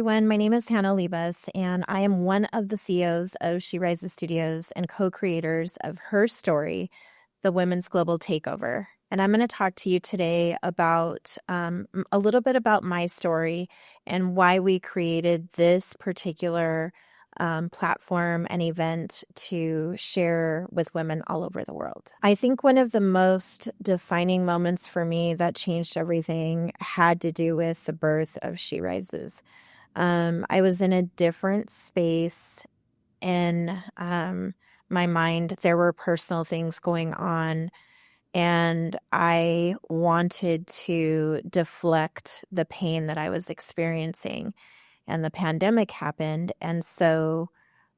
everyone. My name is Hannah Libas, and I am one of the CEOs of She Rises Studios and co-creators of HERStory, the Women's Global Takeover. And I'm going to talk to you today about a little bit about my story and why we created this particular platform and event to share with women all over the world. I think one of the most defining moments for me that changed everything had to do with the birth of She Rises. I was in a different space in my mind. There were personal things going on, and I wanted to deflect the pain that I was experiencing. And the pandemic happened. And so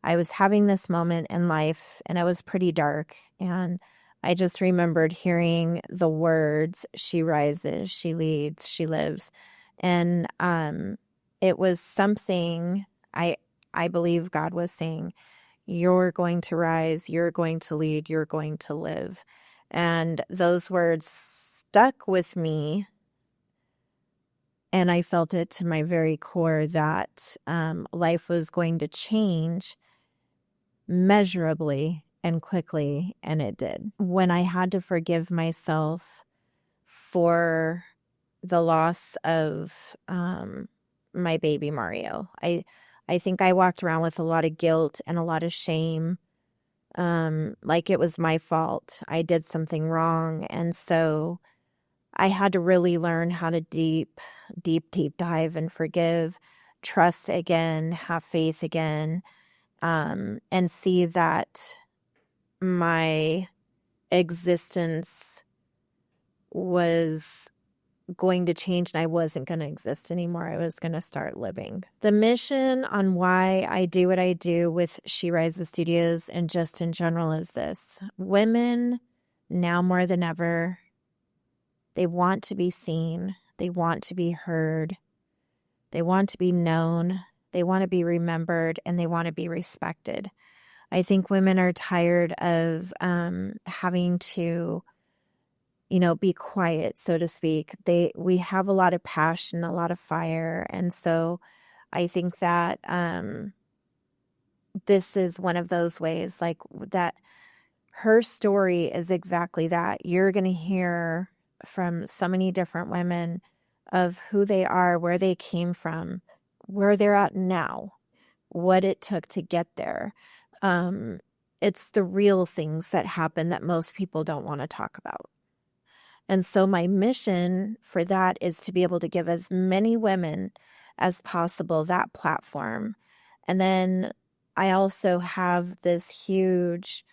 I was having this moment in life, and it was pretty dark. And I just remembered hearing the words, she rises, she leads, she lives. And it was something I believe God was saying, you're going to rise, you're going to lead, you're going to live. And those words stuck with me. And I felt it to my very core that life was going to change measurably and quickly, and it did. When I had to forgive myself for the loss of my baby Mario, I think I walked around with a lot of guilt and a lot of shame, like it was my fault. I did something wrong, and so I had to really learn how to deep dive and forgive, trust again, have faith again, and see that my existence was going to change and I wasn't going to exist anymore. I was going to start living. The mission on why I do what I do with She Rises Studios and just in general is this. Women, now more than ever, they want to be seen. They want to be heard. They want to be known. They want to be remembered, and they want to be respected. I think women are tired of having to, be quiet, so to speak. We have a lot of passion, a lot of fire, and so I think that this is one of those ways, like that. Her story is exactly that. You're going to hear from so many different women of who they are, where they came from, where they're at now, what it took to get there. It's the real things that happen that most people don't want to talk about. And so my mission for that is to be able to give as many women as possible that platform. And then I also have this huge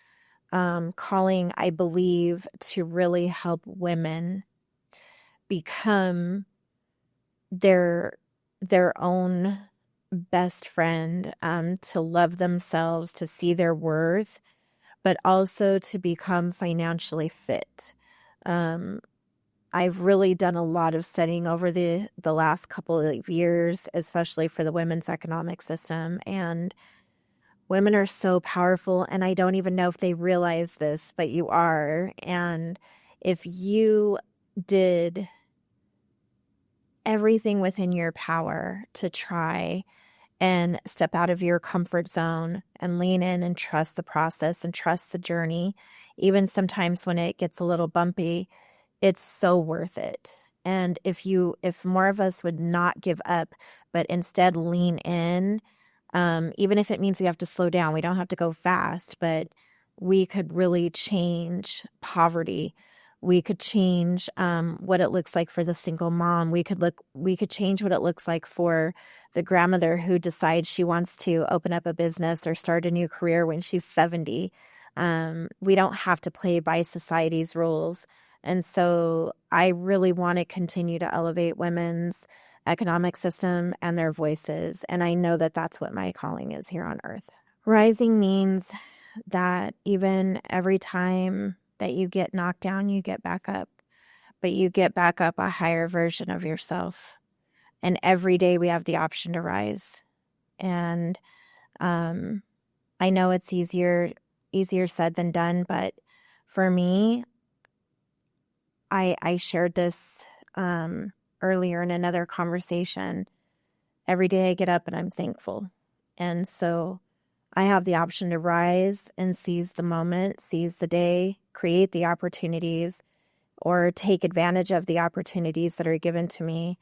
calling, I believe, to really help women become their own best friend, to love themselves, to see their worth, but also to become financially fit. I've really done a lot of studying over the last couple of years, especially for the women's economic system, and women are so powerful, and I don't even know if they realize this, but you are. And if you did everything within your power to try and step out of your comfort zone and lean in and trust the process and trust the journey, even sometimes when it gets a little bumpy, it's so worth it. And if more of us would not give up, but instead lean in, even if it means we have to slow down, we don't have to go fast, but we could really change poverty. We could change what it looks like for the single mom. We could change what it looks like for the grandmother who decides she wants to open up a business or start a new career when she's 70. We don't have to play by society's rules. And so I really want to continue to elevate women's economic system and their voices. And I know that that's what my calling is here on earth. Rising means that even every time that you get knocked down, you get back up, but you get back up a higher version of yourself. And every day we have the option to rise. And I know it's easier said than done, but for me, I shared this earlier in another conversation, every day I get up and I'm thankful. And so I have the option to rise and seize the moment, seize the day, create the opportunities, or take advantage of the opportunities that are given to me.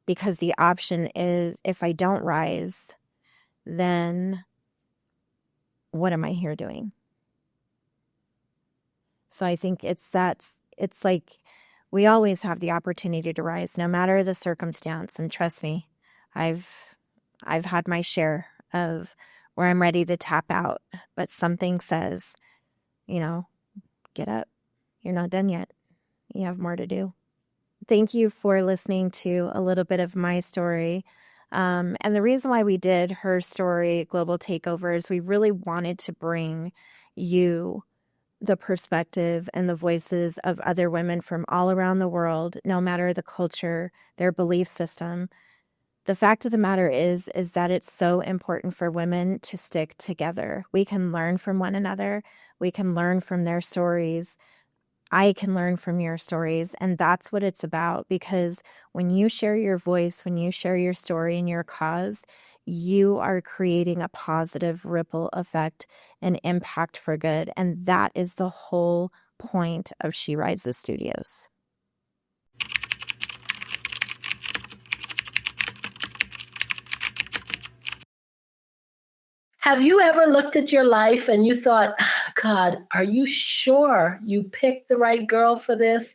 Because the option is, if I don't rise, then what am I here doing? So I think it's like we always have the opportunity to rise, no matter the circumstance. And trust me, I've had my share of where I'm ready to tap out, but something says, get up. You're not done yet. You have more to do. Thank you for listening to a little bit of my story. And the reason why we did HERStory Global Takeover is we really wanted to bring you the perspective and the voices of other women from all around the world, no matter the culture, their belief system. The fact of the matter is that it's so important for women to stick together. We can learn from one another. We can learn from their stories. I can learn from your stories. And that's what it's about, because when you share your voice, when you share your story and your cause, you are creating a positive ripple effect and impact for good. And that is the whole point of She Rises Studios. Have you ever looked at your life and you thought, God, are you sure you picked the right girl for this?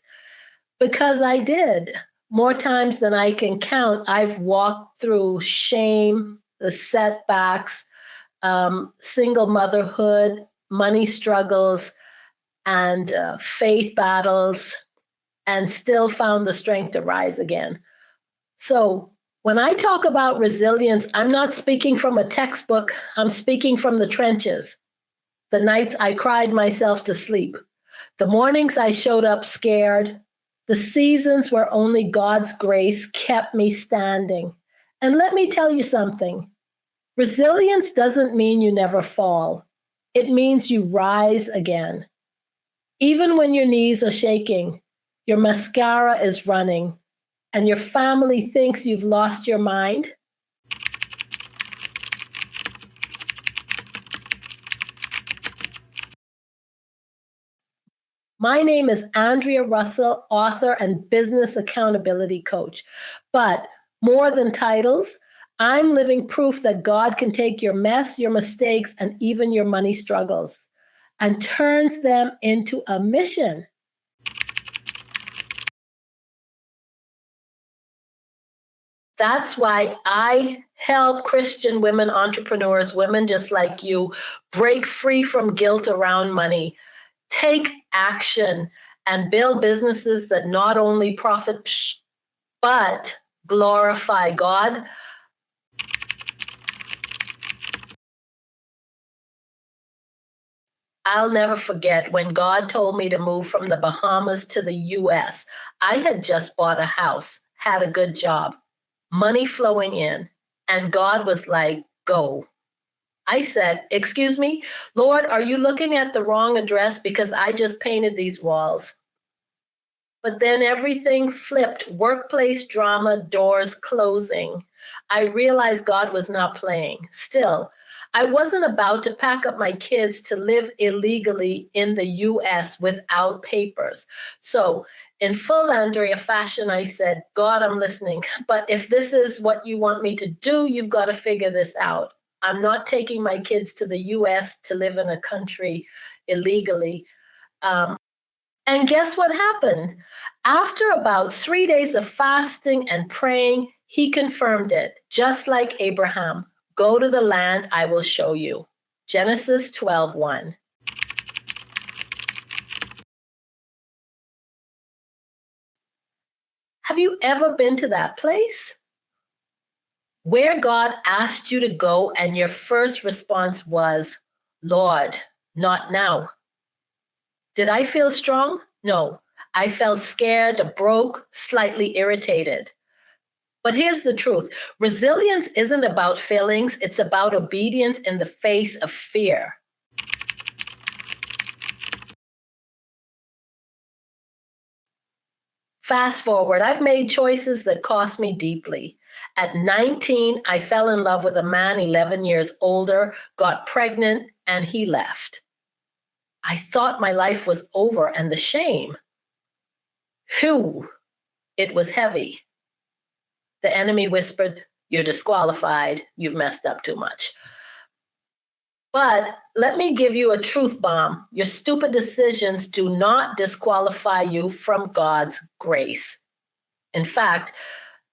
Because I did. More times than I can count, I've walked through shame, the setbacks, single motherhood, money struggles, and faith battles, and still found the strength to rise again. So when I talk about resilience, I'm not speaking from a textbook. I'm speaking from the trenches. The nights I cried myself to sleep, the mornings I showed up scared, the seasons where only God's grace kept me standing. And let me tell you something. Resilience doesn't mean you never fall. It means you rise again. Even when your knees are shaking, your mascara is running, and your family thinks you've lost your mind. My name is Andrea Russell, author and business accountability coach. But more than titles, I'm living proof that God can take your mess, your mistakes, and even your money struggles and turns them into a mission. That's why I help Christian women entrepreneurs, women just like you, break free from guilt around money, take action, and build businesses that not only profit, but glorify God. I'll never forget when God told me to move from the Bahamas to the US. I had just bought a house, had a good job, money flowing in, and God was like, go. I said, excuse me, Lord, are you looking at the wrong address because I just painted these walls? But then everything flipped, workplace drama, doors closing. I realized God was not playing. Still, I wasn't about to pack up my kids to live illegally in the US without papers. So, in full Andrea fashion, I said, God, I'm listening. But if this is what you want me to do, you've got to figure this out. I'm not taking my kids to the US to live in a country illegally. And guess what happened? After about 3 days of fasting and praying, he confirmed it, just like Abraham. Go to the land I will show you. Genesis 12:1. Have you ever been to that place where God asked you to go and your first response was, Lord, not now? Did I feel strong? No. I felt scared, broke, slightly irritated. But here's the truth. Resilience isn't about feelings, it's about obedience in the face of fear. Fast forward, I've made choices that cost me deeply. At 19, I fell in love with a man 11 years older, got pregnant, and he left. I thought my life was over, and the shame, whew, it was heavy. The enemy whispered, "You're disqualified. You've messed up too much." But let me give you a truth bomb. Your stupid decisions do not disqualify you from God's grace. In fact,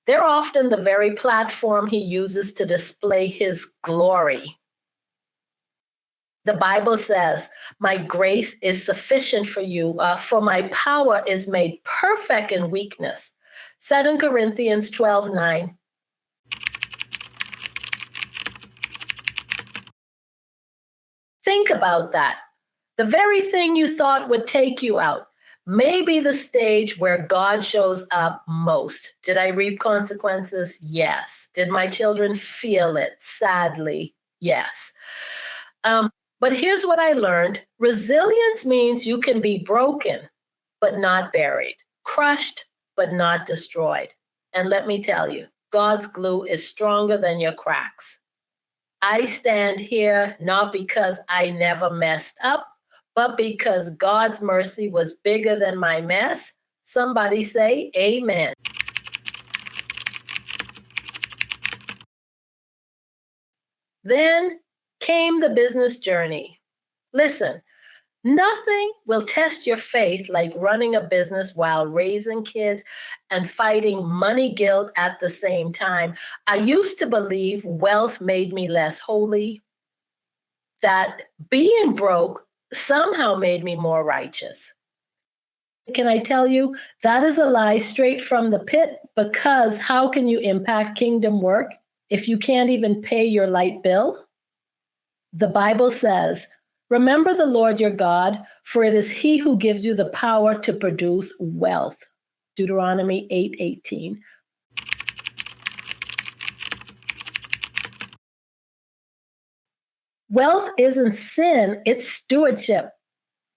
they're often the very platform he uses to display his glory. The Bible says, "My grace is sufficient for you, for my power is made perfect in weakness." 2 Corinthians 12:9. Think about that. The very thing you thought would take you out may be the stage where God shows up most. Did I reap consequences? Yes. Did my children feel it? Sadly, yes. But here's what I learned. Resilience means you can be broken, but not buried, crushed, but not destroyed. And let me tell you, God's glue is stronger than your cracks. I stand here not because I never messed up, but because God's mercy was bigger than my mess. Somebody say amen. Then came the business journey. Listen, nothing will test your faith like running a business while raising kids and fighting money guilt at the same time. I used to believe wealth made me less holy, that being broke somehow made me more righteous. Can I tell you, that is a lie straight from the pit, because how can you impact kingdom work if you can't even pay your light bill? The Bible says, "Remember the Lord your God, for it is he who gives you the power to produce wealth." Deuteronomy 8:18. Wealth isn't sin, it's stewardship.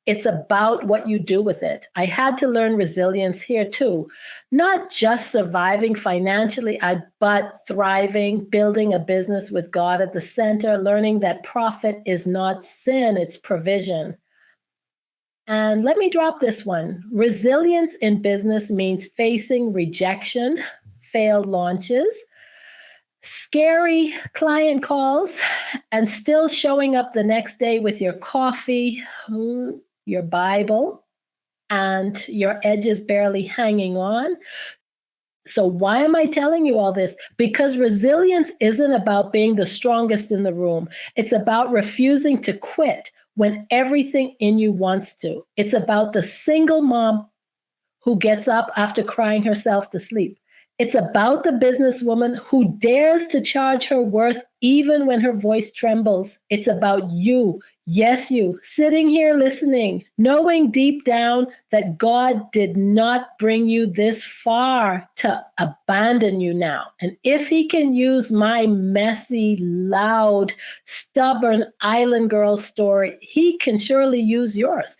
It's about what you do with it. I had to learn resilience here too. Not just surviving financially, but thriving, building a business with God at the center, learning that profit is not sin, it's provision. And let me drop this one. Resilience in business means facing rejection, failed launches, scary client calls, and still showing up the next day with your coffee, your Bible, and your edges barely hanging on. So, why am I telling you all this? Because resilience isn't about being the strongest in the room, it's about refusing to quit when everything in you wants to. It's about the single mom who gets up after crying herself to sleep. It's about the businesswoman who dares to charge her worth even when her voice trembles. It's about you, yes, you, sitting here listening, knowing deep down that God did not bring you this far to abandon you now. And if he can use my messy, loud, stubborn island girl story, he can surely use yours.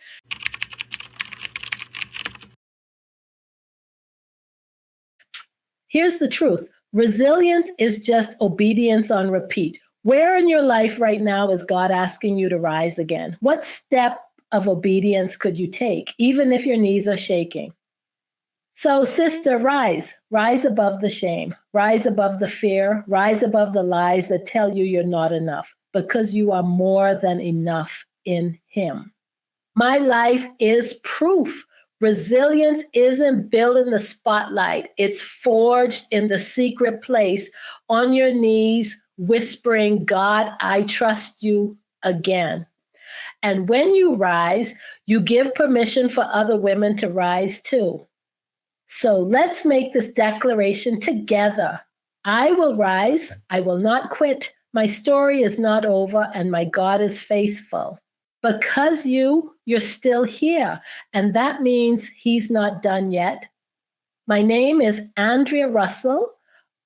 Here's the truth. Resilience is just obedience on repeat. Where in your life right now is God asking you to rise again? What step of obedience could you take, even if your knees are shaking? So, sister, rise. Rise above the shame. Rise above the fear. Rise above the lies that tell you you're not enough, because you are more than enough in him. My life is proof. Resilience isn't built in the spotlight, it's forged in the secret place, on your knees, whispering, "God, I trust you again." And when you rise, you give permission for other women to rise too. So let's make this declaration together. I will rise, I will not quit. My story is not over, and my God is faithful. Because you're still here. And that means he's not done yet. My name is Andrea Russell,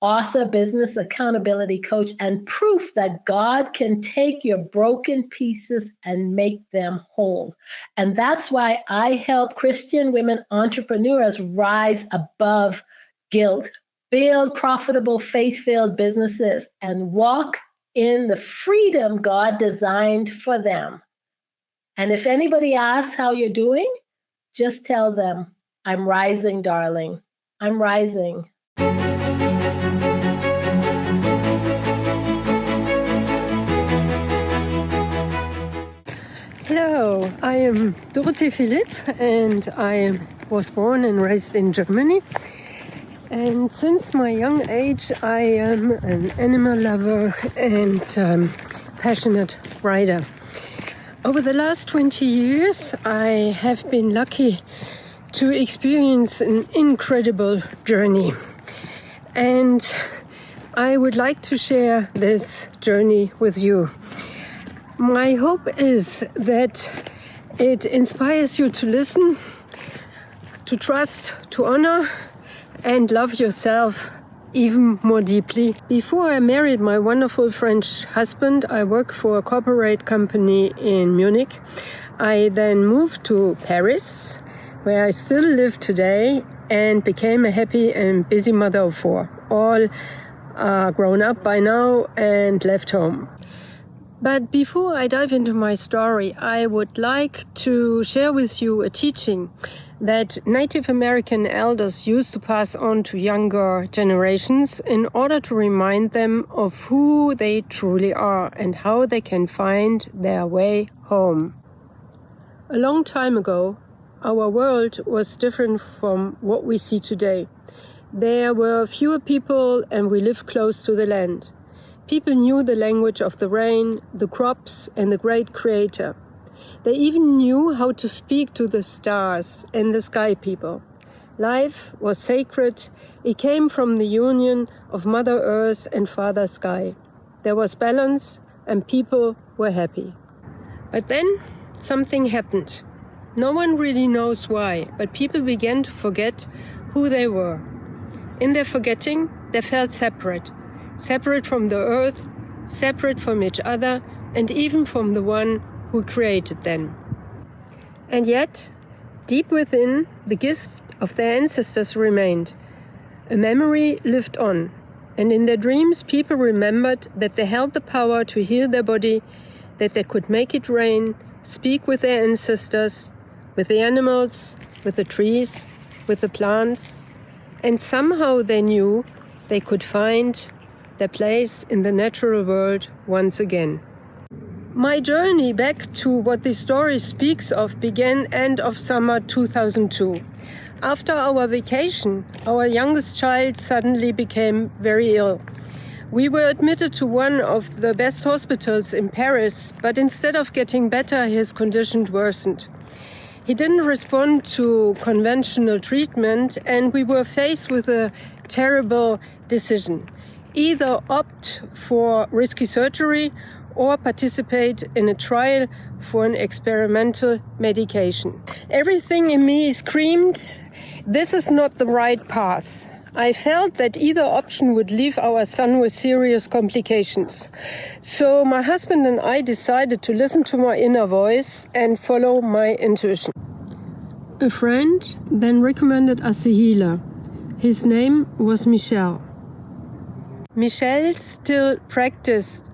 author, business accountability coach, and proof that God can take your broken pieces and make them whole. And that's why I help Christian women entrepreneurs rise above guilt, build profitable, faith-filled businesses, and walk in the freedom God designed for them. And if anybody asks how you're doing, just tell them, I'm rising, darling. I'm rising. Hello, I am Dorothee Philipp and I was born and raised in Germany. And since my young age, I am an animal lover and passionate rider. Over the last 20 years, I have been lucky to experience an incredible journey. And I would like to share this journey with you. My hope is that it inspires you to listen, to trust, to honor, and love yourself even more deeply. Before I married my wonderful French husband, I worked for a corporate company in Munich. I then moved to Paris, where I still live today, and became a happy and busy mother of 4. All are grown up by now and left home. But before I dive into my story, I would like to share with you a teaching that Native American elders used to pass on to younger generations in order to remind them of who they truly are and how they can find their way home. A long time ago, our world was different from what we see today. There were fewer people and we lived close to the land. People knew the language of the rain, the crops, and the great creator. They even knew how to speak to the stars and the sky people. Life was sacred. It came from the union of Mother Earth and Father Sky. There was balance and people were happy. But then something happened. No one really knows why, but people began to forget who they were. In their forgetting, they felt separate. Separate from the earth, separate from each other, and even from the one who created them. And yet, deep within, the gift of their ancestors remained. A memory lived on, and in their dreams people remembered that they held the power to heal their body, that they could make it rain, speak with their ancestors, with the animals, with the trees, with the plants, and somehow they knew they could find their place in the natural world once again. My journey back to what the story speaks of began end of summer 2002. After our vacation, our youngest child suddenly became very ill. We were admitted to one of the best hospitals in Paris, but instead of getting better, his condition worsened. He didn't respond to conventional treatment, and we were faced with a terrible decision. Either opt for risky surgery or participate in a trial for an experimental medication. Everything in me screamed, this is not the right path. I felt that either option would leave our son with serious complications. So my husband and I decided to listen to my inner voice and follow my intuition. A friend then recommended us a healer. His name was Michel. Michel still practiced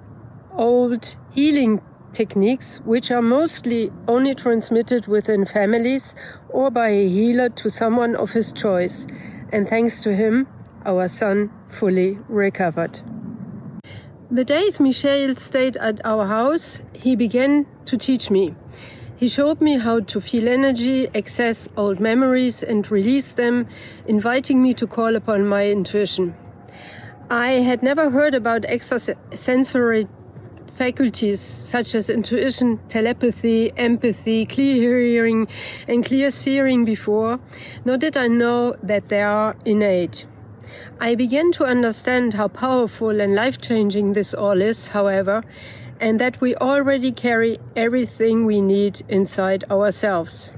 old healing techniques, which are mostly only transmitted within families or by a healer to someone of his choice. And thanks to him, our son fully recovered. The days Michel stayed at our house, he began to teach me. He showed me how to feel energy, access old memories and release them, inviting me to call upon my intuition. I had never heard about extrasensory faculties such as intuition, telepathy, empathy, clear hearing, and clear seeing before, nor did I know that they are innate. I began to understand how powerful and life-changing this all is, however, and that we already carry everything we need inside ourselves.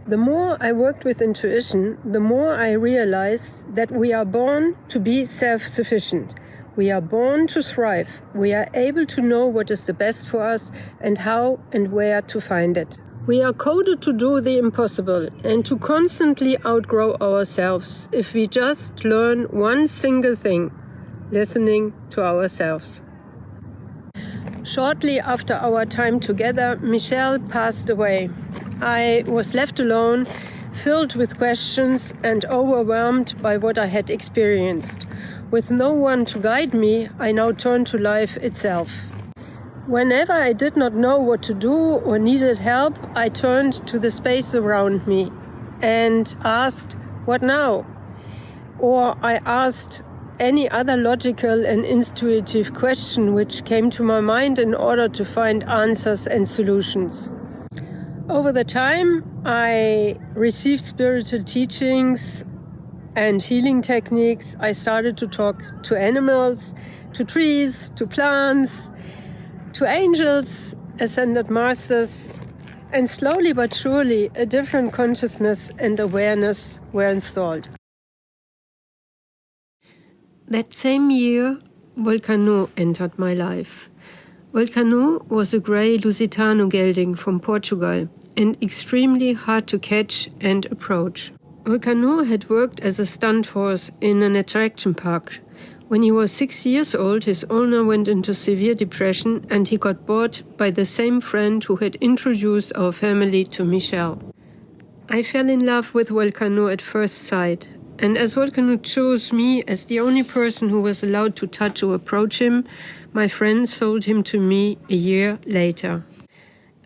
The more I worked with intuition, the more I realized that we are born to be self-sufficient. We are born to thrive. We are able to know what is the best for us and how and where to find it. We are coded to do the impossible and to constantly outgrow ourselves if we just learn one single thing: listening to ourselves. Shortly after our time together, Michelle passed away. I was left alone, filled with questions and overwhelmed by what I had experienced. With no one to guide me, I now turned to life itself. Whenever I did not know what to do or needed help, I turned to the space around me and asked, "What now?" Or I asked any other logical and intuitive question which came to my mind in order to find answers and solutions. Over the time, I received spiritual teachings and healing techniques. I started to talk to animals, to trees, to plants, to angels, ascended masters, and slowly but surely a different consciousness and awareness were installed. That same year, Volcano entered my life. Volcano was a grey Lusitano gelding from Portugal and extremely hard to catch and approach. Volcano had worked as a stunt horse in an attraction park. When he was 6 years old, his owner went into severe depression and he got bought by the same friend who had introduced our family to Michelle. I fell in love with Volcano at first sight, and as Volcano chose me as the only person who was allowed to touch or approach him, my friend sold him to me a year later.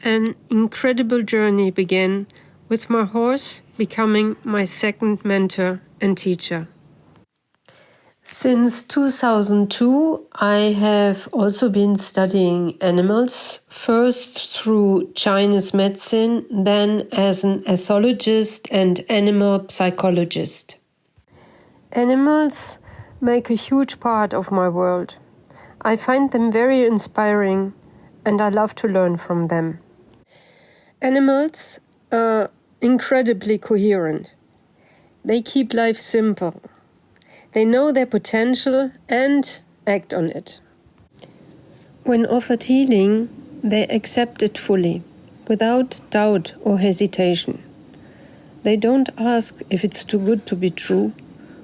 An incredible journey began, with my horse becoming my second mentor and teacher. Since 2002, I have also been studying animals, first through Chinese medicine, then as an ethologist and animal psychologist. Animals make a huge part of my world. I find them very inspiring and I love to learn from them. Animals are incredibly coherent. They keep life simple. They know their potential and act on it. When offered healing, they accept it fully, without doubt or hesitation. They don't ask if it's too good to be true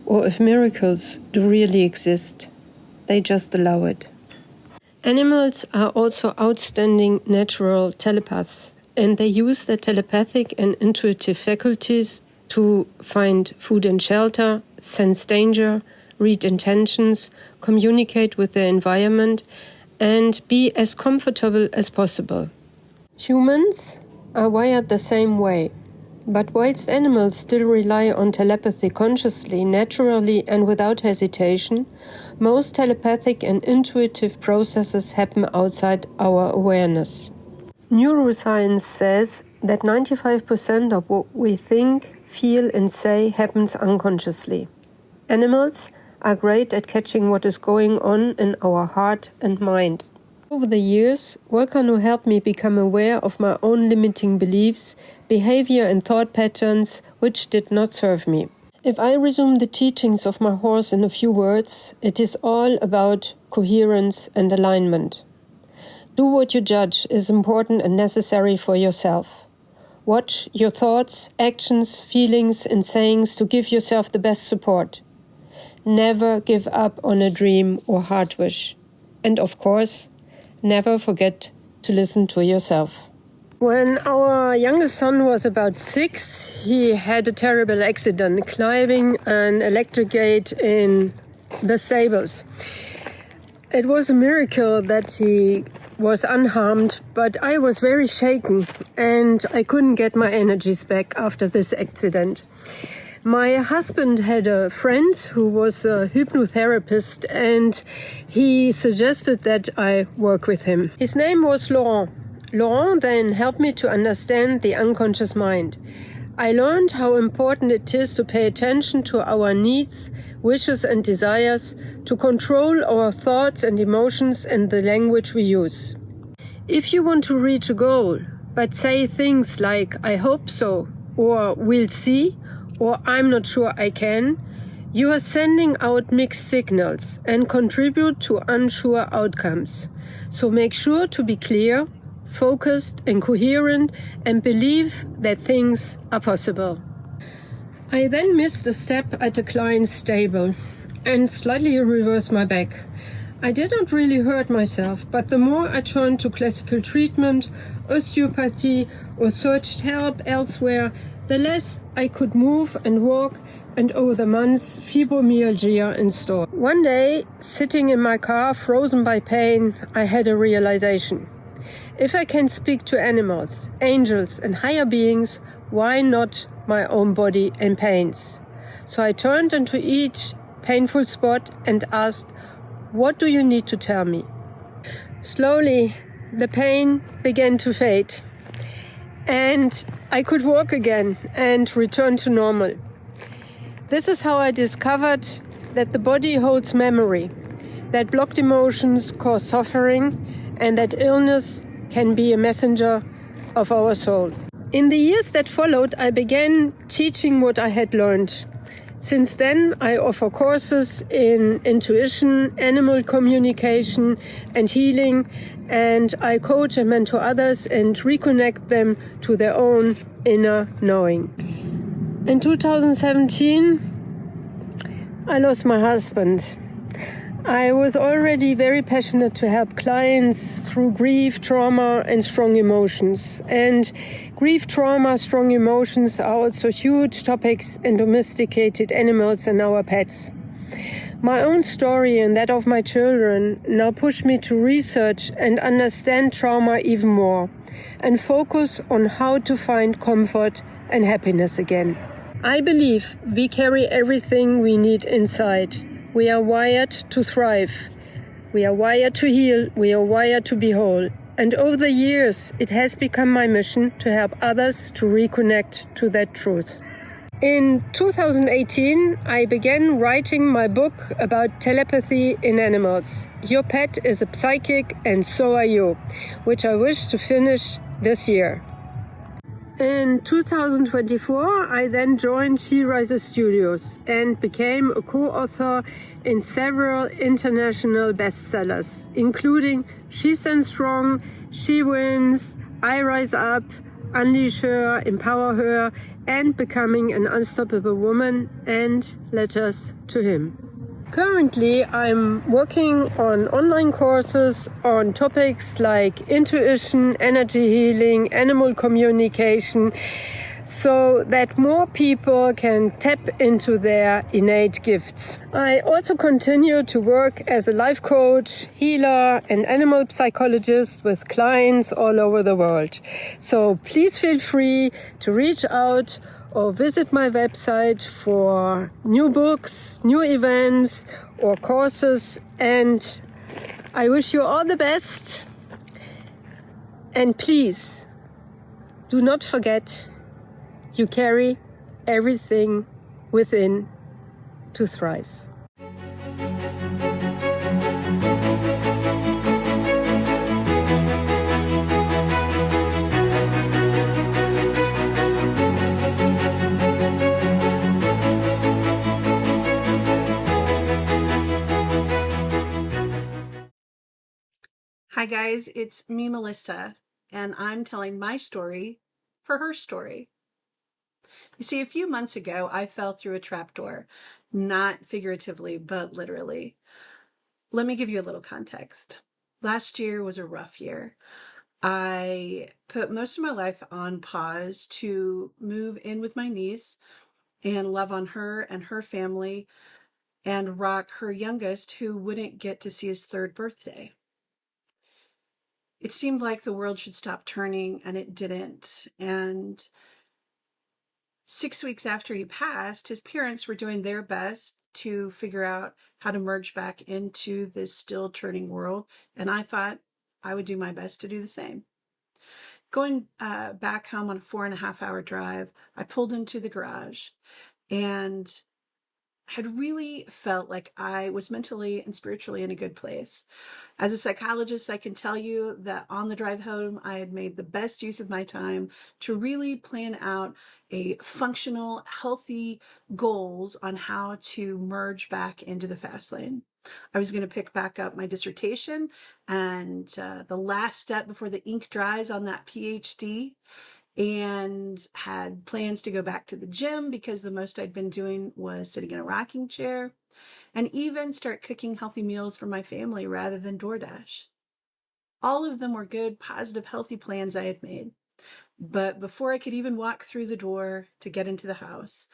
or if miracles do really exist. They just allow it. Animals are also outstanding natural telepaths, and they use their telepathic and intuitive faculties to find food and shelter, sense danger, read intentions, communicate with their environment, and be as comfortable as possible. Humans are wired the same way, but whilst animals still rely on telepathy consciously, naturally, and without hesitation, most telepathic and intuitive processes happen outside our awareness. Neuroscience says that 95% of what we think, feel, and say happens unconsciously. Animals are great at catching what is going on in our heart and mind. Over the years, Volcano helped me become aware of my own limiting beliefs, behavior and thought patterns which did not serve me. If I resume the teachings of my horse in a few words, it is all about coherence and alignment. Do what you judge is important and necessary for yourself. Watch your thoughts, actions, feelings, and sayings to give yourself the best support. Never give up on a dream or heart wish. And of course, never forget to listen to yourself. When our youngest son was about 6, he had a terrible accident climbing an electric gate in the stables. It was a miracle that he was unharmed, but I was very shaken and I couldn't get my energies back after this accident. My husband had a friend who was a hypnotherapist and he suggested that I work with him. His name was Laurent. Laurent then helped me to understand the unconscious mind. I learned how important it is to pay attention to our needs, wishes and desires, to control our thoughts and emotions and the language we use. If you want to reach a goal, but say things like, "I hope so," or "we'll see," or "I'm not sure I can," you are sending out mixed signals and contribute to unsure outcomes. So make sure to be clear, focused and coherent, and believe that things are possible. I then missed a step at a client's stable and slightly reversed my back. I did not really hurt myself, but the more I turned to classical treatment, osteopathy, or searched help elsewhere, the less I could move and walk, and over the months, fibromyalgia installed. One day, sitting in my car, frozen by pain, I had a realization. If I can speak to animals, angels, and higher beings, why not my own body and pains? So I turned into each painful spot and asked, what do you need to tell me? Slowly, the pain began to fade, and I could walk again and return to normal. This is how I discovered that the body holds memory, that blocked emotions cause suffering, and that illness can be a messenger of our soul. In the years that followed, I began teaching what I had learned. Since then, I offer courses in intuition, animal communication, and healing, and I coach and mentor others and reconnect them to their own inner knowing. In 2017, I lost my husband. I was already very passionate to help clients through grief, trauma, and strong emotions. And grief, trauma, strong emotions are also huge topics in domesticated animals and our pets. My own story and that of my children now push me to research and understand trauma even more and focus on how to find comfort and happiness again. I believe we carry everything we need inside. We are wired to thrive. We are wired to heal. We are wired to be whole. And over the years, it has become my mission to help others to reconnect to that truth. In 2018, I began writing my book about telepathy in animals. Your pet is a psychic and so are you, which I wish to finish this year. In 2024, I then joined HERStory Studios and became a co-author in several international bestsellers, including She Stands Strong, She Wins, I Rise Up, Unleash Her, Empower Her, and Becoming an Unstoppable Woman, and Letters to Him. Currently, I'm working on online courses on topics like intuition, energy healing, animal communication, so that more people can tap into their innate gifts. I also continue to work as a life coach, healer, and animal psychologist with clients all over the world. So please feel free to reach out or visit my website for new books, new events, or courses. And I wish you all the best. And please, do not forget, you carry everything within to thrive. Hi guys, it's me, Melissa, and I'm telling my story for her story. You see, a few months ago, I fell through a trapdoor, not figuratively, but literally. Let me give you a little context. Last year was a rough year. I put most of my life on pause to move in with my niece and love on her and her family and rock her youngest, who wouldn't get to see his 3rd birthday. It seemed like the world should stop turning, and it didn't. And 6 weeks after he passed, his parents were doing their best to figure out how to merge back into this still turning world. And I thought I would do my best to do the same. Going back home on a 4.5-hour drive, I pulled into the garage and had really felt like I was mentally and spiritually in a good place. As a psychologist, I can tell you that on the drive home, I had made the best use of my time to really plan out a functional, healthy goals on how to merge back into the fast lane. I was going to pick back up my dissertation and the last step before the ink dries on that PhD, and had plans to go back to the gym because the most I'd been doing was sitting in a rocking chair, and even start cooking healthy meals for my family rather than DoorDash. All of them were good, positive, healthy plans I had made. But before I could even walk through the door to get into the house,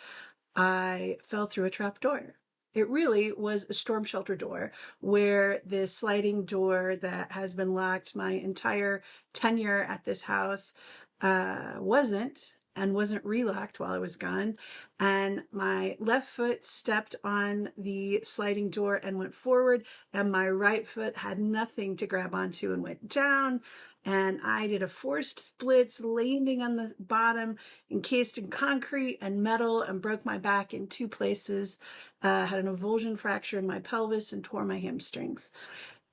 I fell through a trap door. It really was a storm shelter door, where this sliding door that has been locked my entire tenure at this house wasn't relocked while I was gone. And my left foot stepped on the sliding door and went forward, and my right foot had nothing to grab onto and went down. And I did a forced splits, landing on the bottom, encased in concrete and metal, and broke my back in 2 places. Had an avulsion fracture in my pelvis and tore my hamstrings.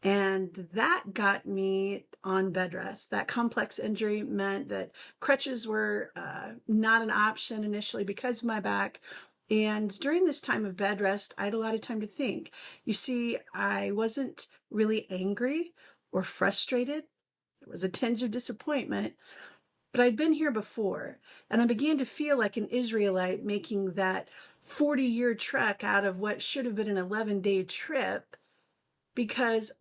And that got me on bed rest. That complex injury meant that crutches were not an option initially because of my back. And during this time of bed rest, I had a lot of time to think. You see, I wasn't really angry or frustrated. There was a tinge of disappointment, but I'd been here before, and I began to feel like an Israelite making that 40-year trek out of what should have been an 11-day trip, because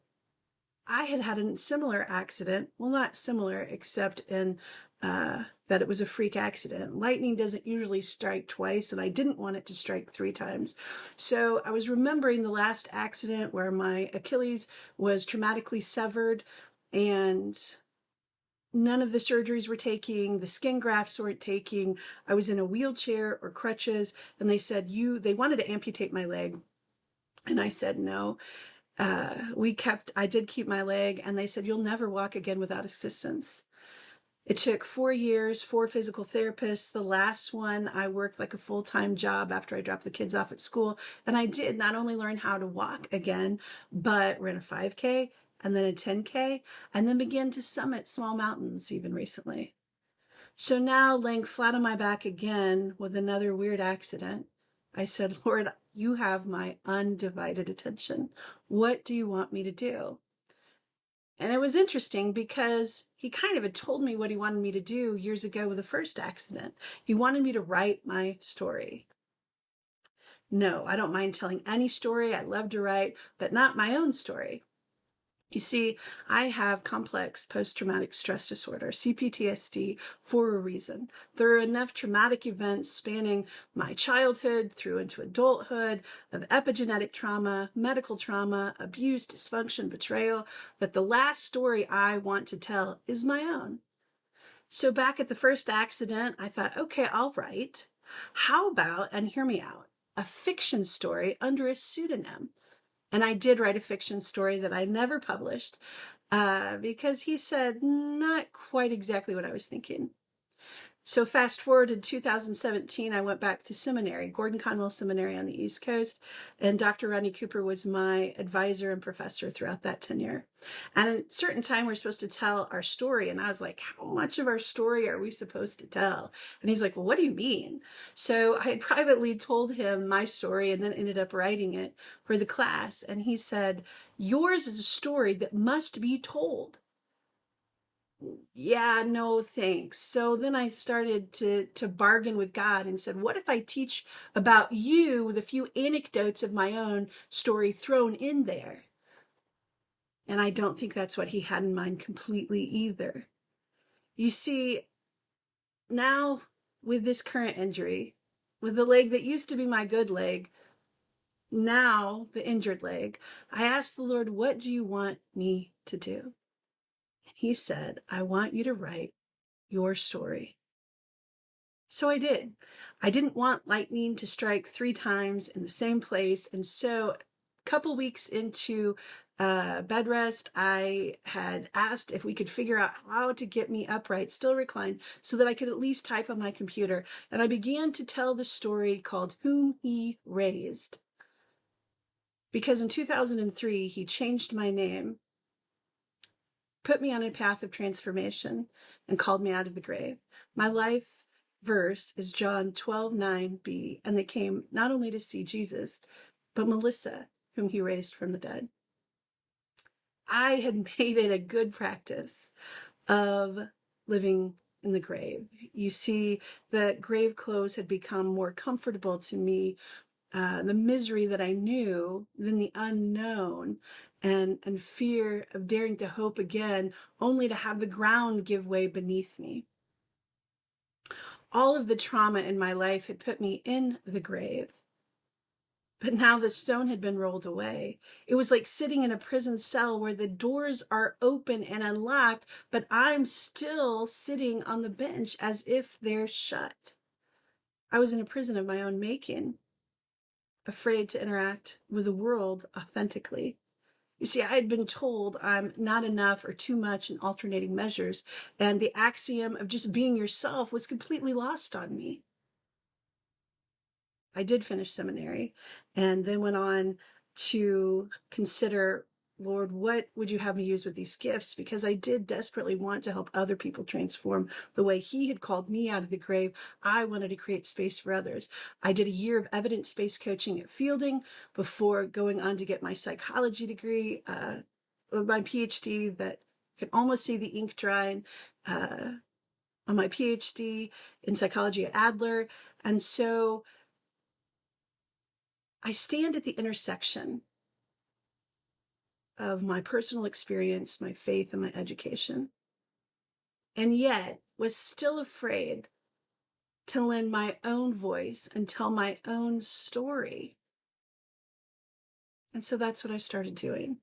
I had had a similar accident. Well, not similar, except in that it was a freak accident. Lightning doesn't usually strike twice, and I didn't want it to strike 3 times. So I was remembering the last accident where my Achilles was traumatically severed, and none of the surgeries were taking, the skin grafts weren't taking. I was in a wheelchair or crutches, and they said, they wanted to amputate my leg. And I said, no. I did keep my leg, and they said, you'll never walk again without assistance. It took 4 years, 4 physical therapists. The last one, I worked like a full-time job after I dropped the kids off at school. And I did not only learn how to walk again, but ran a 5K and then a 10K, and then began to summit small mountains even recently. So now, laying flat on my back again with another weird accident, I said, Lord, you have my undivided attention. What do you want me to do? And it was interesting because he kind of had told me what he wanted me to do years ago with the first accident. He wanted me to write my story. No, I don't mind telling any story. I love to write, but not my own story. You see, I have complex post-traumatic stress disorder, CPTSD, for a reason. There are enough traumatic events spanning my childhood through into adulthood of epigenetic trauma, medical trauma, abuse, dysfunction, betrayal, that the last story I want to tell is my own. So back at the first accident, I thought, okay, I'll write. How about, and hear me out, a fiction story under a pseudonym? And I did write a fiction story that I never published because he said not quite exactly what I was thinking. So fast forward in 2017, I went back to seminary, Gordon Conwell Seminary on the East Coast, and Dr. Ronnie Cooper was my advisor and professor throughout that tenure. And at a certain time, we're supposed to tell our story, and I was like, how much of our story are we supposed to tell? And he's like, well, what do you mean? So I had privately told him my story and then ended up writing it for the class, and he said, yours is a story that must be told. Yeah, no, thanks. So then I started to bargain with God and said, what if I teach about you with a few anecdotes of my own story thrown in there? And I don't think that's what he had in mind completely either. You see, now with this current injury, with the leg that used to be my good leg, now the injured leg, I asked the Lord, what do you want me to do? He said, I want you to write your story. So I did. I didn't want lightning to strike 3 times in the same place. And so a couple weeks into bed rest, I had asked if we could figure out how to get me upright, still reclined, so that I could at least type on my computer. And I began to tell the story called Whom He Raised. Because in 2003, he changed my name, put me on a path of transformation, and called me out of the grave. My life verse is John 12:9b, and they came not only to see Jesus, but Melissa, whom he raised from the dead. I had made it a good practice of living in the grave. You see, the grave clothes had become more comfortable to me, the misery that I knew, than the unknown, and fear of daring to hope again, only to have the ground give way beneath me. All of the trauma in my life had put me in the grave. But now the stone had been rolled away. It was like sitting in a prison cell where the doors are open and unlocked, but I'm still sitting on the bench as if they're shut. I was in a prison of my own making, afraid to interact with the world authentically. You see, I had been told I'm not enough or too much in alternating measures, and the axiom of just being yourself was completely lost on me. I did finish seminary and then went on to consider, Lord, what would you have me use with these gifts? Because I did desperately want to help other people transform the way he had called me out of the grave. I wanted to create space for others. I did a year of evidence-based coaching at Fielding before going on to get my psychology degree, my PhD that could almost see the ink drying, on my PhD in psychology at Adler. And so I stand at the intersection of my personal experience, my faith, and my education, and yet was still afraid to lend my own voice and tell my own story. And so that's what I started doing.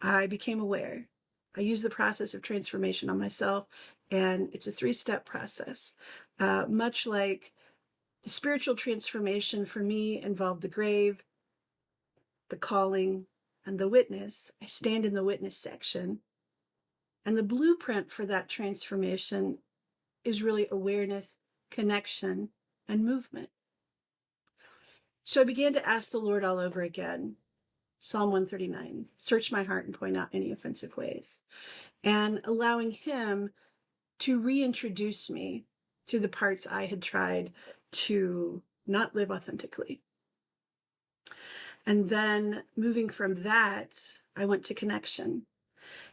I became aware. I used the process of transformation on myself, and it's a 3-step process. Much like the spiritual transformation for me involved the grave, the calling, and the witness. I stand in the witness section. And the blueprint for that transformation is really awareness, connection, and movement. So I began to ask the Lord all over again. Psalm 139, search my heart and point out any offensive ways. And allowing him to reintroduce me to the parts I had tried to not live authentically. And then moving from that, I went to connection.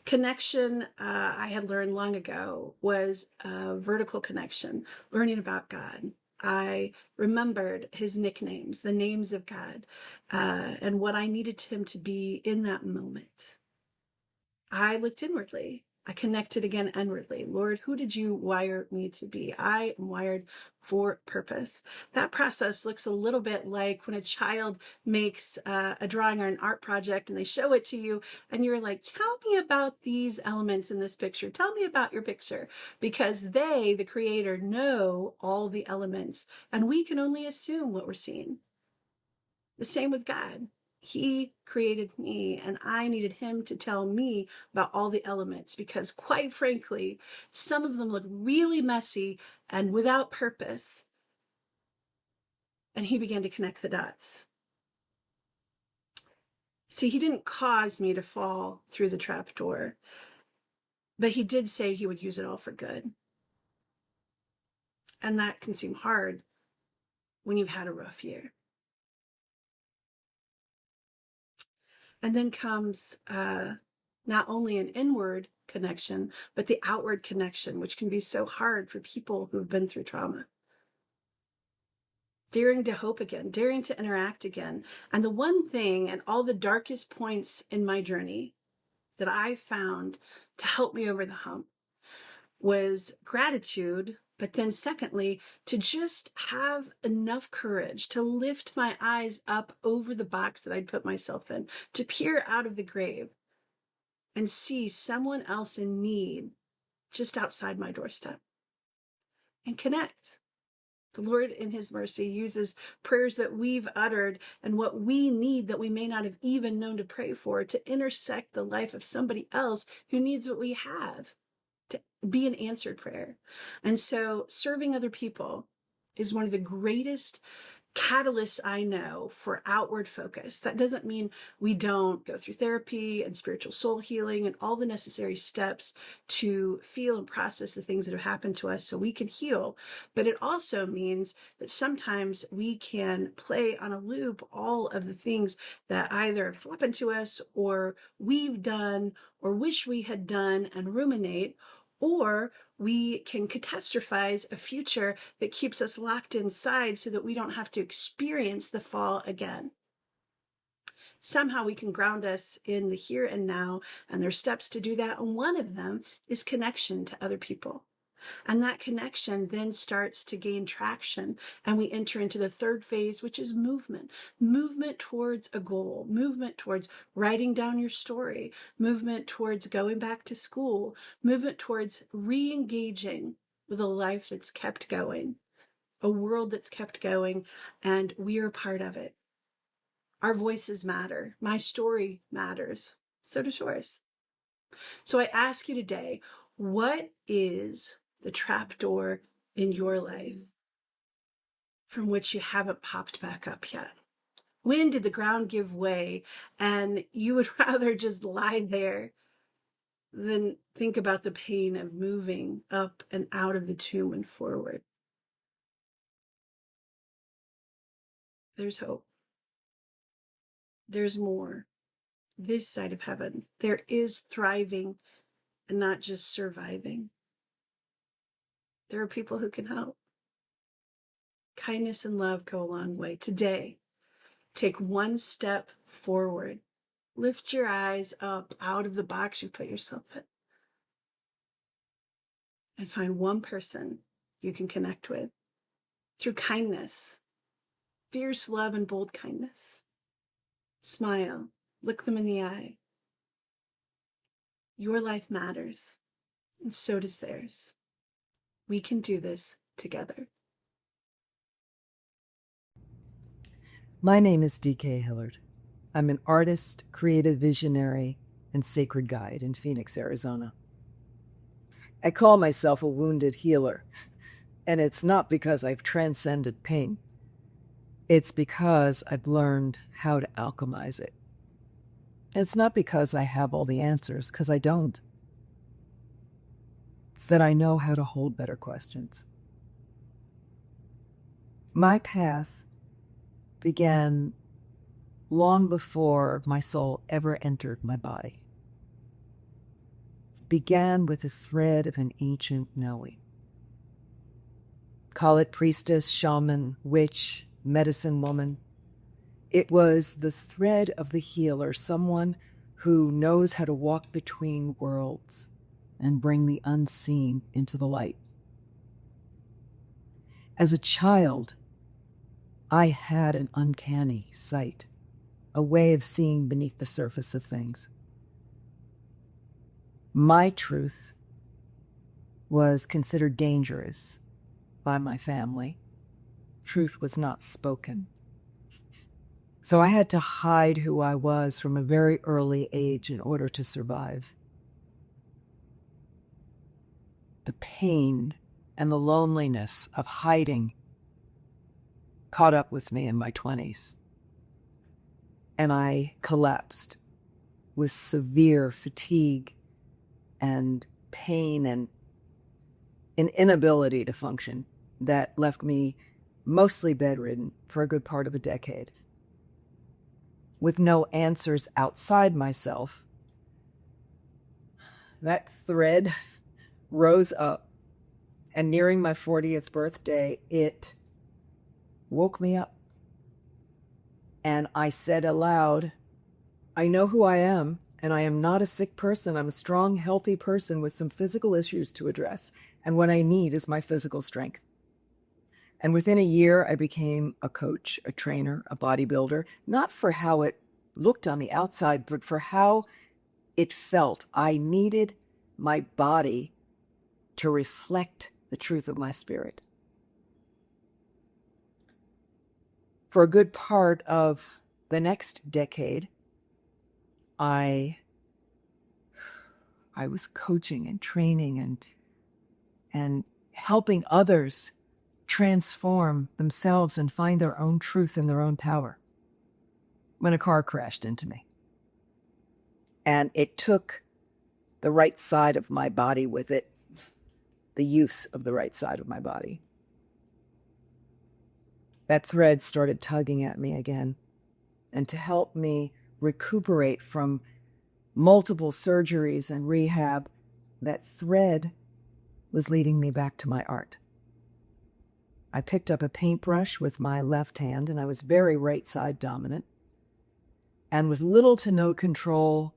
Connection, I had learned long ago, was a vertical connection, learning about God. I remembered his nicknames, the names of God, and what I needed him to be in that moment. I looked inwardly. I connected again inwardly. Lord, who did you wire me to be? I am wired for purpose. That process looks a little bit like when a child makes a drawing or an art project and they show it to you and you're like, tell me about these elements in this picture. Tell me about your picture, because they, the creator, know all the elements and we can only assume what we're seeing. The same with God. He created me and I needed him to tell me about all the elements, because quite frankly, some of them look really messy and without purpose. And he began to connect the dots. See, he didn't cause me to fall through the trap door, but he did say he would use it all for good. And that can seem hard when you've had a rough year. And then comes not only an inward connection, but the outward connection, which can be so hard for people who've been through trauma. Daring to hope again, daring to interact again. And the one thing at all the darkest points in my journey that I found to help me over the hump was gratitude. But then secondly, to just have enough courage to lift my eyes up over the box that I'd put myself in, to peer out of the grave and see someone else in need just outside my doorstep and connect. The Lord in his mercy uses prayers that we've uttered and what we need that we may not have even known to pray for to intersect the life of somebody else who needs what we have, to be an answered prayer. And so serving other people is one of the greatest catalysts I know for outward focus. That doesn't mean we don't go through therapy and spiritual soul healing and all the necessary steps to feel and process the things that have happened to us so we can heal. But it also means that sometimes we can play on a loop all of the things that either have happened to us or we've done or wish we had done and ruminate, or we can catastrophize a future that keeps us locked inside so that we don't have to experience the fall again. Somehow we can ground us in the here and now, and there are steps to do that. And one of them is connection to other people. And that connection then starts to gain traction. And we enter into the third phase, which is movement. Movement towards a goal, movement towards writing down your story, movement towards going back to school, movement towards re-engaging with a life that's kept going, a world that's kept going, and we are a part of it. Our voices matter. My story matters. So does yours. So I ask you today, what is the trapdoor in your life from which you haven't popped back up yet? When did the ground give way and you would rather just lie there than think about the pain of moving up and out of the tomb and forward? There's hope. There's more. This side of heaven, there is thriving and not just surviving. There are people who can help. Kindness and love go a long way. Today, take one step forward. Lift your eyes up out of the box you put yourself in. And find one person you can connect with through kindness, fierce love and bold kindness. Smile. Look them in the eye. Your life matters, and so does theirs. We can do this together. My name is D.K. Hillard. I'm an artist, creative visionary, and sacred guide in Phoenix, Arizona. I call myself a wounded healer, and it's not because I've transcended pain. It's because I've learned how to alchemize it. It's not because I have all the answers, because I don't. It's that I know how to hold better questions. My path began long before my soul ever entered my body. It began with a thread of an ancient knowing. Call it priestess, shaman, witch, medicine woman. It was the thread of the healer, someone who knows how to walk between worlds and bring the unseen into the light. As a child, I had an uncanny sight, a way of seeing beneath the surface of things. My truth was considered dangerous by my family. Truth was not spoken. So I had to hide who I was from a very early age in order to survive. The pain and the loneliness of hiding caught up with me in my 20s. And I collapsed with severe fatigue and pain and an inability to function that left me mostly bedridden for a good part of a decade. With no answers outside myself, that thread rose up, and nearing my 40th birthday, it woke me up. And I said aloud, I know who I am, and I am not a sick person. I'm a strong, healthy person with some physical issues to address, and what I need is my physical strength. And within a year, I became a coach, a trainer, a bodybuilder, not for how it looked on the outside, but for how it felt. I needed my body to reflect the truth of my spirit. For a good part of the next decade, I was coaching and training and helping others transform themselves and find their own truth and their own power when a car crashed into me. And it took the right side of my body with it, the use of the right side of my body. That thread started tugging at me again. And to help me recuperate from multiple surgeries and rehab, that thread was leading me back to my art. I picked up a paintbrush with my left hand, and I was very right side dominant. And with little to no control,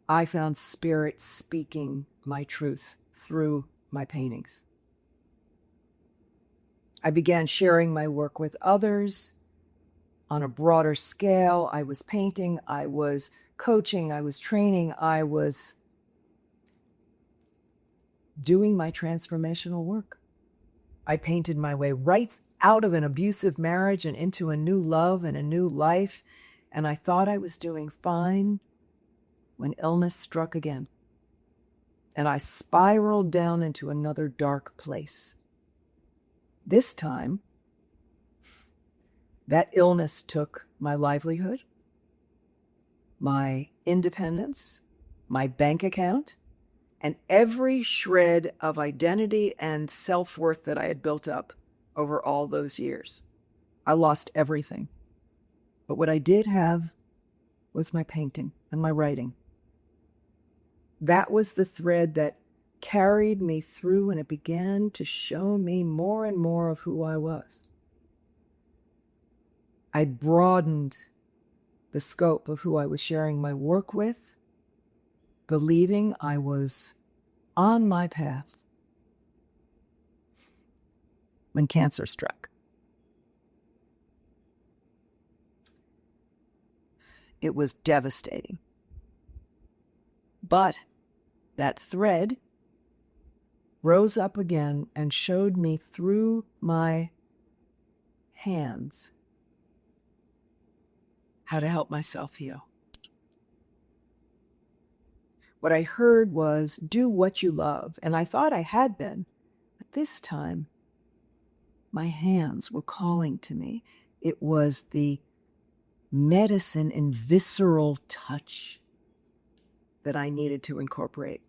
I found spirit speaking my truth through my paintings. I began sharing my work with others on a broader scale. I was painting, I was coaching, I was training, I was doing my transformational work. I painted my way right out of an abusive marriage and into a new love and a new life, and I thought I was doing fine when illness struck again, and I spiraled down into another dark place. This time, that illness took my livelihood, my independence, my bank account, and every shred of identity and self-worth that I had built up over all those years. I lost everything. But what I did have was my painting and my writing. That was the thread that carried me through, and it began to show me more and more of who I was. I broadened the scope of who I was sharing my work with, believing I was on my path when cancer struck. It was devastating. But that thread rose up again and showed me through my hands how to help myself heal. What I heard was, do what you love. And I thought I had been, but this time my hands were calling to me. It was the medicine and visceral touch that I needed to incorporate.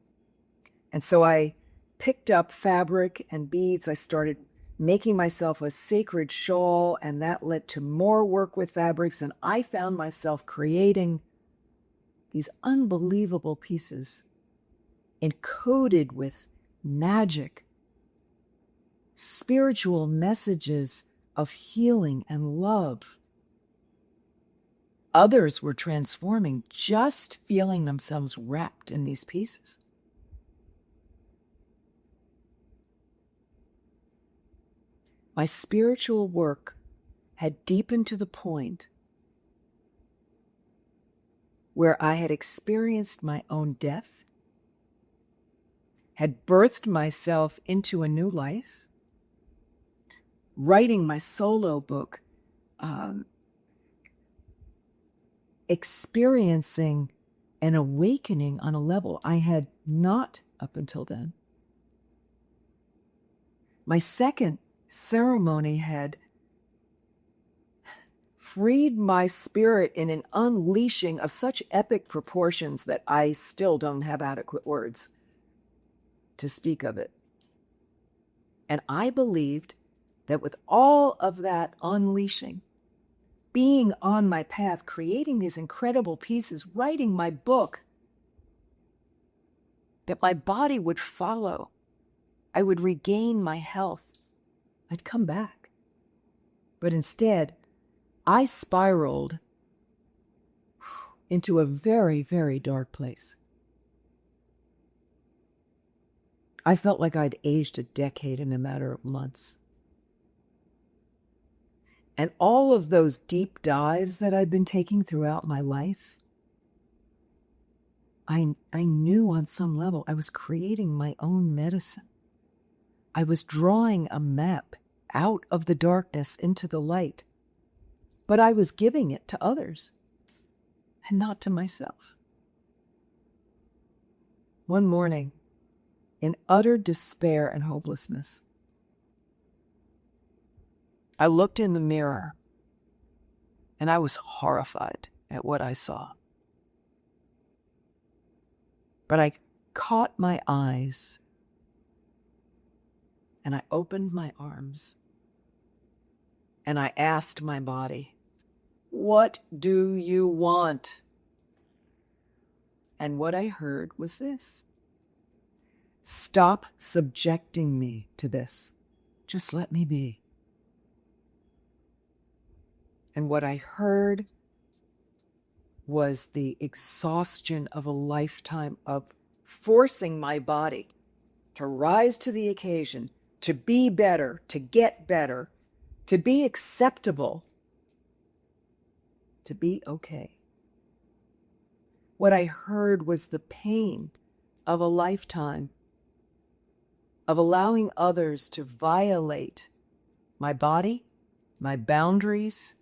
And so I picked up fabric and beads. I started making myself a sacred shawl, and that led to more work with fabrics. And I found myself creating these unbelievable pieces encoded with magic, spiritual messages of healing and love. Others were transforming, just feeling themselves wrapped in these pieces. My spiritual work had deepened to the point where I had experienced my own death, had birthed myself into a new life, writing my solo book, experiencing an awakening on a level I had not up until then. My second ceremony had freed my spirit in an unleashing of such epic proportions that I still don't have adequate words to speak of it. And I believed that with all of that unleashing, being on my path, creating these incredible pieces, writing my book, that my body would follow. I would regain my health. I'd come back. But instead, I spiraled into a very, very dark place. I felt like I'd aged a decade in a matter of months. And all of those deep dives that I'd been taking throughout my life, I knew on some level I was creating my own medicine. I was drawing a map out of the darkness into the light, but I was giving it to others and not to myself. One morning, in utter despair and hopelessness, I looked in the mirror and I was horrified at what I saw. But I caught my eyes and I opened my arms and I asked my body, "What do you want?" And what I heard was this: "Stop subjecting me to this. Just let me be." And what I heard was the exhaustion of a lifetime of forcing my body to rise to the occasion, to be better, to get better, to be acceptable, to be okay. What I heard was the pain of a lifetime of allowing others to violate my body, my boundaries,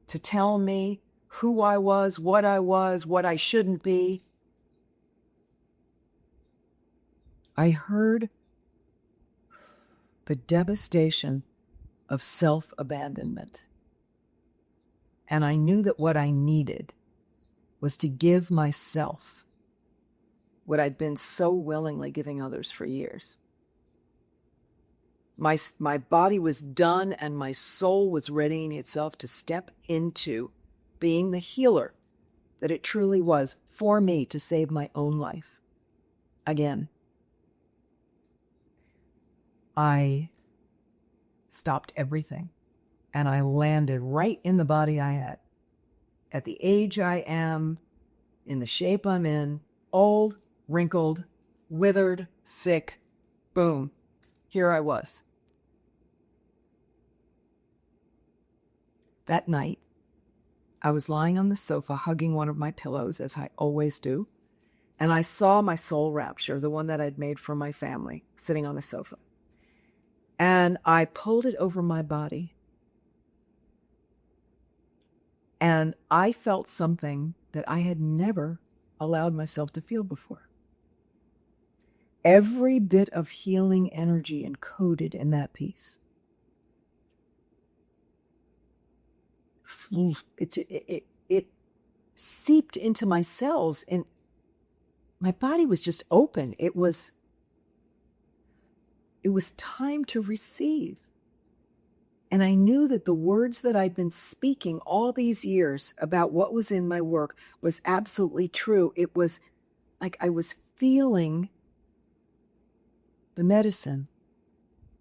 to tell me who I was, what I shouldn't be. I heard the devastation of self-abandonment. And I knew that what I needed was to give myself what I'd been so willingly giving others for years. My body was done and my soul was readying itself to step into being the healer that it truly was for me to save my own life. Again, I stopped everything and I landed right in the body I had. At the age I am, in the shape I'm in, old, wrinkled, withered, sick, boom, here I was. That night, I was lying on the sofa hugging one of my pillows, as I always do, and I saw my soul rapture, the one that I'd made for my family, sitting on the sofa. And I pulled it over my body, and I felt something that I had never allowed myself to feel before. Every bit of healing energy encoded in that piece. It seeped into my cells and my body was just open. It was time to receive. And I knew that the words that I'd been speaking all these years about what was in my work was absolutely true. It was like I was feeling the medicine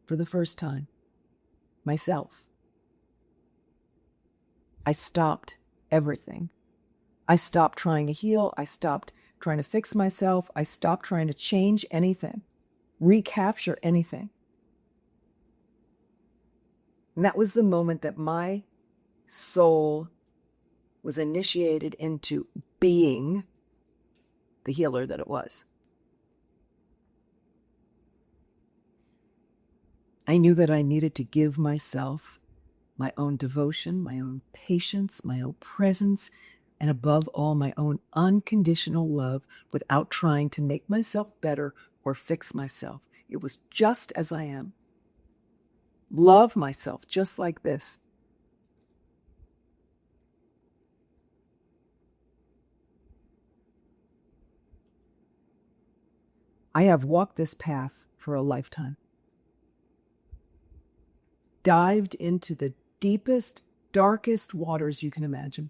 for the first time, myself. I stopped everything. I stopped trying to heal. I stopped trying to fix myself. I stopped trying to change anything, recapture anything. And that was the moment that my soul was initiated into being the healer that it was. I knew that I needed to give myself my own devotion, my own patience, my own presence, and above all, my own unconditional love without trying to make myself better or fix myself. It was just as I am. Love myself just like this. I have walked this path for a lifetime. Dived into the deepest, darkest waters you can imagine.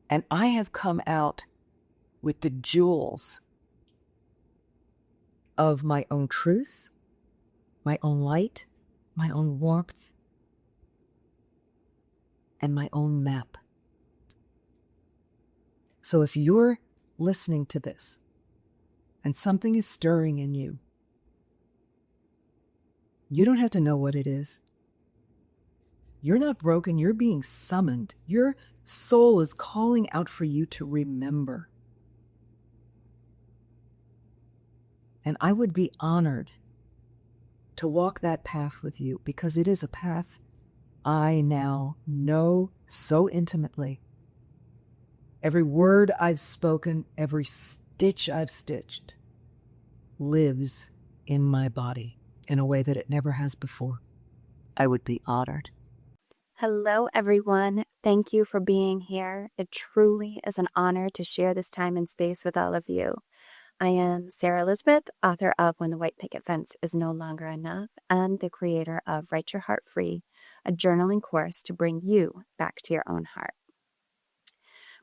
And I have come out with the jewels of my own truth, my own light, my own warmth, and my own map. So if you're listening to this and something is stirring in you, you don't have to know what it is. You're not broken. You're being summoned. Your soul is calling out for you to remember. And I would be honored to walk that path with you because it is a path I now know so intimately. Every word I've spoken, every stitch I've stitched lives in my body. in a way that it never has before. I would be honored. Hello, everyone. Thank you for being here. It truly is an honor to share this time and space with all of you. I am Sarah Elizabeth, author of When the White Picket Fence is No Longer Enough, and the creator of Write Your Heart Free, a journaling course to bring you back to your own heart.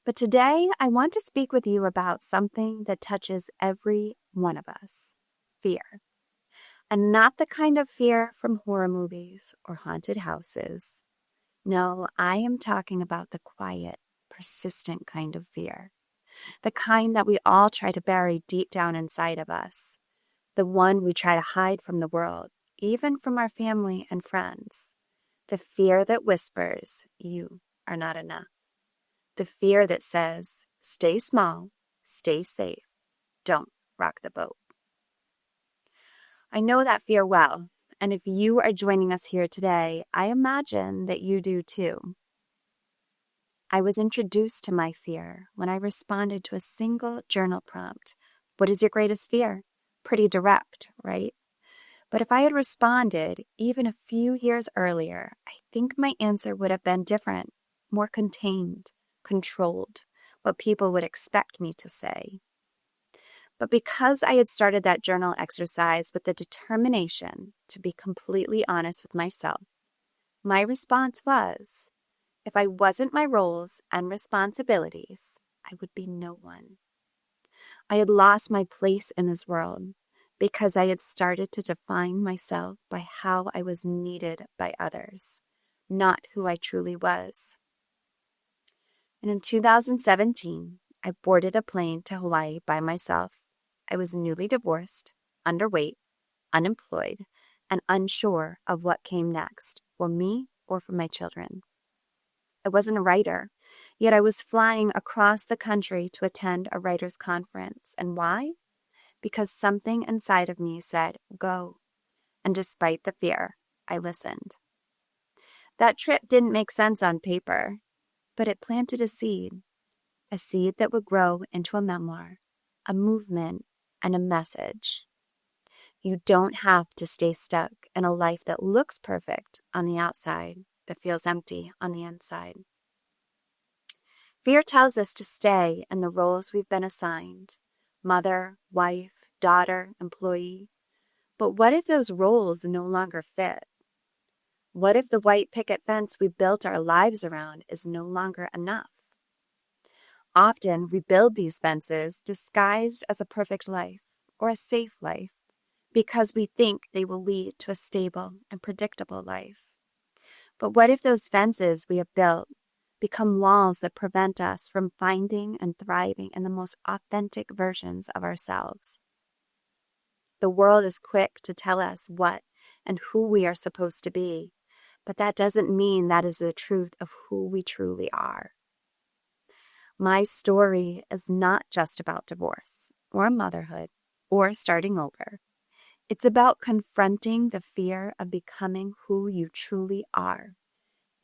But today, I want to speak with you about something that touches every one of us: fear. And not the kind of fear from horror movies or haunted houses. No, I am talking about the quiet, persistent kind of fear. The kind that we all try to bury deep down inside of us. The one we try to hide from the world, even from our family and friends. The fear that whispers, "You are not enough." The fear that says, "Stay small, stay safe, don't rock the boat." I know that fear well. And if you are joining us here today, I imagine that you do too. I was introduced to my fear when I responded to a single journal prompt. What is your greatest fear? Pretty direct, right? But if I had responded even a few years earlier, I think my answer would have been different, more contained, controlled, what people would expect me to say. But because I had started that journal exercise with the determination to be completely honest with myself, my response was, if I wasn't my roles and responsibilities, I would be no one. I had lost my place in this world because I had started to define myself by how I was needed by others, not who I truly was. And in 2017, I boarded a plane to Hawaii by myself. I was newly divorced, underweight, unemployed, and unsure of what came next for me or for my children. I wasn't a writer, yet I was flying across the country to attend a writers' conference. And why? Because something inside of me said, go. And despite the fear, I listened. That trip didn't make sense on paper, but it planted a seed that would grow into a memoir, a movement, and a message. You don't have to stay stuck in a life that looks perfect on the outside but feels empty on the inside. Fear tells us to stay in the roles we've been assigned: mother, wife, daughter, employee. But what if those roles no longer fit? What if the white picket fence we built our lives around is no longer enough? Often we build these fences disguised as a perfect life or a safe life because we think they will lead to a stable and predictable life. But what if those fences we have built become walls that prevent us from finding and thriving in the most authentic versions of ourselves? The world is quick to tell us what and who we are supposed to be, but that doesn't mean that is the truth of who we truly are. My story is not just about divorce or motherhood or starting over. It's about confronting the fear of becoming who you truly are,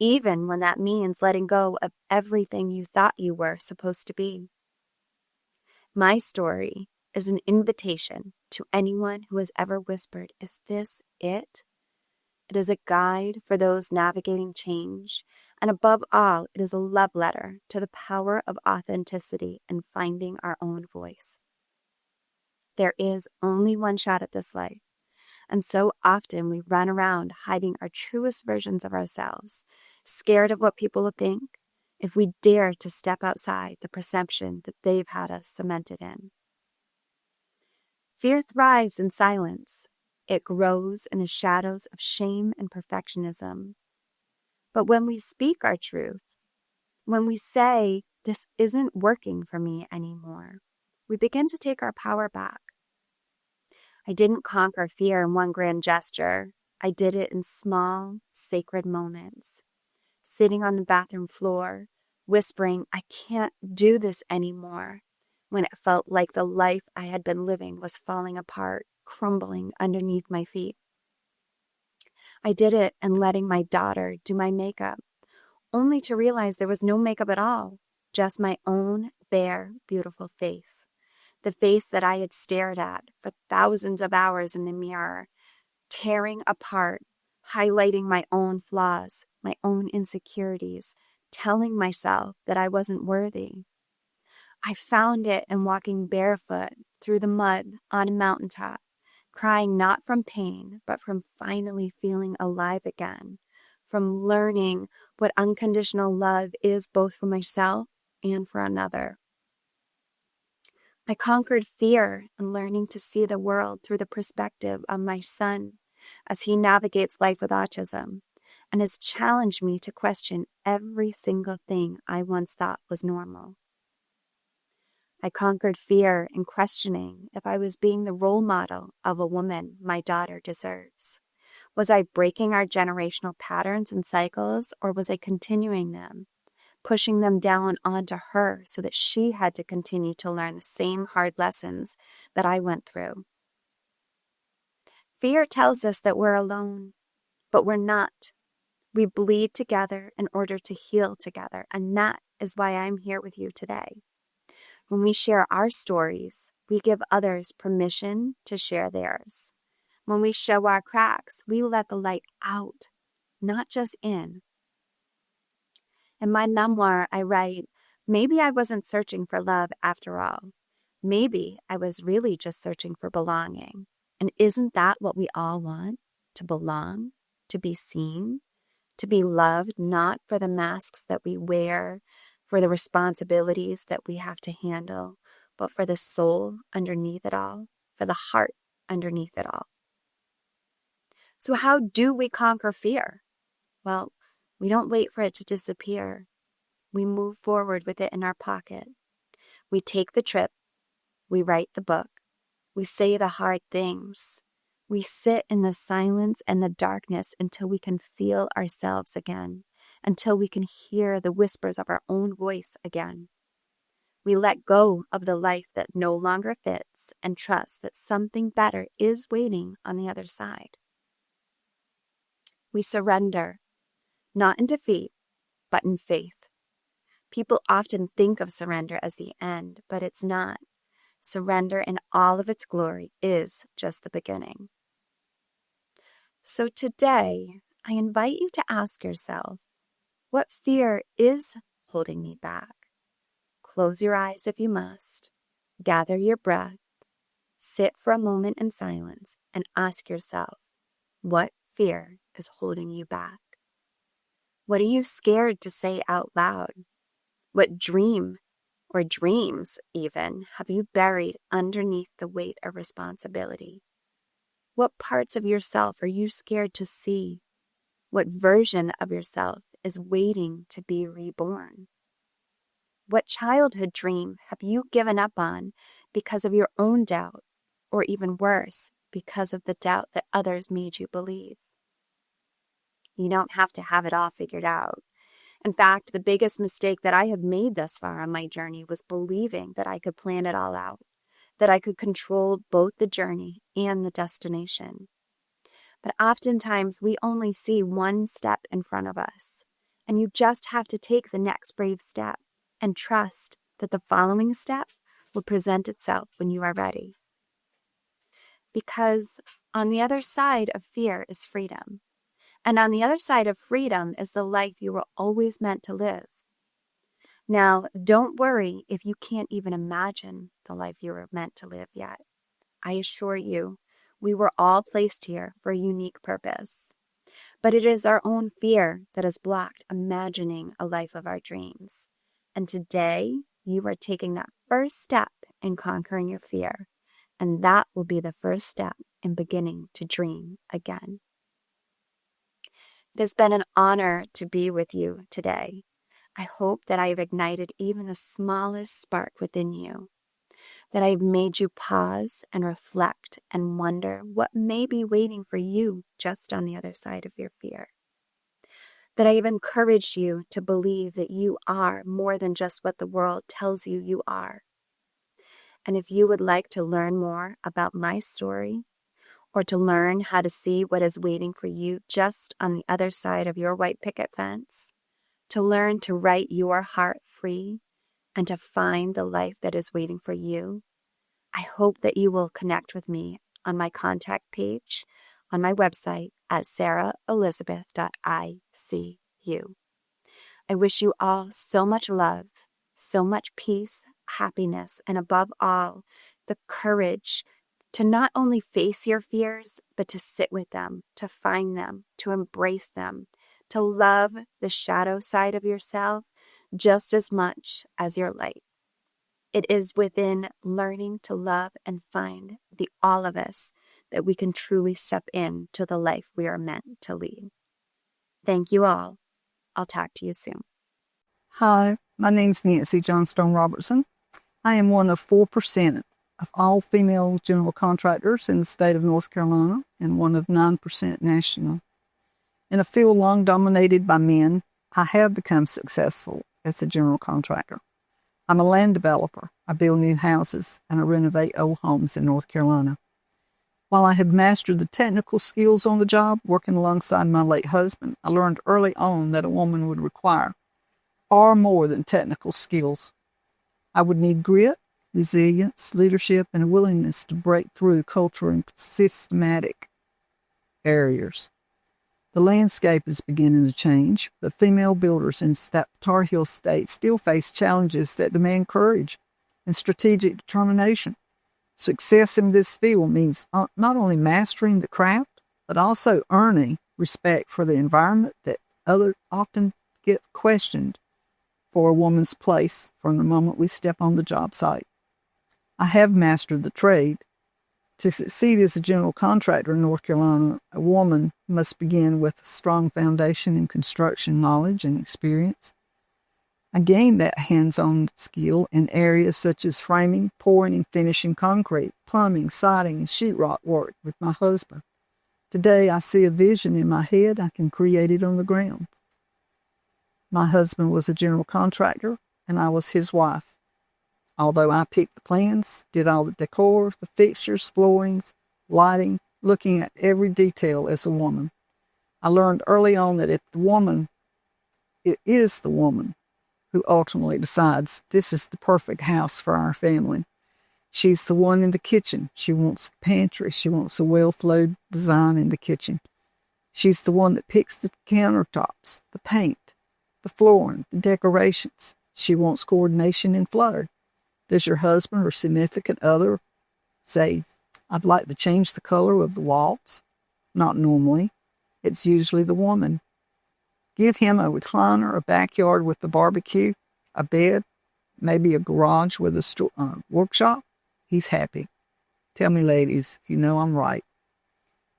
even when that means letting go of everything you thought you were supposed to be. My story is an invitation to anyone who has ever whispered, "Is this it?" It is a guide for those navigating change, and above all, it is a love letter to the power of authenticity and finding our own voice. There is only one shot at this life, and so often we run around hiding our truest versions of ourselves, scared of what people will think if we dare to step outside the perception that they've had us cemented in. Fear thrives in silence. It grows in the shadows of shame and perfectionism. But when we speak our truth, when we say, "This isn't working for me anymore," we begin to take our power back. I didn't conquer fear in one grand gesture. I did it in small, sacred moments. Sitting on the bathroom floor, whispering, "I can't do this anymore," when it felt like the life I had been living was falling apart, crumbling underneath my feet. I did it in letting my daughter do my makeup, only to realize there was no makeup at all, just my own bare, beautiful face. The face that I had stared at for thousands of hours in the mirror, tearing apart, highlighting my own flaws, my own insecurities, telling myself that I wasn't worthy. I found it in walking barefoot through the mud on a mountaintop, crying not from pain, but from finally feeling alive again, from learning what unconditional love is both for myself and for another. I conquered fear in learning to see the world through the perspective of my son as he navigates life with autism, and has challenged me to question every single thing I once thought was normal. I conquered fear in questioning if I was being the role model of a woman my daughter deserves. Was I breaking our generational patterns and cycles, or was I continuing them, pushing them down onto her so that she had to continue to learn the same hard lessons that I went through? Fear tells us that we're alone, but we're not. We bleed together in order to heal together, and that is why I'm here with you today. When we share our stories, we give others permission to share theirs. When we show our cracks, we let the light out, not just in. In my memoir, I write, maybe I wasn't searching for love after all. Maybe I was really just searching for belonging. And isn't that what we all want? To belong, to be seen, to be loved, not for the masks that we wear, for the responsibilities that we have to handle, but for the soul underneath it all, for the heart underneath it all. So how do we conquer fear? Well, we don't wait for it to disappear. We move forward with it in our pocket. We take the trip. We write the book. We say the hard things. We sit in the silence and the darkness until we can feel ourselves again, until we can hear the whispers of our own voice again. We let go of the life that no longer fits and trust that something better is waiting on the other side. We surrender, not in defeat, but in faith. People often think of surrender as the end, but it's not. Surrender in all of its glory is just the beginning. So today, I invite you to ask yourself, what fear is holding me back? Close your eyes if you must. Gather your breath. Sit for a moment in silence and ask yourself, what fear is holding you back? What are you scared to say out loud? What dream or dreams even have you buried underneath the weight of responsibility? What parts of yourself are you scared to see? What version of yourself is waiting to be reborn? What childhood dream have you given up on because of your own doubt, or even worse, because of the doubt that others made you believe? You don't have to have it all figured out. In fact, the biggest mistake that I have made thus far on my journey was believing that I could plan it all out, that I could control both the journey and the destination. But oftentimes we only see one step in front of us, and you just have to take the next brave step and trust that the following step will present itself when you are ready. Because on the other side of fear is freedom. And on the other side of freedom is the life you were always meant to live. Now, don't worry if you can't even imagine the life you were meant to live yet. I assure you, we were all placed here for a unique purpose. But it is our own fear that has blocked imagining a life of our dreams. And today, you are taking that first step in conquering your fear. And that will be the first step in beginning to dream again. It has been an honor to be with you today. I hope that I have ignited even the smallest spark within you, that I have made you pause and reflect and wonder what may be waiting for you just on the other side of your fear, that I have encouraged you to believe that you are more than just what the world tells you you are. And if you would like to learn more about my story, or to learn how to see what is waiting for you just on the other side of your white picket fence, to learn to write your heart free and to find the life that is waiting for you, I hope that you will connect with me on my contact page on my website at sarahelizabeth.icu. I wish you all so much love, so much peace, happiness, and above all, the courage to not only face your fears, but to sit with them, to find them, to embrace them, to love the shadow side of yourself just as much as your light. It is within learning to love and find the all of us that we can truly step into the life we are meant to lead. Thank you all. I'll talk to you soon. Hi, my name's Nancy Johnstone Robertson. I am one of 4% of all female general contractors in the state of North Carolina and one of 9% national. In a field long dominated by men, I have become successful as a general contractor. I'm a land developer. I build new houses and I renovate old homes in North Carolina. While I have mastered the technical skills on the job, working alongside my late husband, I learned early on that a woman would require far more than technical skills. I would need grit, resilience, leadership, and a willingness to break through cultural and systematic barriers. The landscape is beginning to change, but female builders in Tar Heel State still face challenges that demand courage and strategic determination. Success in this field means not only mastering the craft, but also earning respect for the environment that others often get questioned for a woman's place from the moment we step on the job site. I have mastered the trade. To succeed as a general contractor in North Carolina, a woman must begin with a strong foundation in construction knowledge and experience. I gained that hands-on skill in areas such as framing, pouring, and finishing concrete, plumbing, siding, and sheetrock work with my husband. Today, I see a vision in my head. I can create it on the ground. My husband was a general contractor, and I was his wife. Although I picked the plans, did all the decor, the fixtures, floorings, lighting, looking at every detail as a woman. I learned early on that it is the woman who ultimately decides this is the perfect house for our family. She's the one in the kitchen. She wants the pantry. She wants a well-flowed design in the kitchen. She's the one that picks the countertops, the paint, the flooring, the decorations. She wants coordination and flow. Does your husband or significant other say, I'd like to change the color of the walls? Not normally. It's usually the woman. Give him a recliner, a backyard with a barbecue, a bed, maybe a garage with a workshop. He's happy. Tell me, ladies, you know I'm right.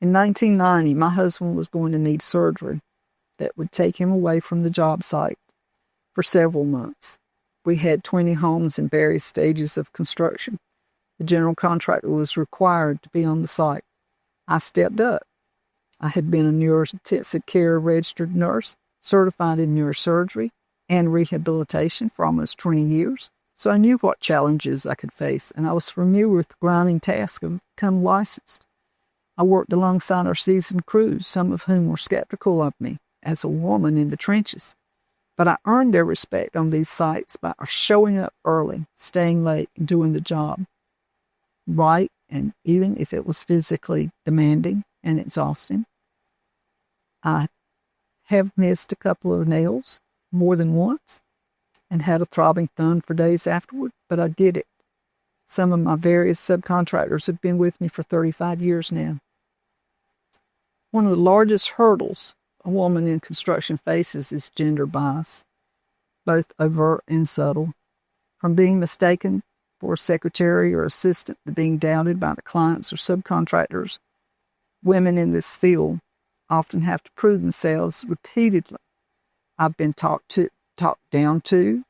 In 1990, my husband was going to need surgery that would take him away from the job site for several months. We had 20 homes in various stages of construction. The general contractor was required to be on the site. I stepped up. I had been a neurointensive care registered nurse, certified in neurosurgery and rehabilitation for almost 20 years, so I knew what challenges I could face, and I was familiar with the grinding task of becoming licensed. I worked alongside our seasoned crews, some of whom were skeptical of me as a woman in the trenches. But I earned their respect on these sites by showing up early, staying late, and doing the job right, and even if it was physically demanding and exhausting. I have missed a couple of nails more than once and had a throbbing thumb for days afterward, but I did it. Some of my various subcontractors have been with me for 35 years now. One of the largest hurdles a woman in construction faces is gender bias, both overt and subtle. From being mistaken for a secretary or assistant to being doubted by the clients or subcontractors, women in this field often have to prove themselves repeatedly. I've been talked down to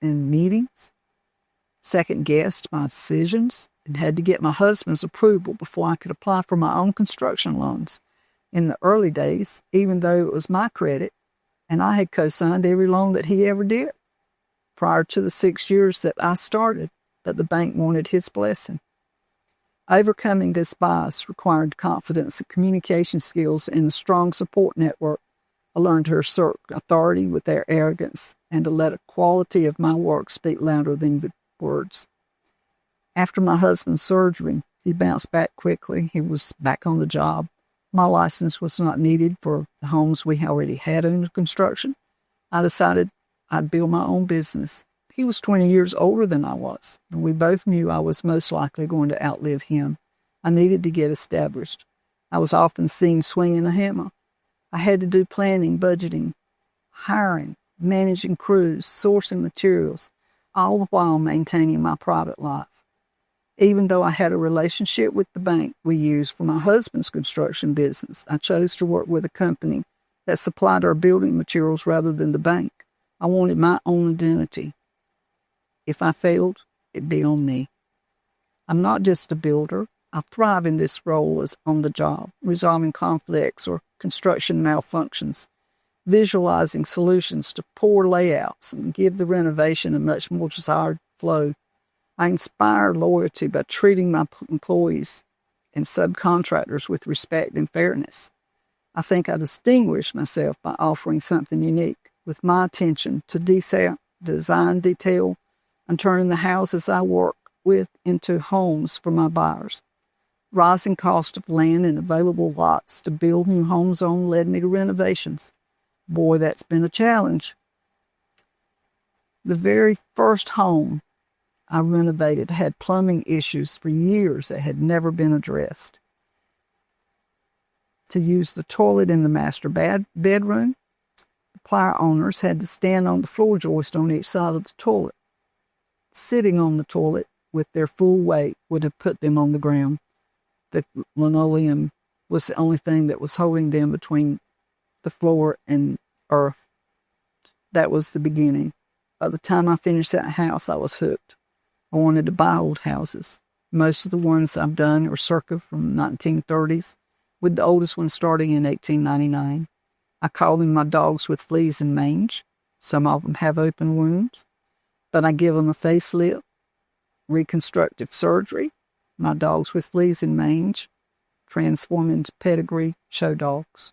in meetings, second-guessed my decisions, and had to get my husband's approval before I could apply for my own construction loans. In the early days, even though it was my credit, and I had co-signed every loan that he ever did, prior to the 6 years that I started, that the bank wanted his blessing. Overcoming this bias required confidence and communication skills and a strong support network. I learned to assert authority with their arrogance and to let the quality of my work speak louder than the words. After my husband's surgery, he bounced back quickly. He was back on the job. My license was not needed for the homes we already had under construction. I decided I'd build my own business. He was 20 years older than I was, and we both knew I was most likely going to outlive him. I needed to get established. I was often seen swinging a hammer. I had to do planning, budgeting, hiring, managing crews, sourcing materials, all the while maintaining my private life. Even though I had a relationship with the bank we used for my husband's construction business, I chose to work with a company that supplied our building materials rather than the bank. I wanted my own identity. If I failed, it'd be on me. I'm not just a builder. I thrive in this role as on the job, resolving conflicts or construction malfunctions, visualizing solutions to poor layouts, and give the renovation a much more desired flow. I inspire loyalty by treating my employees and subcontractors with respect and fairness. I think I distinguish myself by offering something unique with my attention to design detail and turning the houses I work with into homes for my buyers. Rising cost of land and available lots to build new homes on led me to renovations. Boy, that's been a challenge. The very first home I renovated had plumbing issues for years that had never been addressed. To use the toilet in the master bedroom, the prior owners had to stand on the floor joist on each side of the toilet. Sitting on the toilet with their full weight would have put them on the ground. The linoleum was the only thing that was holding them between the floor and earth. That was the beginning. By the time I finished that house, I was hooked. I wanted to buy old houses. Most of the ones I've done are circa from 1930s, with the oldest one starting in 1899. I call them my dogs with fleas and mange. Some of them have open wounds, but I give them a facelift, reconstructive surgery. My dogs with fleas and mange transform into pedigree show dogs.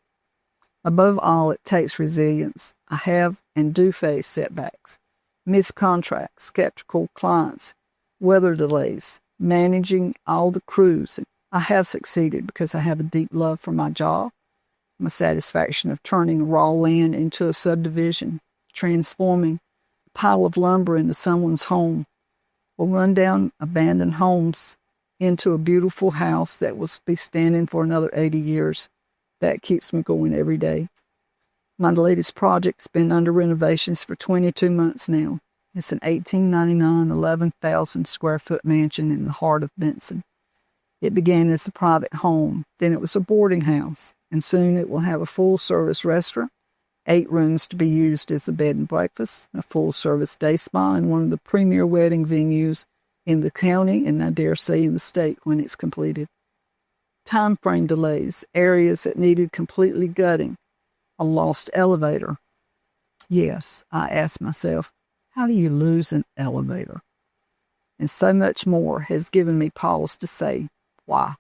Above all, it takes resilience. I have and do face setbacks, missed contracts, skeptical clients, weather delays, managing all the crews. I have succeeded because I have a deep love for my job, my satisfaction of turning raw land into a subdivision, transforming a pile of lumber into someone's home, or run down abandoned homes into a beautiful house that will be standing for another 80 years. That keeps me going every day. My latest project's been under renovations for 22 months now. It's an 1899, 11,000 square foot mansion in the heart of Benson. It began as a private home, then it was a boarding house, and soon it will have a full-service restaurant, 8 rooms to be used as a bed and breakfast, a full-service day spa, and one of the premier wedding venues in the county, and I dare say in the state when it's completed. Time frame delays, areas that needed completely gutting, a lost elevator. Yes, I asked myself, how do you lose an elevator? And so much more has given me pause to say, why?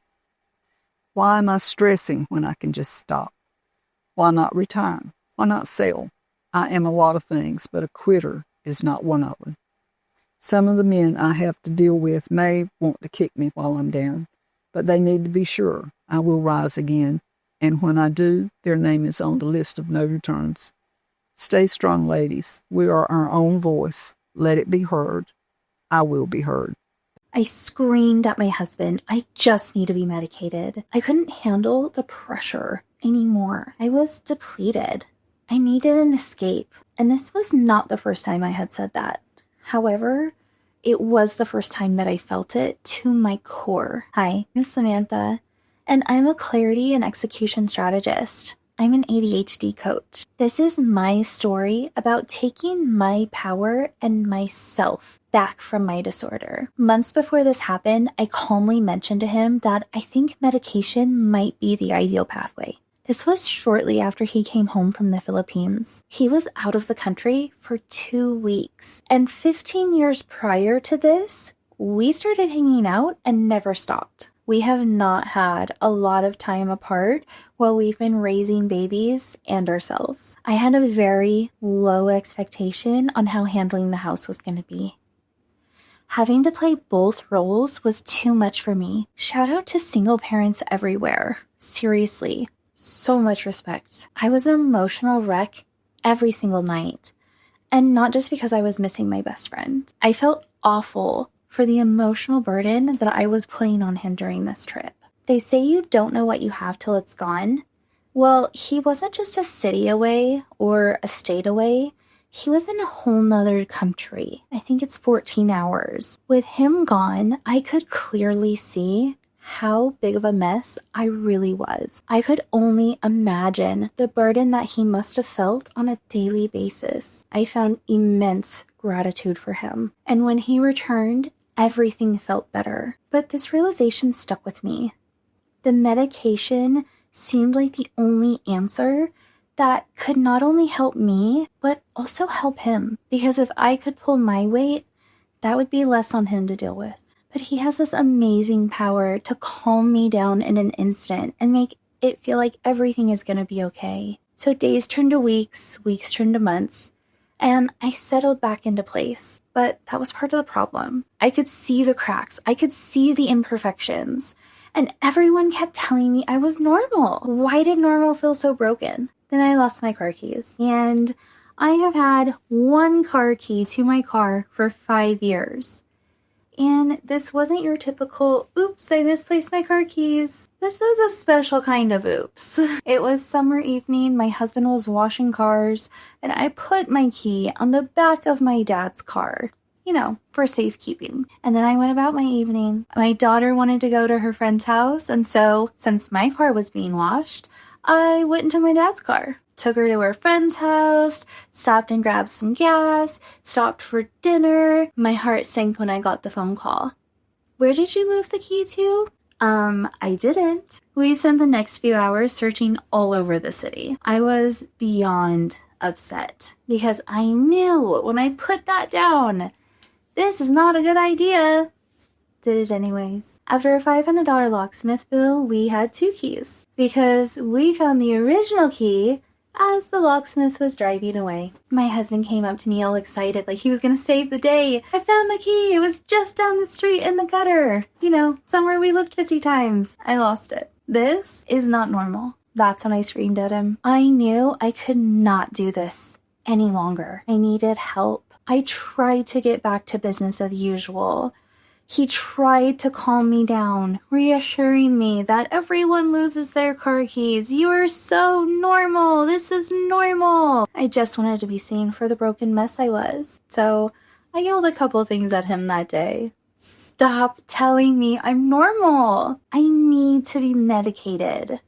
Why am I stressing when I can just stop? Why not retire? Why not sell? I am a lot of things, but a quitter is not one of them. Some of the men I have to deal with may want to kick me while I'm down, but they need to be sure I will rise again, and when I do, their name is on the list of no returns. Stay strong, ladies. We are our own voice. Let it be heard. I will be heard. I screamed at my husband, I just need to be medicated. I couldn't handle the pressure anymore. I was depleted. I needed an escape. And this was not the first time I had said that. However, it was the first time that I felt it to my core. Hi, I'm Samantha, and I'm a clarity and execution strategist. I'm an ADHD coach. This is my story about taking my power and myself back from my disorder. Months before this happened, I calmly mentioned to him that I think medication might be the ideal pathway. This was shortly after he came home from the Philippines. He was out of the country for 2 weeks. And 15 years prior to this, we started hanging out and never stopped. We have not had a lot of time apart while we've been raising babies and ourselves. I had a very low expectation on how handling the house was going to be. Having to play both roles was too much for me. Shout out to single parents everywhere. Seriously, so much respect. I was an emotional wreck every single night. And not just because I was missing my best friend. I felt awful for the emotional burden that I was putting on him during this trip. They say you don't know what you have till it's gone. Well, he wasn't just a city away or a state away. He was in a whole nother country. I think it's 14 hours. With him gone, I could clearly see how big of a mess I really was. I could only imagine the burden that he must have felt on a daily basis. I found immense gratitude for him. And when he returned, everything felt better. But this realization stuck with me. The medication seemed like the only answer that could not only help me, but also help him. Because if I could pull my weight, that would be less on him to deal with. But he has this amazing power to calm me down in an instant and make it feel like everything is going to be okay. So days turned to weeks, weeks turned to months, and I settled back into place. But that was part of the problem. I could see the cracks. I could see the imperfections. And everyone kept telling me I was normal. Why did normal feel so broken? Then I lost my car keys. And I have had one car key to my car for 5 years. And this wasn't your typical, oops, I misplaced my car keys. This was a special kind of oops. It was summer evening, my husband was washing cars, and I put my key on the back of my dad's car, for safekeeping. And then I went about my evening. My daughter wanted to go to her friend's house, and so, since my car was being washed, I went into my dad's car. Took her to her friend's house, stopped and grabbed some gas, stopped for dinner. My heart sank when I got the phone call. Where did you move the key to? I didn't. We spent the next few hours searching all over the city. I was beyond upset because I knew when I put that down, this is not a good idea. Did it anyways. After a $500 locksmith bill, we had 2 keys because we found the original key as the locksmith was driving away. My husband came up to me all excited, like he was gonna save the day. I found the key. It was just down the street in the gutter. Somewhere we looked 50 times. I lost it. This is not normal. That's when I screamed at him. I knew I could not do this any longer. I needed help. I tried to get back to business as usual. He tried to calm me down, reassuring me that everyone loses their car keys. You are so normal. This is normal. I just wanted to be seen for the broken mess I was. So I yelled a couple things at him that day. Stop telling me I'm normal. I need to be medicated.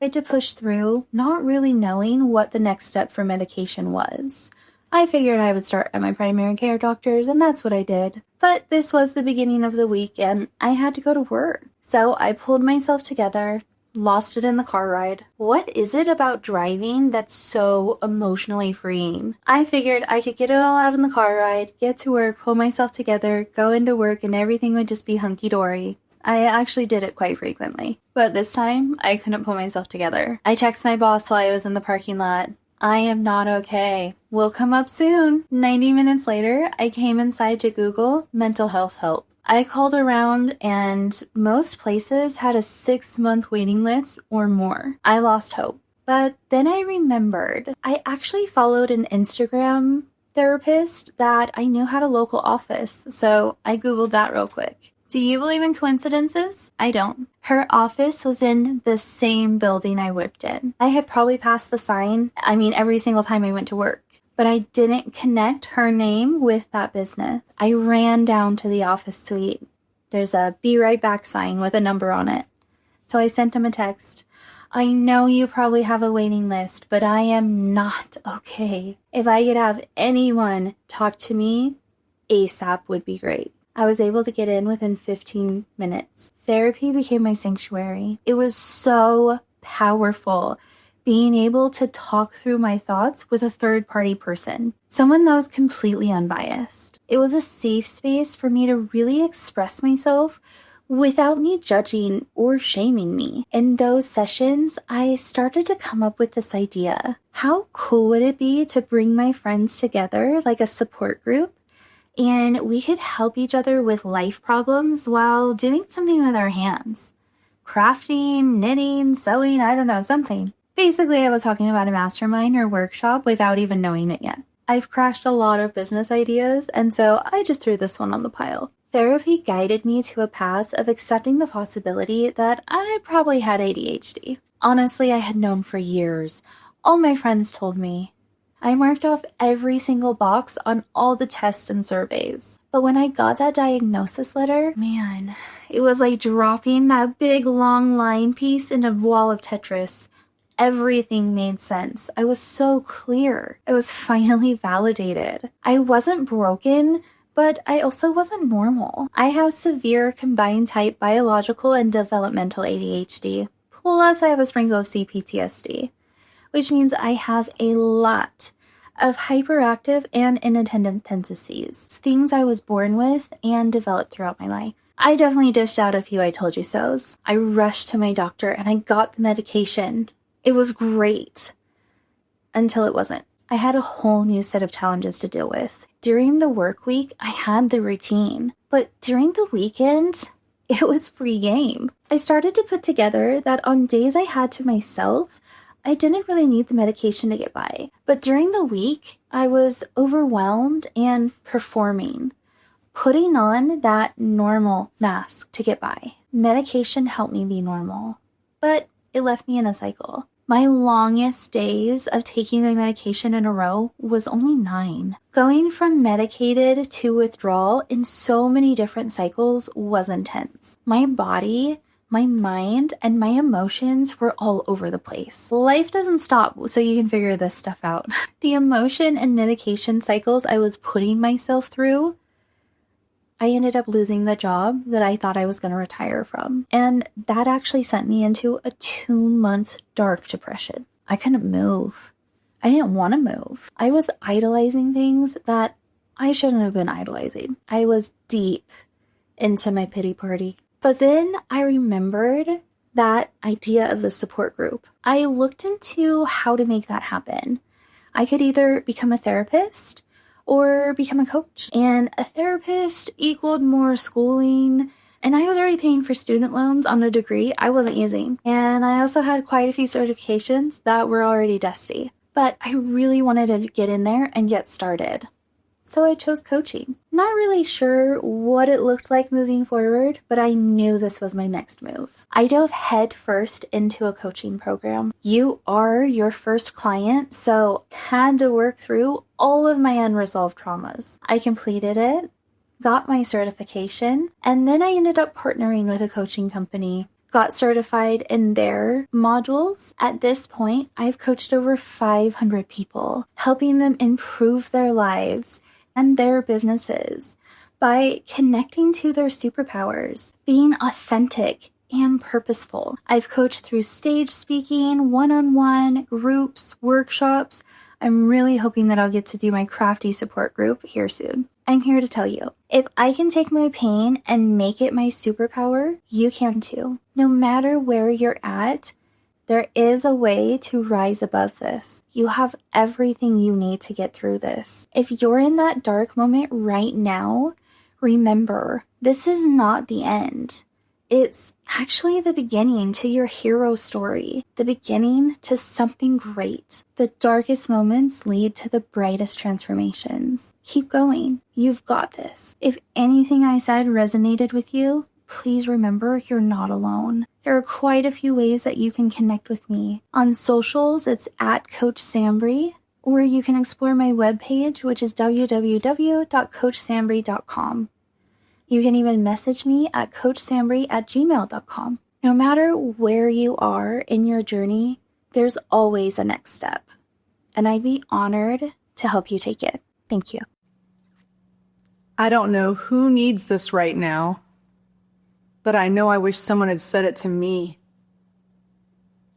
I had to push through, not really knowing what the next step for medication was. I figured I would start at my primary care doctor's, and that's what I did. But this was the beginning of the week, and I had to go to work. So I pulled myself together, lost it in the car ride. What is it about driving that's so emotionally freeing? I figured I could get it all out in the car ride, get to work, pull myself together, go into work, and everything would just be hunky-dory. I actually did it quite frequently. But this time, I couldn't pull myself together. I texted my boss while I was in the parking lot. I am not okay. We'll come up soon. 90 minutes later, I came inside to Google mental health help. I called around and most places had a 6-month waiting list or more. I lost hope. But then I remembered I actually followed an Instagram therapist that I knew had a local office. So I Googled that real quick. Do you believe in coincidences? I don't. Her office was in the same building I worked in. I had probably passed the sign, every single time I went to work. But I didn't connect her name with that business. I ran down to the office suite. There's a be right back sign with a number on it. So I sent him a text. I know you probably have a waiting list, but I am not okay. If I could have anyone talk to me, ASAP would be great. I was able to get in within 15 minutes. Therapy became my sanctuary. It was so powerful being able to talk through my thoughts with a third-party person, someone that was completely unbiased. It was a safe space for me to really express myself without me judging or shaming me. In those sessions, I started to come up with this idea. How cool would it be to bring my friends together like a support group and we could help each other with life problems while doing something with our hands. Crafting, knitting, sewing, I don't know, something. Basically, I was talking about a mastermind or workshop without even knowing it yet. I've crashed a lot of business ideas, and so I just threw this one on the pile. Therapy guided me to a path of accepting the possibility that I probably had ADHD. Honestly, I had known for years. All my friends told me. I marked off every single box on all the tests and surveys. But when I got that diagnosis letter, man, it was like dropping that big long line piece in a wall of Tetris. Everything made sense. I was so clear. I was finally validated. I wasn't broken, but I also wasn't normal. I have severe combined type biological and developmental ADHD. Plus, I have a sprinkle of CPTSD, which means I have a lot of hyperactive and inattentive tendencies, things I was born with and developed throughout my life. I definitely dished out a few I told you so's. I rushed to my doctor and I got the medication. It was great. Until it wasn't. I had a whole new set of challenges to deal with. During the work week, I had the routine. But during the weekend, it was free game. I started to put together that on days I had to myself, I didn't really need the medication to get by. But during the week, I was overwhelmed and performing, putting on that normal mask to get by. Medication helped me be normal, but it left me in a cycle. My longest days of taking my medication in a row was only 9. Going from medicated to withdrawal in so many different cycles was intense. My body, my mind, and my emotions were all over the place. Life doesn't stop, so you can figure this stuff out. The emotion and medication cycles I was putting myself through, I ended up losing the job that I thought I was going to retire from. And that actually sent me into a 2-month dark depression. I couldn't move. I didn't want to move. I was idolizing things that I shouldn't have been idolizing. I was deep into my pity party. But then I remembered that idea of the support group. I looked into how to make that happen. I could either become a therapist or become a coach. And a therapist equaled more schooling, and I was already paying for student loans on a degree I wasn't using. And I also had quite a few certifications that were already dusty. But I really wanted to get in there and get started. So I chose coaching. Not really sure what it looked like moving forward, but I knew this was my next move. I dove head first into a coaching program. You are your first client, so had to work through all of my unresolved traumas. I completed it, got my certification, and then I ended up partnering with a coaching company. Got certified in their modules. At this point, I've coached over 500 people, helping them improve their lives and their businesses by connecting to their superpowers, being authentic and purposeful. I've coached through stage speaking, one-on-one, groups, workshops. I'm really hoping that I'll get to do my crafty support group here soon. I'm here to tell you, if I can take my pain and make it my superpower, you can too. No matter where you're at, there is a way to rise above this. You have everything you need to get through this. If you're in that dark moment right now, remember, this is not the end. It's actually the beginning to your hero story, the beginning to something great. The darkest moments lead to the brightest transformations. Keep going. You've got this. If anything I said resonated with you, please remember you're not alone. There are quite a few ways that you can connect with me. On socials, it's at Coach Sambry, or you can explore my webpage, which is www.coachsambry.com. You can even message me at coachsambry@gmail.com. No matter where you are in your journey, there's always a next step. And I'd be honored to help you take it. Thank you. I don't know who needs this right now, but I know I wish someone had said it to me.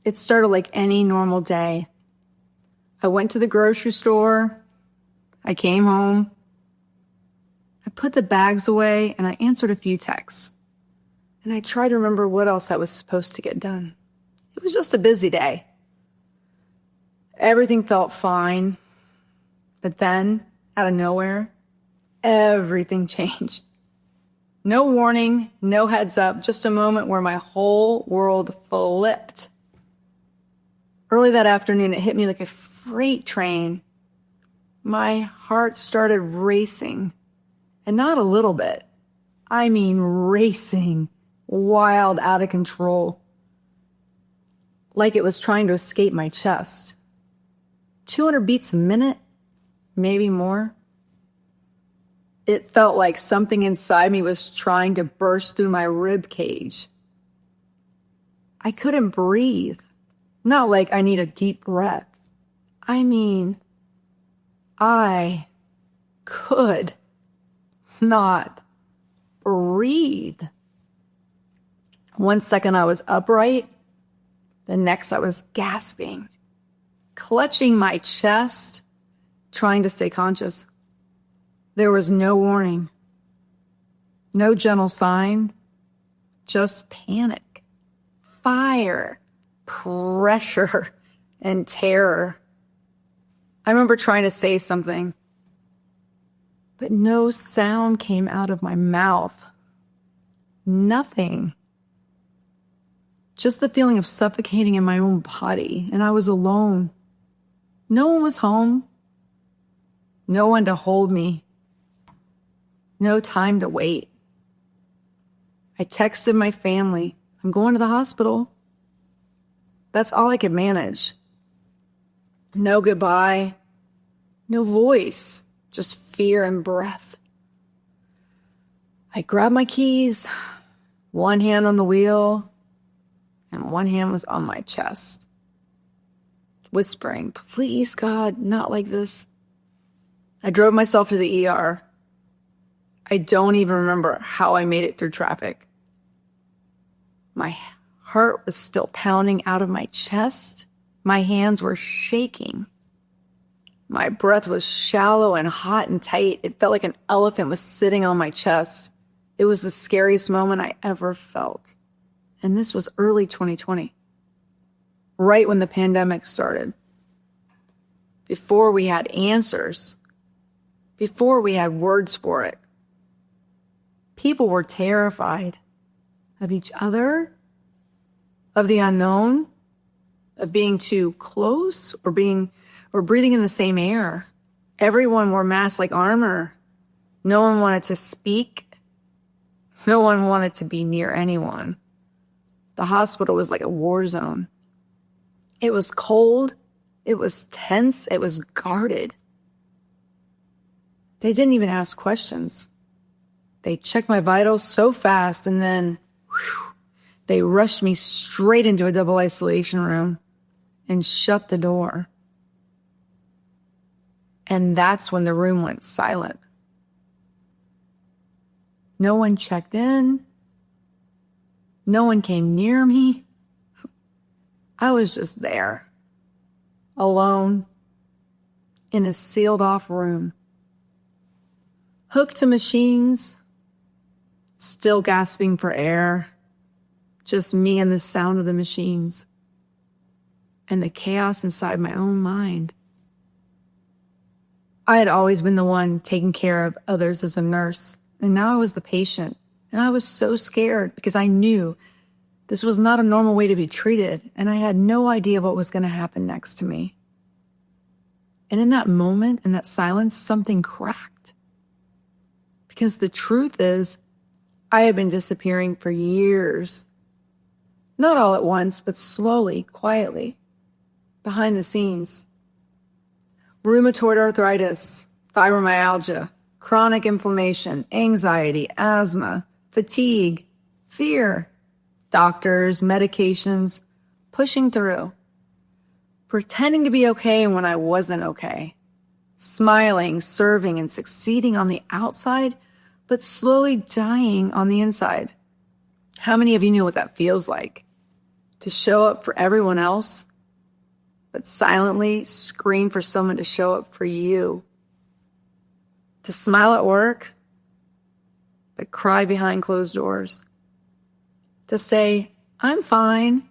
It started like any normal day. I went to the grocery store. I came home. I put the bags away and I answered a few texts. And I tried to remember what else I was supposed to get done. It was just a busy day. Everything felt fine. But then, out of nowhere, everything changed. No warning, no heads up, just a moment where my whole world flipped. Early that afternoon, it hit me like a freight train. My heart started racing, and not a little bit. I mean racing, wild, out of control. Like it was trying to escape my chest. 200 beats a minute, maybe more. It felt like something inside me was trying to burst through my rib cage. I couldn't breathe. Not like I need a deep breath. I mean, I could not breathe. One second I was upright, the next I was gasping, clutching my chest, trying to stay conscious. There was no warning, no gentle sign, just panic, fire, pressure, and terror. I remember trying to say something, but no sound came out of my mouth. Nothing. Just the feeling of suffocating in my own body, and I was alone. No one was home. No one to hold me. No time to wait. I texted my family, I'm going to the hospital. That's all I could manage. No goodbye, no voice, just fear and breath. I grabbed my keys, one hand on the wheel, and one hand was on my chest, whispering, please, God, not like this. I drove myself to the ER. I don't even remember how I made it through traffic. My heart was still pounding out of my chest. My hands were shaking. My breath was shallow and hot and tight. It felt like an elephant was sitting on my chest. It was the scariest moment I ever felt. And this was early 2020, right when the pandemic started. Before we had answers, before we had words for it. People were terrified of each other, of the unknown, of being too close or breathing in the same air. Everyone wore masks like armor. No one wanted to speak. No one wanted to be near anyone. The hospital was like a war zone. It was cold. It was tense. It was guarded. They didn't even ask questions. They checked my vitals so fast, and then they rushed me straight into a double isolation room and shut the door. And that's when the room went silent. No one checked in. No one came near me. I was just there, alone, in a sealed-off room, hooked to machines, still gasping for air, just me and the sound of the machines, and the chaos inside my own mind. I had always been the one taking care of others as a nurse, and now I was the patient, and I was so scared because I knew this was not a normal way to be treated, and I had no idea what was going to happen next to me. And in that moment, in that silence, something cracked. Because the truth is, I had been disappearing for years. Not all at once, but slowly, quietly, behind the scenes. Rheumatoid arthritis, fibromyalgia, chronic inflammation, anxiety, asthma, fatigue, fear, doctors, medications, pushing through, pretending to be okay when I wasn't okay, smiling, serving, and succeeding on the outside, but slowly dying on the inside. How many of you know what that feels like? To show up for everyone else, but silently scream for someone to show up for you. To smile at work, but cry behind closed doors. To say, I'm fine,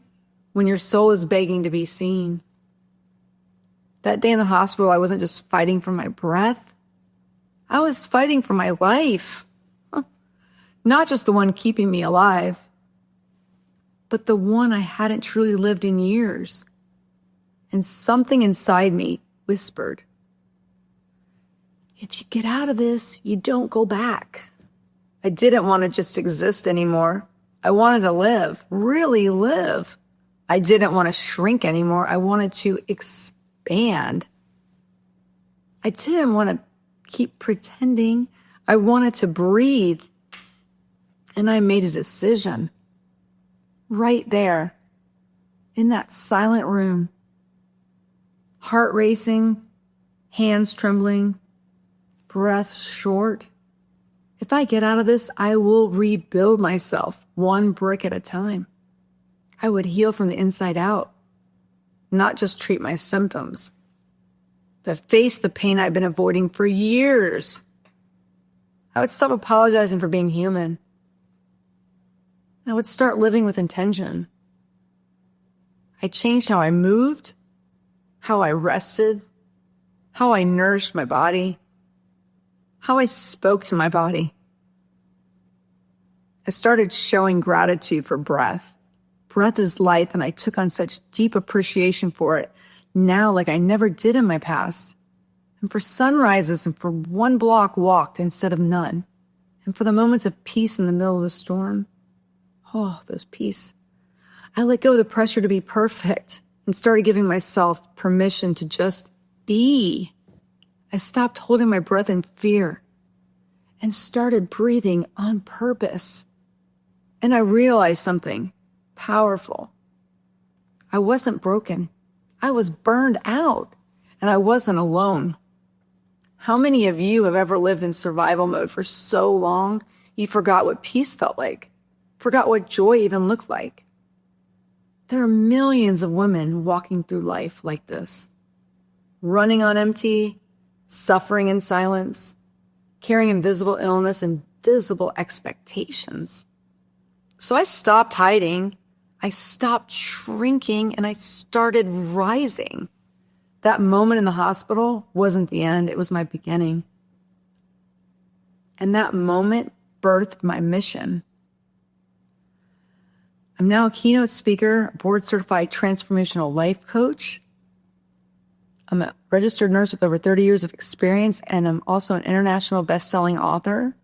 when your soul is begging to be seen. That day in the hospital, I wasn't just fighting for my breath. I was fighting for my life. Not just the one keeping me alive, but the one I hadn't truly lived in years. And something inside me whispered, if you get out of this, you don't go back. I didn't want to just exist anymore. I wanted to live, really live. I didn't want to shrink anymore. I wanted to expand. I didn't want to keep pretending. I wanted to breathe. And I made a decision right there in that silent room. Heart racing, hands trembling, breath short. If I get out of this, I will rebuild myself one brick at a time. I would heal from the inside out, not just treat my symptoms, but face the pain I've been avoiding for years. I would stop apologizing for being human. I would start living with intention. I changed how I moved, how I rested, how I nourished my body, how I spoke to my body. I started showing gratitude for breath. Breath is life, and I took on such deep appreciation for it now like I never did in my past. And for sunrises and for one block walked instead of none. And for the moments of peace in the middle of the storm. Oh, those peace. I let go of the pressure to be perfect and started giving myself permission to just be. I stopped holding my breath in fear and started breathing on purpose. And I realized something powerful. I wasn't broken. I was burned out, and I wasn't alone. How many of you have ever lived in survival mode for so long you forgot what peace felt like, forgot what joy even looked like? There are millions of women walking through life like this, running on empty, suffering in silence, carrying invisible illness and visible expectations. So I stopped hiding, I stopped shrinking, and I started rising. That moment in the hospital wasn't the end, it was my beginning. And that moment birthed my mission. I'm now a keynote speaker, board-certified transformational life coach. I'm a registered nurse with over 30 years of experience, and I'm also an international best-selling author.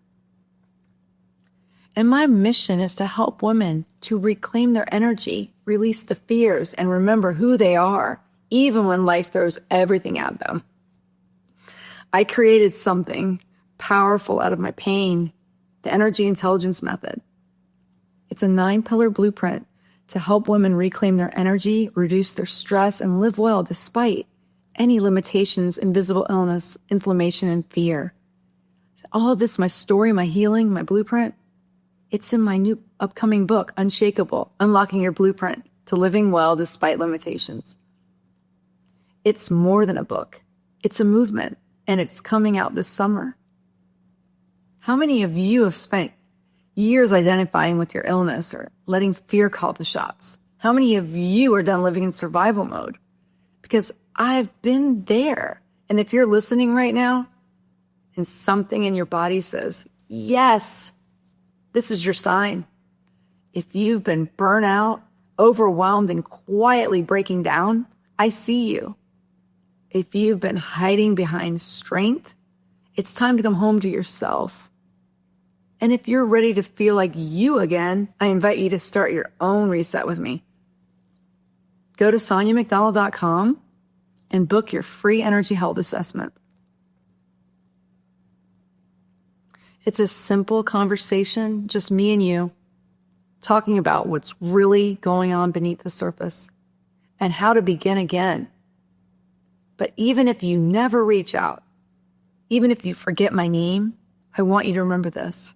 And my mission is to help women to reclaim their energy, release the fears, and remember who they are, even when life throws everything at them. I created something powerful out of my pain, the energy intelligence method. It's a 9-pillar blueprint to help women reclaim their energy, reduce their stress, and live well despite any limitations, invisible illness, inflammation, and fear. All of this, my story, my healing, my blueprint, it's in my new upcoming book, Unshakable, Unlocking Your Blueprint to Living Well Despite Limitations. It's more than a book. It's a movement, and it's coming out this summer. How many of you have spent years identifying with your illness or letting fear call the shots? How many of you are done living in survival mode? Because I've been there. And if you're listening right now and something in your body says, yes, this is your sign. If you've been burnt out, overwhelmed, and quietly breaking down, I see you. If you've been hiding behind strength, it's time to come home to yourself. And if you're ready to feel like you again, I invite you to start your own reset with me. Go to SoniaMcDonald.com and book your free energy health assessment. It's a simple conversation, just me and you, talking about what's really going on beneath the surface and how to begin again. But even if you never reach out, even if you forget my name, I want you to remember this.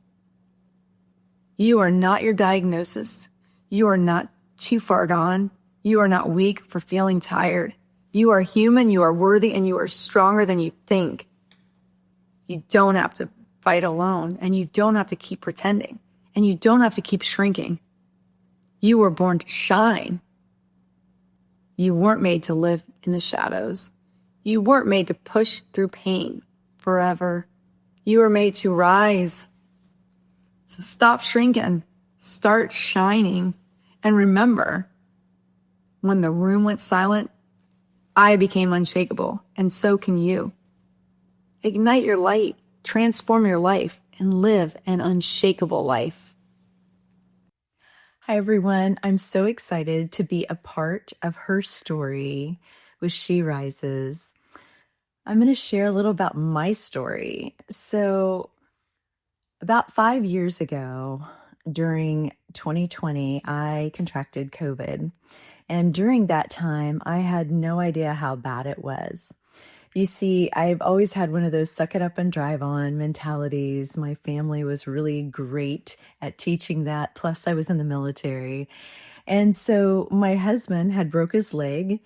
You are not your diagnosis. You are not too far gone. You are not weak for feeling tired. You are human, you are worthy, and you are stronger than you think. You don't have to fight alone, and you don't have to keep pretending, and you don't have to keep shrinking. You were born to shine. You weren't made to live in the shadows. You weren't made to push through pain forever. You were made to rise. So stop shrinking, start shining. And remember, when the room went silent, I became unshakable, and so can you. Ignite your light, transform your life, and live an unshakable life. Hi, everyone. I'm so excited to be a part of her story with She Rises. I'm going to share a little about my story. So, about 5 years ago, during 2020, I contracted COVID. And during that time, I had no idea how bad it was. You see, I've always had one of those suck it up and drive on mentalities. My family was really great at teaching that. Plus, I was in the military. And so my husband had broke his leg.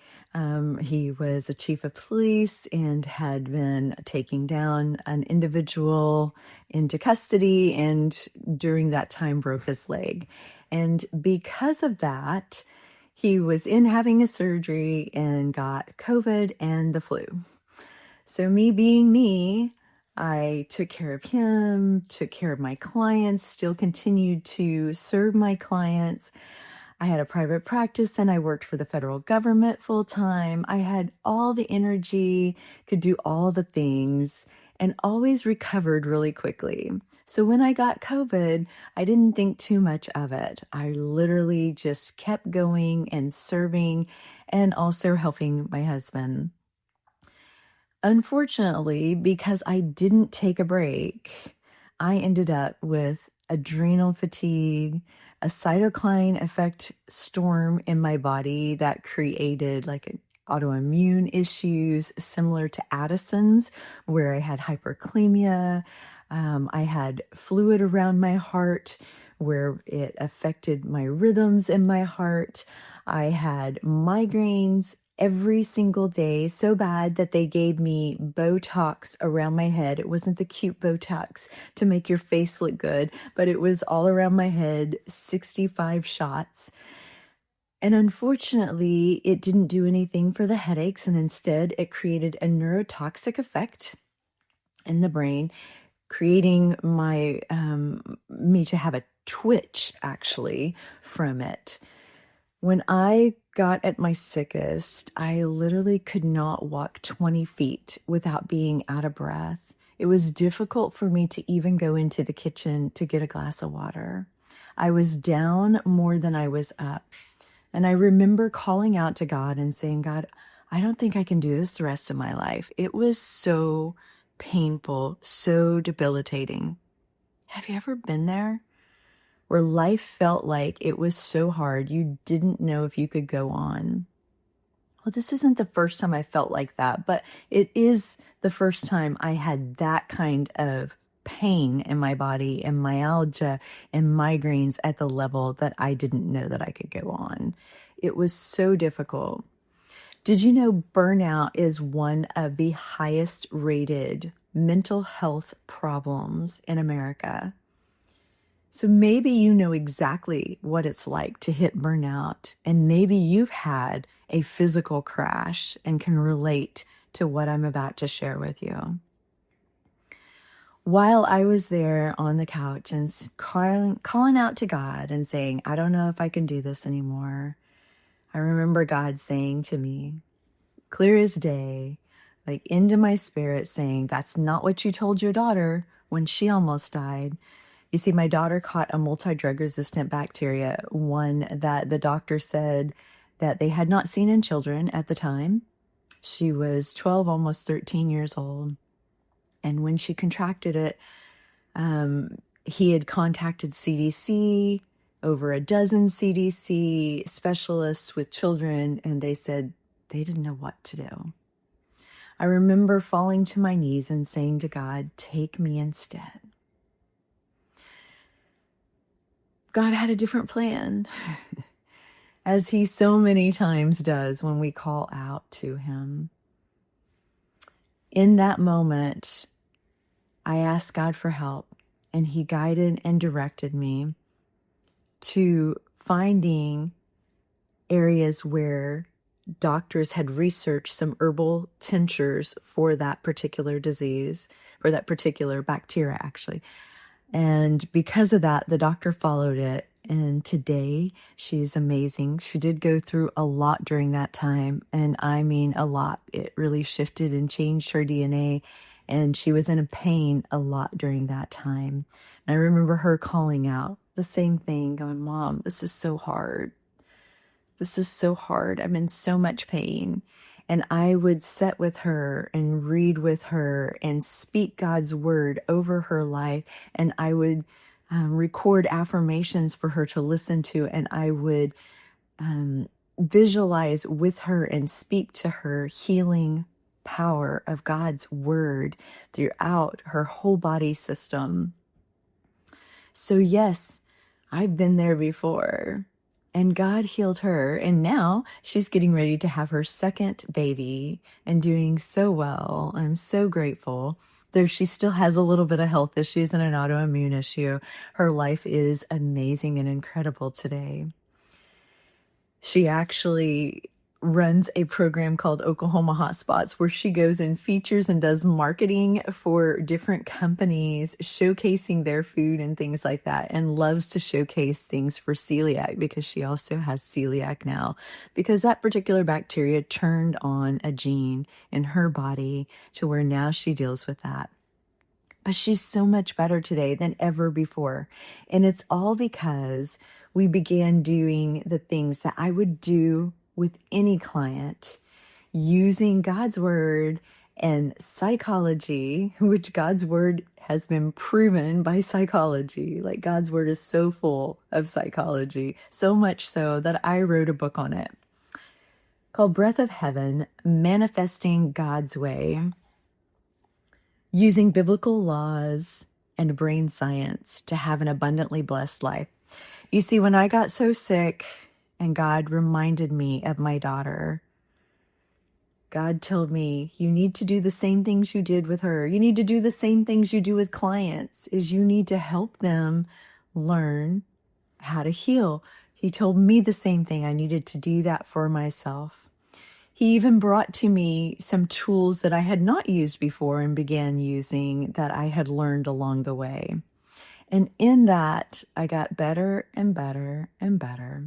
He was a chief of police and had been taking down an individual into custody, and during that time broke his leg. And because of that, he was in having a surgery and got COVID and the flu. So me being me, I took care of him, took care of my clients, still continued to serve my clients. I had a private practice and I worked for the federal government full time. I had all the energy, could do all the things, and always recovered really quickly. So when I got COVID, I didn't think too much of it. I literally just kept going and serving and also helping my husband. Unfortunately, because I didn't take a break, I ended up with adrenal fatigue, a cytokine effect storm in my body that created like autoimmune issues similar to Addison's, where I had hyperkalemia. I had fluid around my heart where it affected my rhythms in my heart. I had migraines every single day, so bad that they gave me Botox around my head. It wasn't the cute Botox to make your face look good, but it was all around my head, 65 shots. And unfortunately, it didn't do anything for the headaches, and instead it created a neurotoxic effect in the brain, creating me to have a twitch actually from it. When I got at my sickest, I literally could not walk 20 feet without being out of breath. It was difficult for me to even go into the kitchen to get a glass of water. I was down more than I was up. And I remember calling out to God and saying, God, I don't think I can do this the rest of my life. It was so painful, so debilitating. Have you ever been there? Where life felt like it was so hard, you didn't know if you could go on. Well, this isn't the first time I felt like that, but it is the first time I had that kind of pain in my body and myalgia and migraines at the level that I didn't know that I could go on. It was so difficult. Did you know burnout is one of the highest rated mental health problems in America? So maybe you know exactly what it's like to hit burnout, and maybe you've had a physical crash and can relate to what I'm about to share with you. While I was there on the couch and calling out to God and saying, I don't know if I can do this anymore, I remember God saying to me, clear as day, like into my spirit, saying, that's not what you told your daughter when she almost died. You see, my daughter caught a multi-drug resistant bacteria, one that the doctor said that they had not seen in children at the time. She was 12, almost 13 years old. And when she contracted it, he had contacted CDC, over a dozen CDC specialists with children, and they said they didn't know what to do. I remember falling to my knees and saying to God, take me instead. God had a different plan, as he so many times does when we call out to him. In that moment, I asked God for help, and he guided and directed me to finding areas where doctors had researched some herbal tinctures for that particular disease, for that particular bacteria, actually. And because of that, the doctor followed it. And today she's amazing. She did go through a lot during that time. And I mean, a lot. It really shifted and changed her DNA. And she was in a pain a lot during that time. And I remember her calling out the same thing, going, "Mom, this is so hard. This is so hard. I'm in so much pain." And I would sit with her and read with her and speak God's word over her life. And I would record affirmations for her to listen to. And I would visualize with her and speak to her healing power of God's word throughout her whole body system. So yes, I've been there before. And God healed her. And now she's getting ready to have her second baby and doing so well. I'm so grateful. Though she still has a little bit of health issues and an autoimmune issue, her life is amazing and incredible today. She actually runs a program called Oklahoma Hotspots, where she goes and features and does marketing for different companies, showcasing their food and things like that, and loves to showcase things for celiac, because she also has celiac now, because that particular bacteria turned on a gene in her body to where now she deals with that. But she's so much better today than ever before. And it's all because we began doing the things that I would do with any client, using God's word and psychology, which God's word has been proven by psychology. Like, God's word is so full of psychology, so much so that I wrote a book on it called Breath of Heaven, Manifesting God's Way, using biblical laws and brain science to have an abundantly blessed life. You see, when I got so sick and God reminded me of my daughter, God told me, you need to do the same things you did with her. You need to do the same things you do with clients, is you need to help them learn how to heal. He told me the same thing. I needed to do that for myself. He even brought to me some tools that I had not used before and began using that I had learned along the way. And in that, I got better and better and better.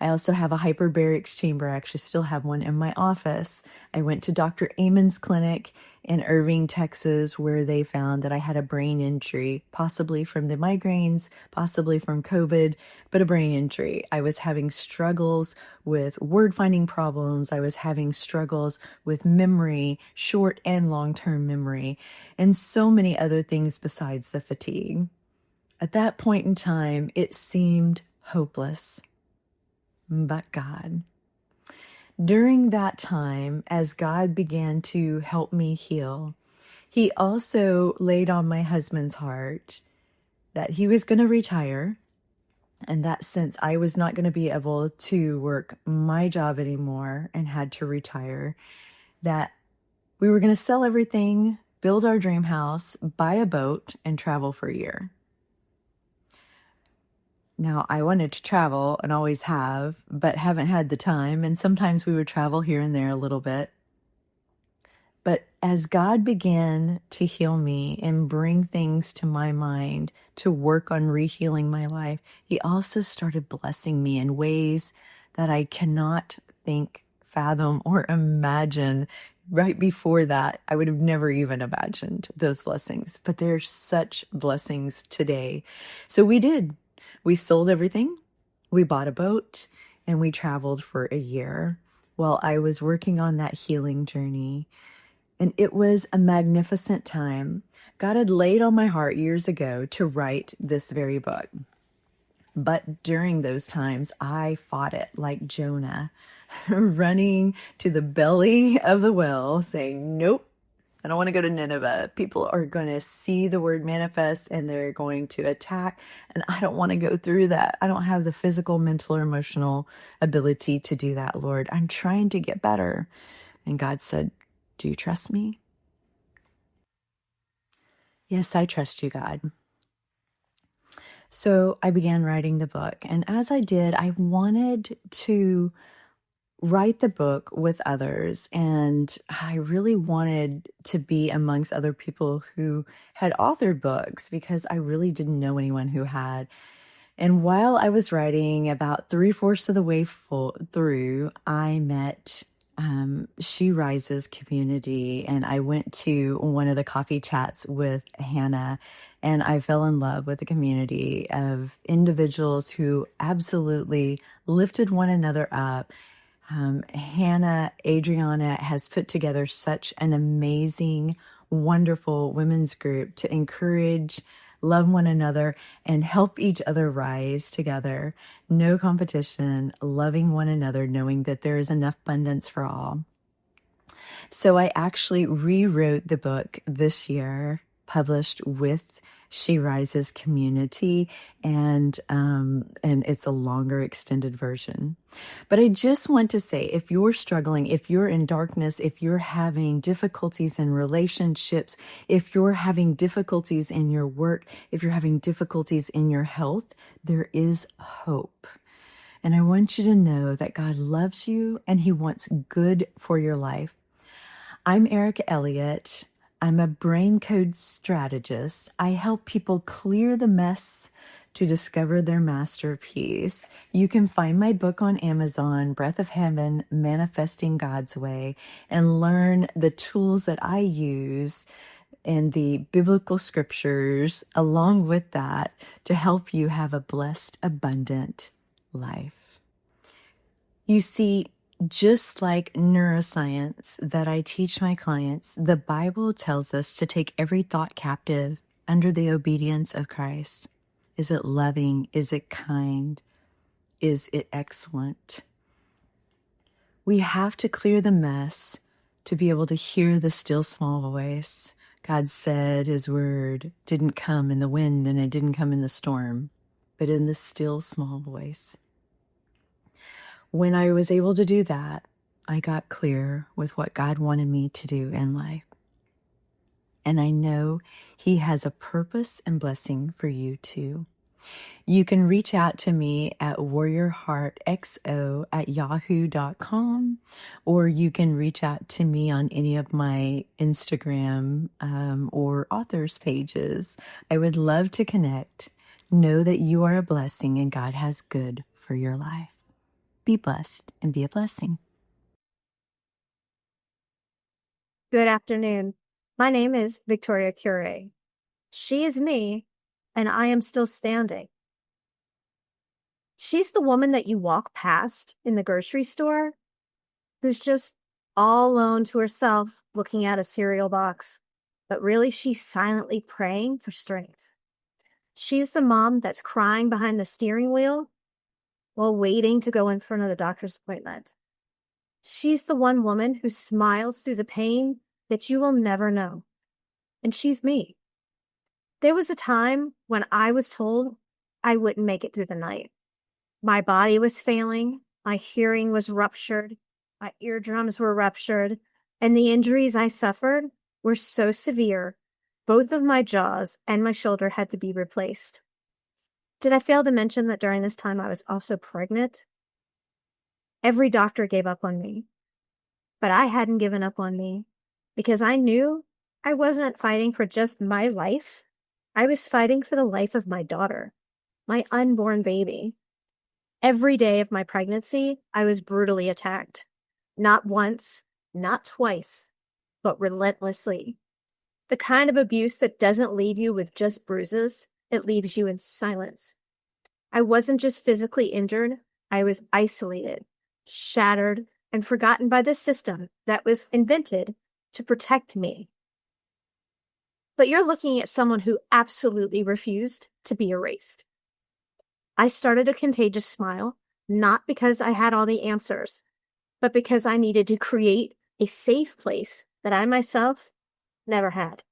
I also have a hyperbarics chamber. I actually still have one in my office. I went to Dr. Amon's clinic in Irving, Texas, where they found that I had a brain injury, possibly from the migraines, possibly from COVID, but a brain injury. I was having struggles with word finding problems. I was having struggles with memory, short and long-term memory, and so many other things besides the fatigue. At that point in time, it seemed hopeless. But God. During that time, as God began to help me heal, He also laid on my husband's heart that he was going to retire, and that since I was not going to be able to work my job anymore and had to retire, that we were going to sell everything, build our dream house, buy a boat, and travel for a year. Now, I wanted to travel and always have, but haven't had the time. And sometimes we would travel here and there a little bit. But as God began to heal me and bring things to my mind to work on rehealing my life, He also started blessing me in ways that I cannot think, fathom, or imagine. Right before that, I would have never even imagined those blessings. But there's such blessings today. So we did. We sold everything, we bought a boat, and we traveled for a year while I was working on that healing journey. And it was a magnificent time. God had laid on my heart years ago to write this very book. But during those times, I fought it like Jonah, running to the belly of the well, saying, nope. I don't want to go to Nineveh. People are going to see the word manifest and they're going to attack. And I don't want to go through that. I don't have the physical, mental, or emotional ability to do that, Lord. I'm trying to get better. And God said, do you trust me? Yes, I trust you, God. So I began writing the book. And as I did, I wanted to write the book with others. And I really wanted to be amongst other people who had authored books because I really didn't know anyone who had. And while I was writing, about 3/4 of the way through, I met She Rises community, and I went to one of the coffee chats with Hannah, and I fell in love with a community of individuals who absolutely lifted one another up. Hannah Adriana has put together such an amazing, wonderful women's group to encourage, love one another, and help each other rise together. No competition, loving one another, knowing that there is enough abundance for all. So I actually rewrote the book this year, published with She Rises community, and it's a longer extended version. But I just want to say, if you're struggling, if you're in darkness, if you're having difficulties in relationships, if you're having difficulties in your work, if you're having difficulties in your health, there is hope. And I want you to know that God loves you and He wants good for your life. I'm Erica Elliott. I'm a brain code strategist. I help people clear the mess to discover their masterpiece. You can find my book on Amazon, Breath of Heaven, Manifesting God's Way, and learn the tools that I use in the biblical scriptures along with that to help you have a blessed, abundant life. You see, just like neuroscience that I teach my clients, the Bible tells us to take every thought captive under the obedience of Christ. Is it loving? Is it kind? Is it excellent? We have to clear the mess to be able to hear the still small voice. God said His word didn't come in the wind and it didn't come in the storm, but in the still small voice. When I was able to do that, I got clear with what God wanted me to do in life. And I know He has a purpose and blessing for you too. You can reach out to me at warriorheartxo@yahoo.com, or you can reach out to me on any of my Instagram or authors pages. I would love to connect. Know that you are a blessing and God has good for your life. Be blessed and be a blessing. Good afternoon. My name is Victoria Cure. She is me, and I am still standing. She's the woman that you walk past in the grocery store who's just all alone to herself looking at a cereal box, but really she's silently praying for strength. She's the mom that's crying behind the steering wheel while waiting to go in for another doctor's appointment. She's the one woman who smiles through the pain that you will never know. And she's me. There was a time when I was told I wouldn't make it through the night. My body was failing, my hearing was ruptured, my eardrums were ruptured, and the injuries I suffered were so severe, both of my jaws and my shoulder had to be replaced. Did I fail to mention that during this time I was also pregnant? Every doctor gave up on me, but I hadn't given up on me because I knew I wasn't fighting for just my life. I was fighting for the life of my daughter, my unborn baby. Every day of my pregnancy, I was brutally attacked. Not once, not twice, but relentlessly. The kind of abuse that doesn't leave you with just bruises, it leaves you in silence. I wasn't just physically injured, I was isolated, shattered, and forgotten by the system that was invented to protect me. But you're looking at someone who absolutely refused to be erased. I started a contagious smile, not because I had all the answers, but because I needed to create a safe place that I myself never had.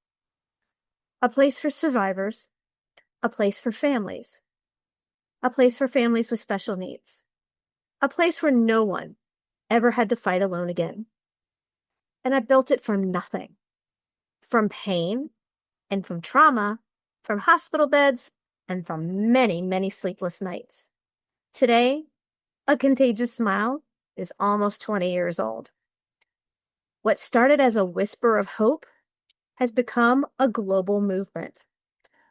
A place for survivors, a place for families, a place for families with special needs, a place where no one ever had to fight alone again. And I built it from nothing, from pain and from trauma, from hospital beds, and from many, many sleepless nights. Today, a contagious smile is almost 20 years old. What started as a whisper of hope has become a global movement.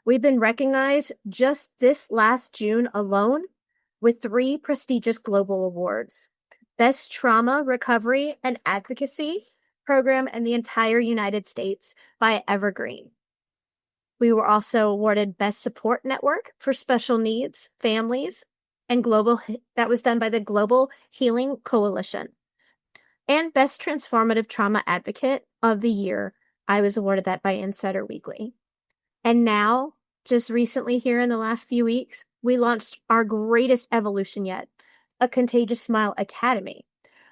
We've been recognized just this last June alone with 3 prestigious global awards. Best Trauma Recovery and Advocacy Program in the entire United States by Evergreen. We were also awarded Best Support Network for Special Needs Families and that was done by the Global Healing Coalition. And Best Transformative Trauma Advocate of the Year. I was awarded that by Insider Weekly. And now, just recently here in the last few weeks, we launched our greatest evolution yet, a Contagious Smile Academy,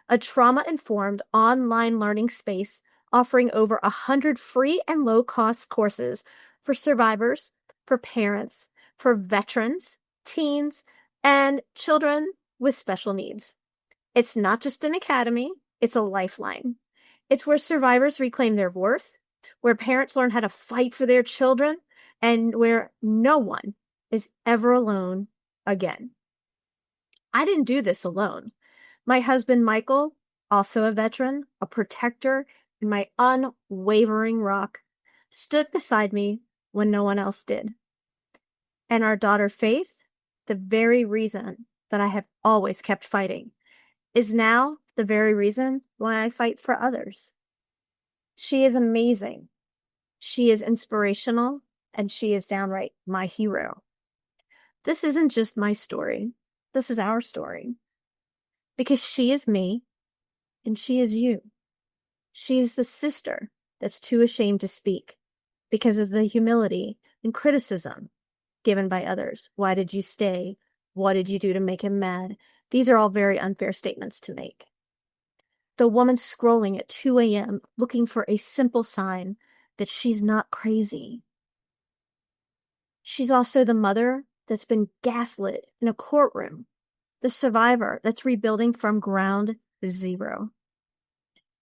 a trauma-informed online learning space offering over 100 free and low-cost courses for survivors, for parents, for veterans, teens, and children with special needs. It's not just an academy, it's a lifeline. It's where survivors reclaim their worth, where parents learn how to fight for their children, and where no one is ever alone again. I didn't do this alone. My husband, Michael, also a veteran, a protector, and my unwavering rock, stood beside me when no one else did. And our daughter, Faith, the very reason that I have always kept fighting, is now the very reason why I fight for others. She is amazing. She is inspirational, and she is downright my hero. This isn't just my story. This is our story. Because she is me, and she is you. She is the sister that's too ashamed to speak because of the humility and criticism given by others. Why did you stay? What did you do to make him mad? These are all very unfair statements to make. The woman scrolling at 2 a.m. looking for a simple sign that she's not crazy. She's also the mother that's been gaslit in a courtroom, the survivor that's rebuilding from ground zero.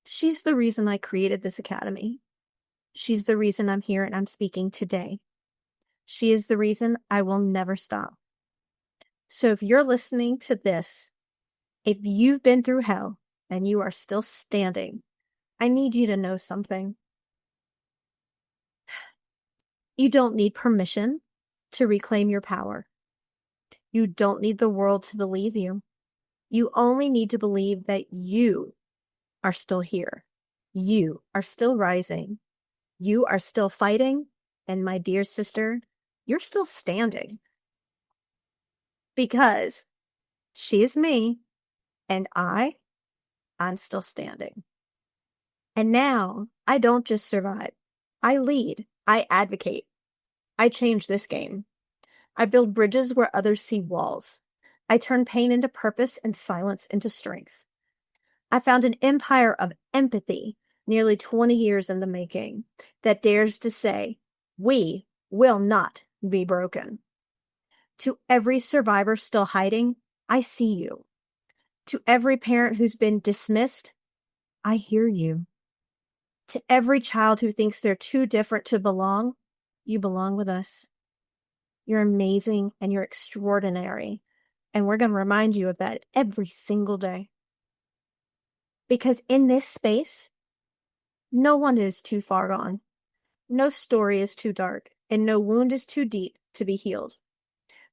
She's the reason I created this academy. She's the reason I'm here and I'm speaking today. She is the reason I will never stop. So if you're listening to this, if you've been through hell and you are still standing, I need you to know something. You don't need permission to reclaim your power. You don't need the world to believe you. You only need to believe that you are still here. You are still rising. You are still fighting. And my dear sister, you're still standing. Because she is me and I'm still standing. And now I don't just survive. I lead. I advocate. I change this game. I build bridges where others see walls. I turn pain into purpose and silence into strength. I found an empire of empathy nearly 20 years in the making that dares to say, we will not be broken. To every survivor still hiding, I see you. To every parent who's been dismissed, I hear you. To every child who thinks they're too different to belong, you belong with us. You're amazing and you're extraordinary. And we're going to remind you of that every single day. Because in this space, no one is too far gone. No story is too dark, and no wound is too deep to be healed.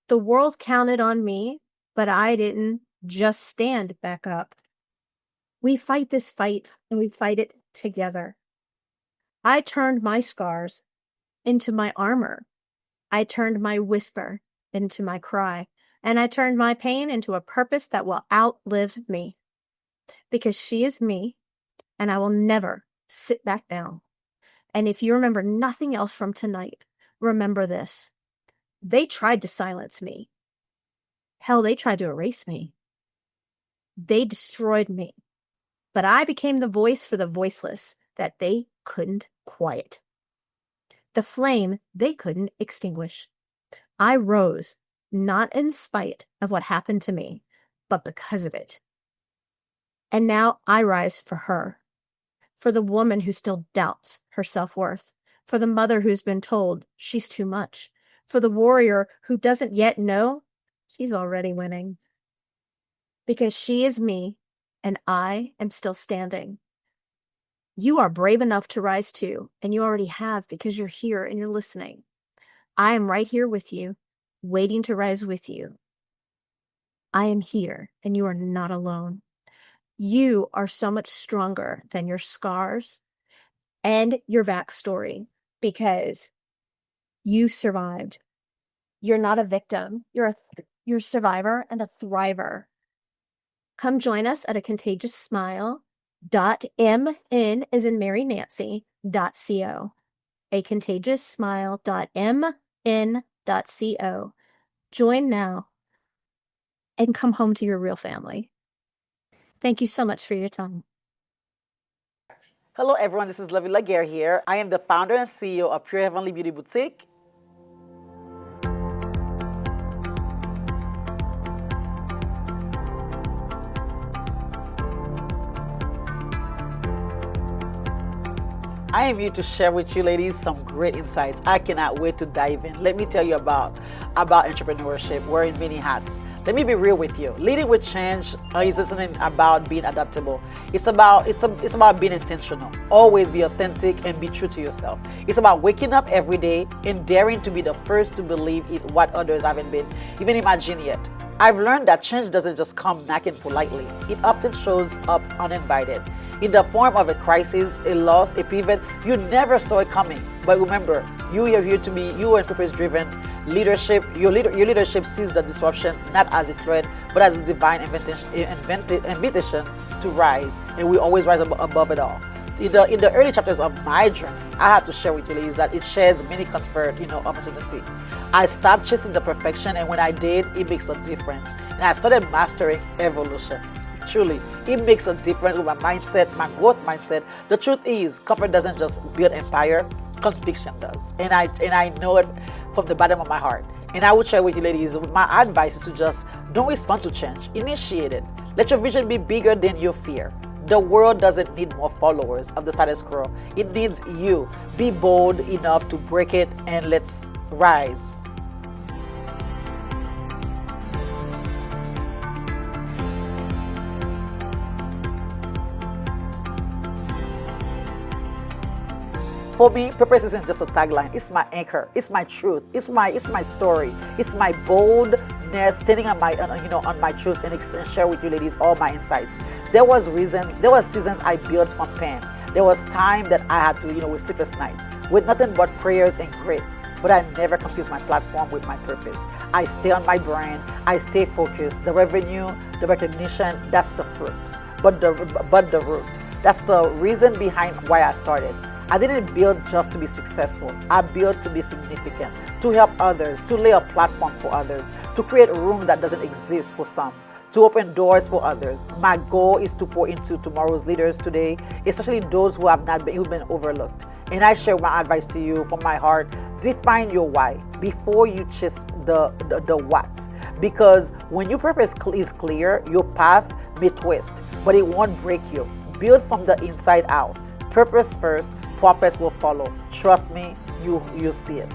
The world counted on me, but I didn't just stand back up. We fight this fight, and we fight it together. I turned my scars into my armor. I turned my whisper into my cry, and I turned my pain into a purpose that will outlive me. Because she is me, and I will never sit back down. And if you remember nothing else from tonight, remember this. They tried to silence me. Hell, they tried to erase me. They destroyed me. But I became the voice for the voiceless that they couldn't quiet. The flame they couldn't extinguish. I rose, not in spite of what happened to me, but because of it. And now I rise for her. For the woman who still doubts her self-worth. For the mother who's been told she's too much. For the warrior who doesn't yet know she's already winning. Because she is me and I am still standing. You are brave enough to rise too, and you already have because you're here and you're listening. I am right here with you, waiting to rise with you. I am here, and you are not alone. You are so much stronger than your scars and your backstory because you survived. You're not a victim. You're a survivor and a thriver. Come join us at acontagiousmile.mn as in Mary Nancy.co. acontagiousmile.mn.co. Join now and come home to your real family. Thank you so much for your time. Hello everyone, this is Lovey Laguerre here. I am the founder and CEO of Pure Heavenly Beauty Boutique. I am here to share with you ladies some great insights. I cannot wait to dive in. Let me tell you about entrepreneurship, wearing many hats. Let me be real with you. Leading with change isn't about being adaptable. It's about being intentional. Always be authentic and be true to yourself. It's about waking up every day and daring to be the first to believe in what others haven't been even imagined yet. I've learned that change doesn't just come knocking politely. It often shows up uninvited, in the form of a crisis, a loss, a pivot. You never saw it coming. But remember, you are here to be, you are purpose-driven leadership. Your leadership sees the disruption not as a threat, but as a divine invitation to rise. And we always rise above it all. In the early chapters of my journey, I have to share with you ladies that it shares many comfort, of uncertainty. I stopped chasing the perfection, and when I did, it makes a difference. And I started mastering evolution. Truly, it makes a difference with my mindset, my growth mindset. The truth is, comfort doesn't just build empire, conviction does. And I know it from the bottom of my heart. And I would share with you ladies, my advice is to just don't respond to change. Initiate it. Let your vision be bigger than your fear. The world doesn't need more followers of the status quo. It needs you. Be bold enough to break it, and let's rise. For me, purpose isn't just a tagline. It's my anchor. It's my truth. It's my story. It's my boldness, standing on my truth and share with you ladies all my insights. There was seasons I built from pain. There was time that I had to, with sleepless nights, with nothing but prayers and grits. But I never confused my platform with my purpose. I stay on my brand. I stay focused. The revenue, the recognition, that's the fruit. But the root. That's the reason behind why I started. I didn't build just to be successful. I built to be significant, to help others, to lay a platform for others, to create rooms that doesn't exist for some, to open doors for others. My goal is to pour into tomorrow's leaders today, especially those who've been overlooked. And I share my advice to you from my heart. Define your why before you chase the what. Because when your purpose is clear, your path may twist, but it won't break you. Build from the inside out. Purpose first, profits will follow. Trust me, you'll see it.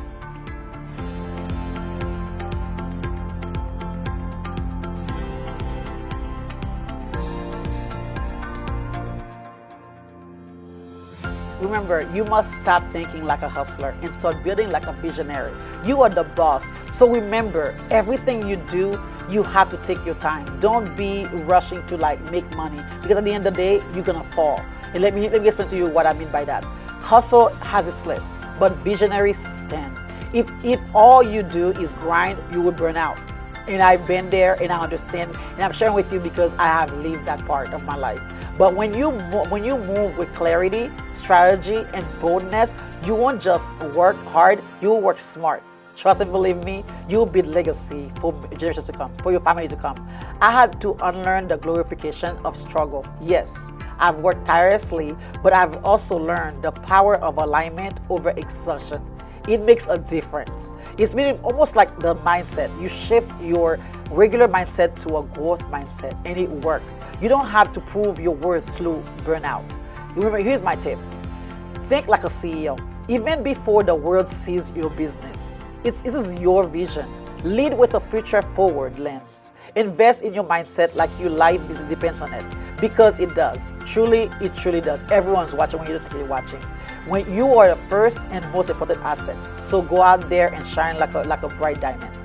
Remember, you must stop thinking like a hustler and start building like a visionary. You are the boss. So remember, everything you do, you have to take your time. Don't be rushing to make money, because at the end of the day, you're gonna fall. And let me explain to you what I mean by that. Hustle has its place, but visionaries stand. If all you do is grind, you will burn out. And I've been there, and I understand, and I'm sharing with you because I have lived that part of my life. But when you move with clarity, strategy, and boldness, you won't just work hard, you will work smart. Trust and believe me, you'll build legacy for generations to come, for your family to come. I had to unlearn the glorification of struggle. Yes, I've worked tirelessly, but I've also learned the power of alignment over exhaustion. It makes a difference. It's been almost like the mindset. You shift your regular mindset to a growth mindset, and it works. You don't have to prove your worth through burnout. Remember, here's my tip. Think like a CEO, even before the world sees your business. This is your vision. Lead with a future forward lens. Invest in your mindset like your life depends on it. because it does. Truly, it truly does. Everyone's watching when you don't think you're watching. When you are the first and most important asset. So go out there and shine like a bright diamond.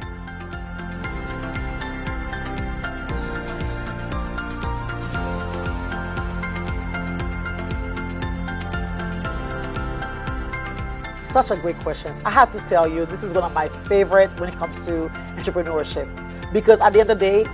Such a great question. I have to tell you, this is one of my favorite when it comes to entrepreneurship, because at the end of the day,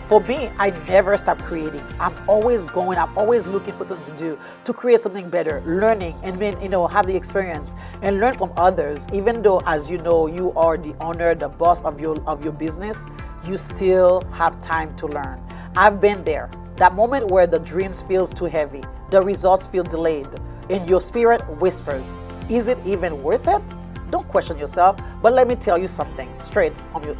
for me, I never stop creating. I'm always going. I'm always looking for something to do to create something better, learning, and then have the experience and learn from others. Even though, as you know, you are the owner, the boss of your business, you still have time to learn. I've been there. That moment where the dreams feels too heavy, the results feel delayed, and your spirit whispers, "Is it even worth it?" Don't question yourself, but let me tell you something straight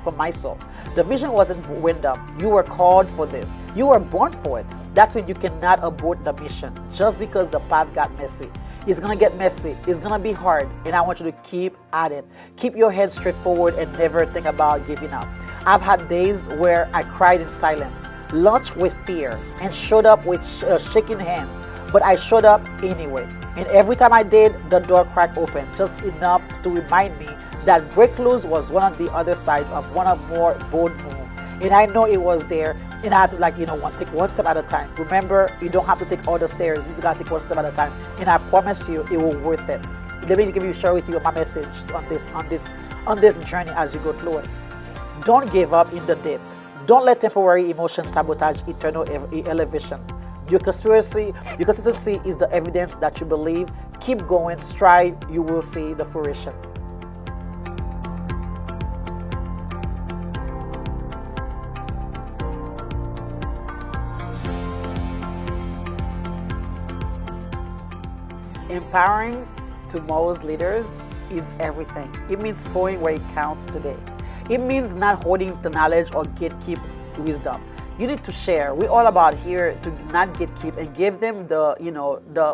from my soul. The vision wasn't random. You were called for this. You were born for it. That's when you cannot abort the mission just because the path got messy. It's going to get messy. It's going to be hard. And I want you to keep at it. Keep your head straight forward and never think about giving up. I've had days where I cried in silence, launched with fear, and showed up with shaking hands. But I showed up anyway. And every time I did, the door cracked open, just enough to remind me that break loose was one of the other sides of one of more bold move. And I know it was there, and I had to take one step at a time. Remember, you don't have to take all the stairs. You just gotta take one step at a time. And I promise you, it will worth it. Let me share with you my message on this journey as you go through it. Don't give up in the dip. Don't let temporary emotions sabotage eternal elevation. Your consistency is the evidence that you believe. Keep going, strive, you will see the fruition. Empowering tomorrow's leaders is everything. It means pouring where it counts today. It means not holding the knowledge or gatekeep wisdom. You need to share. We're all about here to not gatekeep and give them the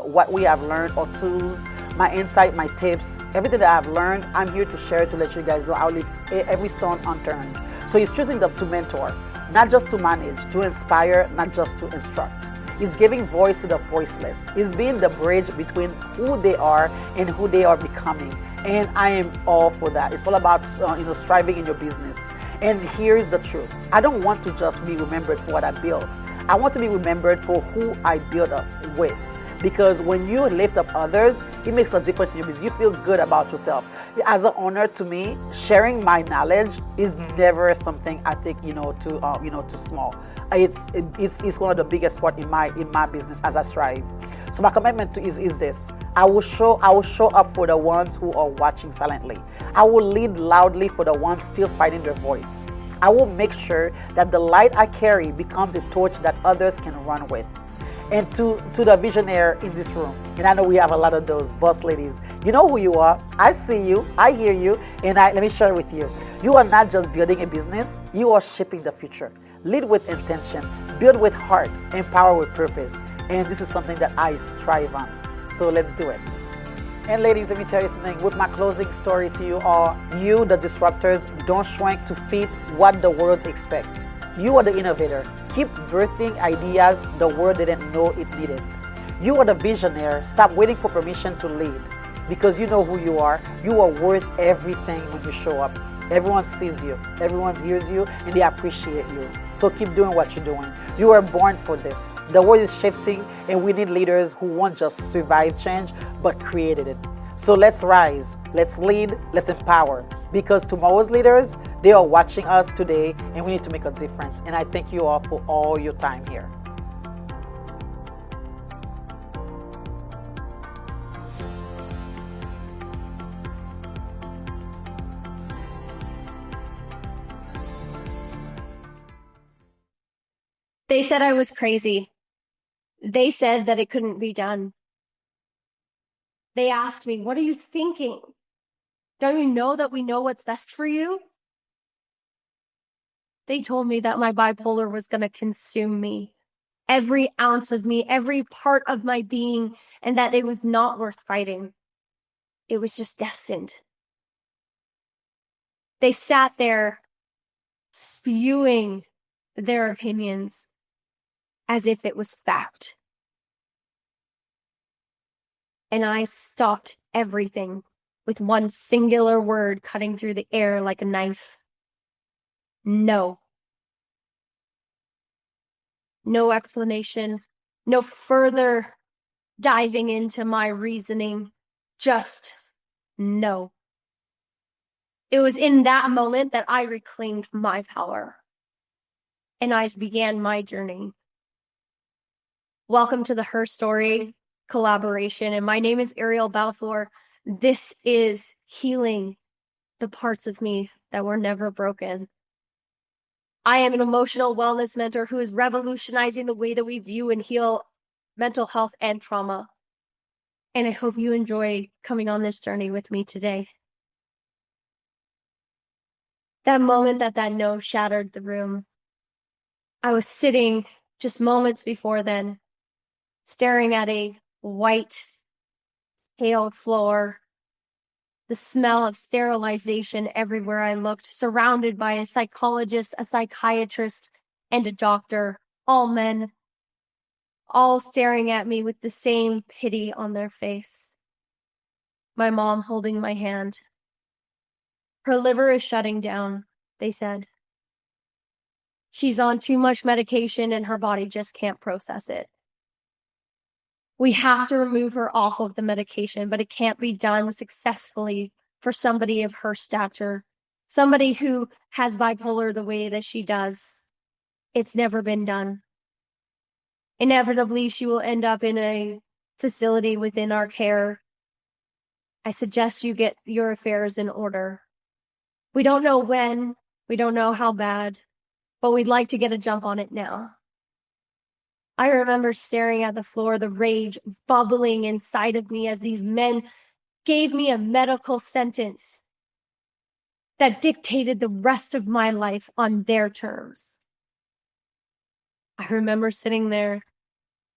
what we have learned, or tools, my insight, my tips, everything that I've learned. I'm here to share to let you guys know I'll leave every stone unturned. So he's choosing to mentor, not just to manage, to inspire, not just to instruct. He's giving voice to the voiceless. He's being the bridge between who they are and who they are becoming. And I am all for that. It's all about striving in your business. And here's the truth. I don't want to just be remembered for what I built. I want to be remembered for who I built up with. Because when you lift up others, it makes a difference in your business. You feel good about yourself. As an owner, to me, sharing my knowledge is never something I think too small. It's one of the biggest part in my business as I strive. So my commitment is this: I will show up for the ones who are watching silently. I will lead loudly for the ones still finding their voice. I will make sure that the light I carry becomes a torch that others can run with. And to the visionaire in this room, and I know we have a lot of those boss ladies, you know who you are. I see you, I hear you, and let me share with you. You are not just building a business, you are shaping the future. Lead with intention, build with heart, empower with purpose. And this is something that I strive on. So let's do it. And ladies, let me tell you something. With my closing story to you all, you, the disruptors, don't shrink to fit what the world expects. You are the innovator. Keep birthing ideas the world didn't know it needed. You are the visionary. Stop waiting for permission to lead, because you know who you are. You are worth everything when you show up. Everyone sees you, everyone hears you, and they appreciate you. So keep doing what you're doing. You are born for this. The world is shifting, and we need leaders who won't just survive change, but created it. So let's rise, let's lead, let's empower. Because tomorrow's leaders, they are watching us today, and we need to make a difference. And I thank you all for all your time here. They said I was crazy. They said that it couldn't be done. They asked me, "What are you thinking? Don't you know that we know what's best for you?" They told me that my bipolar was going to consume me, every ounce of me, every part of my being, and that it was not worth fighting. It was just destined. They sat there spewing their opinions. as if it was fact. And I stopped everything with one singular word cutting through the air like a knife. No. No explanation, no further diving into my reasoning, just no. It was in that moment that I reclaimed my power and I began my journey. Welcome to the HERStory collaboration, and my name is Ariel Balfour. This is healing the parts of me that were never broken. I am an emotional wellness mentor who is revolutionizing the way that we view and heal mental health and trauma. And I hope you enjoy coming on this journey with me today. That moment that no shattered the room, I was sitting just moments before then, staring at a white, pale floor, the smell of sterilization everywhere I looked, surrounded by a psychologist, a psychiatrist, and a doctor, all men, all staring at me with the same pity on their face. My mom holding my hand. Her liver is shutting down, they said. She's on too much medication and her body just can't process it. We have to remove her off of the medication, but it can't be done successfully for somebody of her stature, somebody who has bipolar the way that she does. It's never been done. Inevitably, she will end up in a facility within our care. I suggest you get your affairs in order. We don't know when, we don't know how bad, but we'd like to get a jump on it now. I remember staring at the floor, the rage bubbling inside of me as these men gave me a medical sentence that dictated the rest of my life on their terms. I remember sitting there,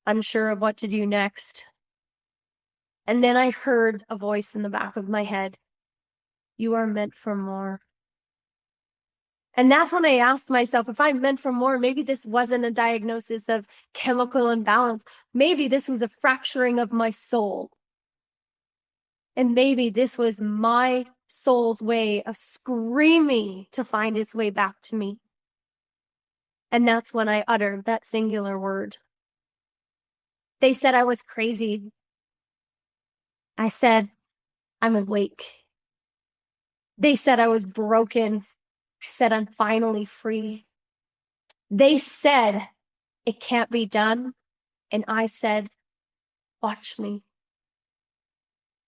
unsure of what to do next. And then I heard a voice in the back of my head. You are meant for more. And that's when I asked myself, if I'm meant for more, maybe this wasn't a diagnosis of chemical imbalance. Maybe this was a fracturing of my soul. And maybe this was my soul's way of screaming to find its way back to me. And that's when I uttered that singular word. They said I was crazy. I said, I'm awake. They said I was broken. I said, I'm finally free. They said, it can't be done. And I said, watch me.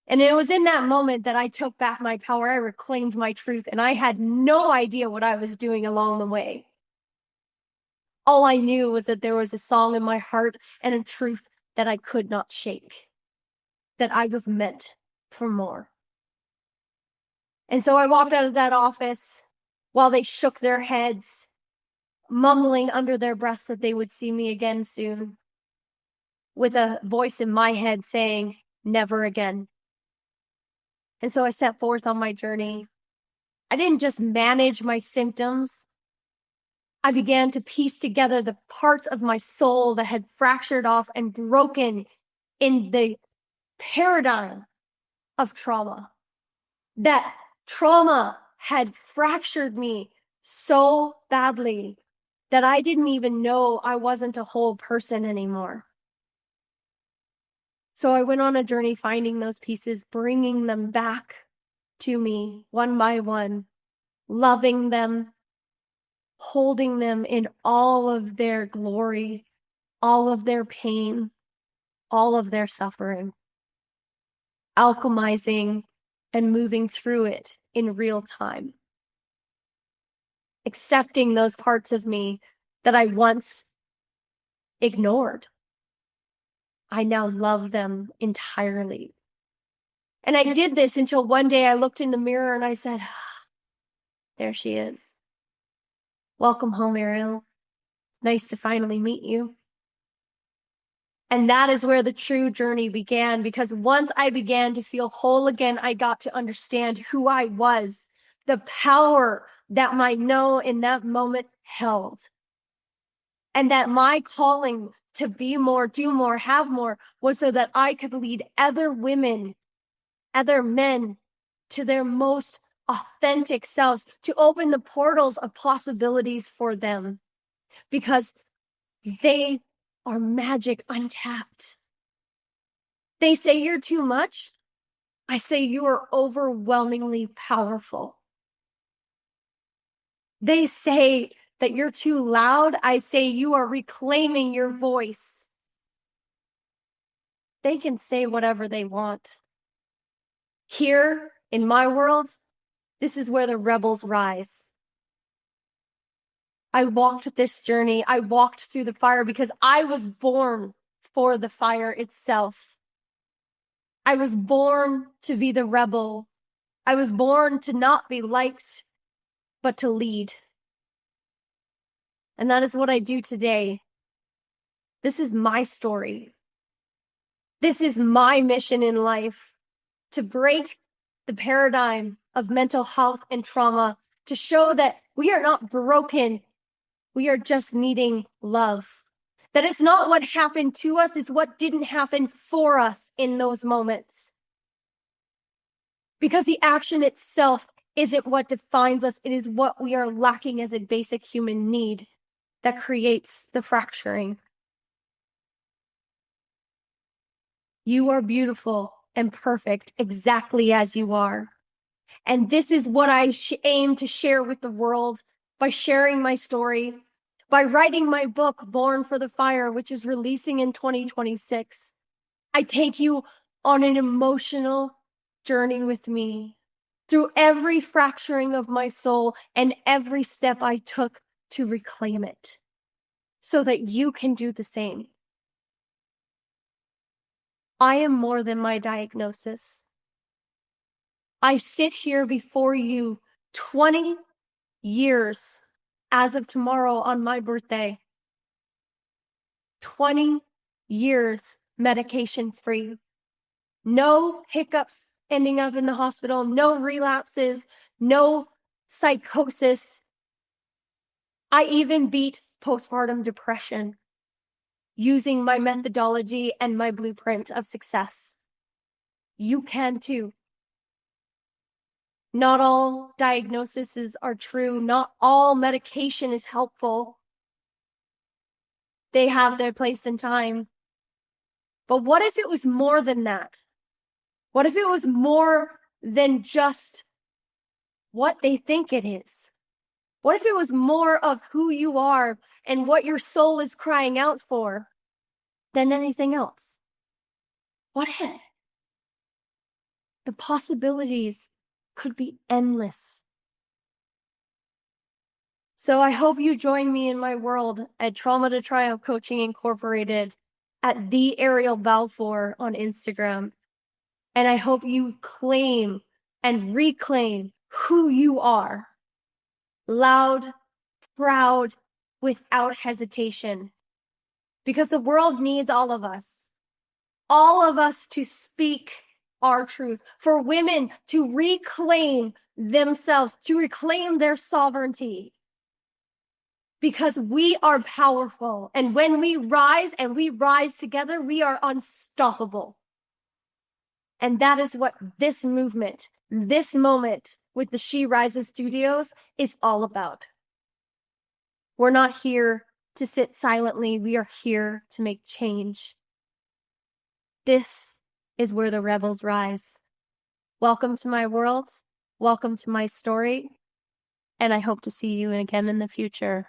And it was in that moment that I took back my power. I reclaimed my truth, and I had no idea what I was doing along the way. All I knew was that there was a song in my heart and a truth that I could not shake, that I was meant for more. And so I walked out of that office while they shook their heads, mumbling under their breath that they would see me again soon, with a voice in my head saying, never again. And so I set forth on my journey. I didn't just manage my symptoms. I began to piece together the parts of my soul that had fractured off and broken in the paradigm of trauma. That trauma had fractured me so badly that I didn't even know I wasn't a whole person anymore. So I went on a journey finding those pieces, bringing them back to me one by one, loving them, holding them in all of their glory, all of their pain, all of their suffering, alchemizing and moving through it in real time. Accepting those parts of me that I once ignored. I now love them entirely. And I did this until one day I looked in the mirror and I said, there she is. Welcome home, Ariel. Nice to finally meet you. And that is where the true journey began, because once I began to feel whole again, I got to understand who I was, the power that my no in that moment held. And that my calling to be more, do more, have more was so that I could lead other women, other men to their most authentic selves, to open the portals of possibilities for them, because they are magic untapped. They say you're too much. I say you are overwhelmingly powerful. They say that you're too loud. I say you are reclaiming your voice. They can say whatever they want. Here in my world, this is where the rebels rise. I walked this journey. I walked through the fire because I was born for the fire itself. I was born to be the rebel. I was born to not be liked, but to lead. And that is what I do today. This is my story. This is my mission in life, to break the paradigm of mental health and trauma, to show that we are not broken. We are just needing love. That it's not what happened to us, it's what didn't happen for us in those moments. Because the action itself isn't what defines us, it is what we are lacking as a basic human need that creates the fracturing. You are beautiful and perfect exactly as you are. And this is what I aim to share with the world by sharing my story, by writing my book, Born for the Fire, which is releasing in 2026. I take you on an emotional journey with me through every fracturing of my soul and every step I took to reclaim it so that you can do the same. I am more than my diagnosis. I sit here before you 20 years as of tomorrow on my birthday. 20 years medication free. No hiccups ending up in the hospital, no relapses, no psychosis. I even beat postpartum depression using my methodology and my blueprint of success. You can too. Not all diagnoses are true. Not all medication is helpful. They have their place in time. But what if it was more than that? What if it was more than just what they think it is? What if it was more of who you are and what your soul is crying out for than anything else? What if? The possibilities could be endless. So I hope you join me in my world at Trauma to Triumph Coaching Incorporated, at the Ariel Balfour on Instagram. And I hope you claim and reclaim who you are. Loud, proud, without hesitation. Because the world needs all of us. All of us to speak our truth. For women to reclaim themselves, to reclaim their sovereignty. Because we are powerful. And when we rise and we rise together, we are unstoppable. And that is what this movement, this moment with the She Rises Studios is all about. We're not here to sit silently. We are here to make change. This is where the rebels rise. Welcome to my world. Welcome to my story. And I hope to see you again in the future.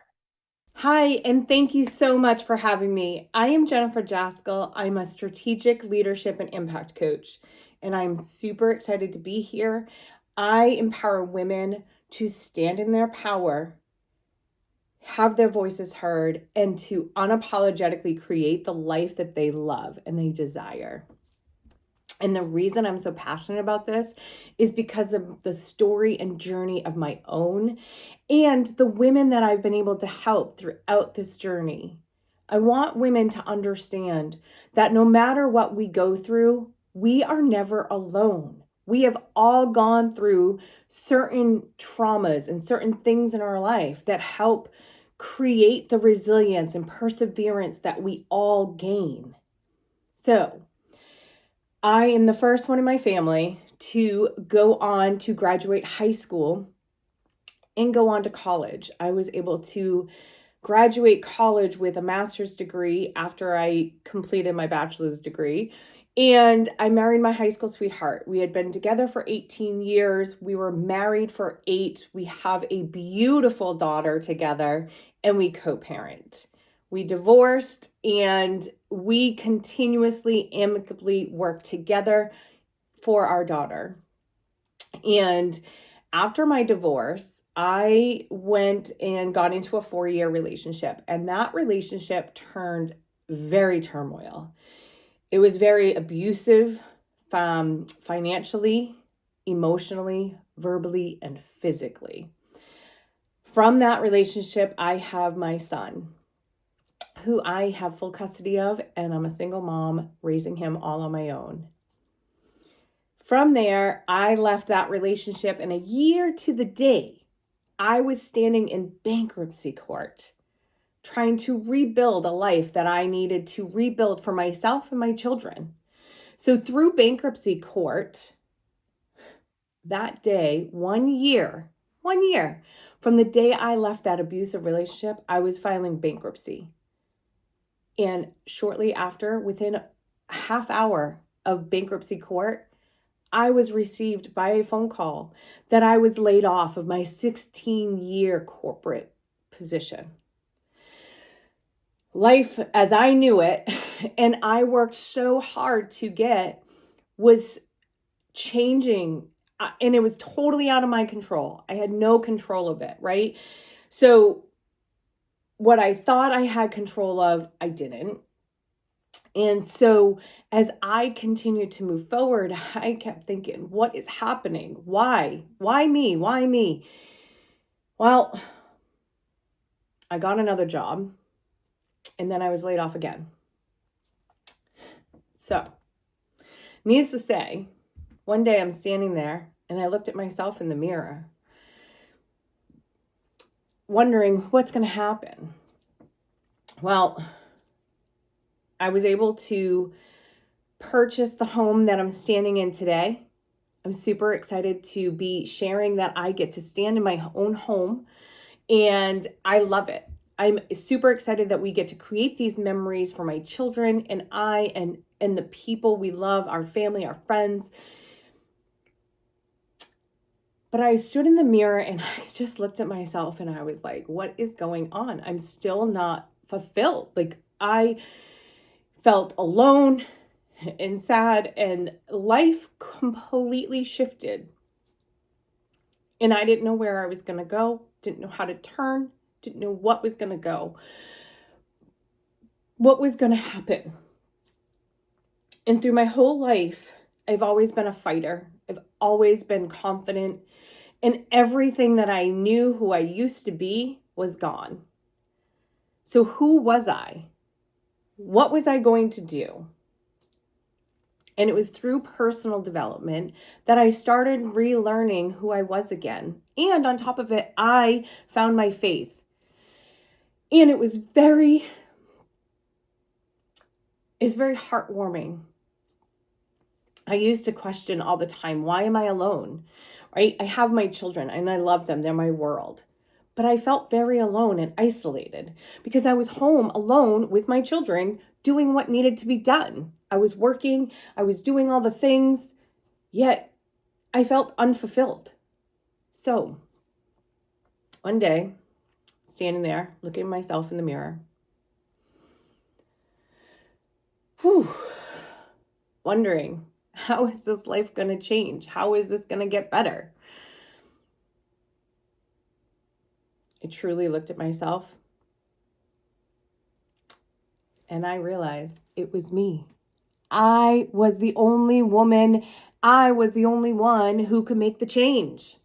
Hi, and thank you so much for having me. I am Jennifer Jaskell. I'm a strategic leadership and impact coach, and I'm super excited to be here. I empower women to stand in their power, have their voices heard, and to unapologetically create the life that they love and they desire. And the reason I'm so passionate about this is because of the story and journey of my own and the women that I've been able to help throughout this journey. I want women to understand that no matter what we go through, we are never alone. We have all gone through certain traumas and certain things in our life that help create the resilience and perseverance that we all gain. So I am the first one in my family to go on to graduate high school and go on to college. I was able to graduate college with a master's degree after I completed my bachelor's degree. And I married my high school sweetheart. We had been together for 18 years. We were married for 8. We have a beautiful daughter together, and we co-parent. We divorced, and we continuously, amicably work together for our daughter. And after my divorce, I went and got into a 4-year relationship, and that relationship turned very turmoil. It was very abusive, financially, emotionally, verbally, and physically. From that relationship, I have my son, who I have full custody of, and I'm a single mom raising him all on my own. From there, I left that relationship, and a year to the day, I was standing in bankruptcy court, trying to rebuild a life that I needed to rebuild for myself and my children. So through bankruptcy court, that day, 1 year from the day I left that abusive relationship, I was filing bankruptcy. And shortly after, within a half hour of bankruptcy court, I was received by a phone call that I was laid off of my 16-year corporate position. Life as I knew it, and I worked so hard to get, was changing, and it was totally out of my control. I had no control of it, right? So what I thought I had control of, I didn't. And so as I continued to move forward, I kept thinking, what is happening? Why? Why me? Why me? Well, I got another job, and then I was laid off again. So, needless to say, one day I'm standing there and I looked at myself in the mirror, wondering what's going to happen. Well, I was able to purchase the home that I'm standing in today. I'm super excited to be sharing that I get to stand in my own home, and I love it. I'm super excited that we get to create these memories for my children and I and the people we love, our family, our friends. But I stood in the mirror and I just looked at myself and I was like, what is going on? I'm still not fulfilled. Like, I felt alone and sad, and life completely shifted. And I didn't know where I was going to go, didn't know how to turn, didn't know what was going to go, what was going to happen. And through my whole life, I've always been a fighter. I've always been confident, and everything that I knew who I used to be was gone. So who was I? What was I going to do? And it was through personal development that I started relearning who I was again. And on top of it, I found my faith. And it was very heartwarming. I used to question all the time, why am I alone? Right? I have my children and I love them. They're my world. But I felt very alone and isolated because I was home alone with my children doing what needed to be done. I was working, I was doing all the things, yet I felt unfulfilled. So one day, standing there, looking at myself in the mirror, wondering, how is this life going to change? How is this going to get better? I truly looked at myself and I realized it was me. I was the only woman. I was the only one who could make the change.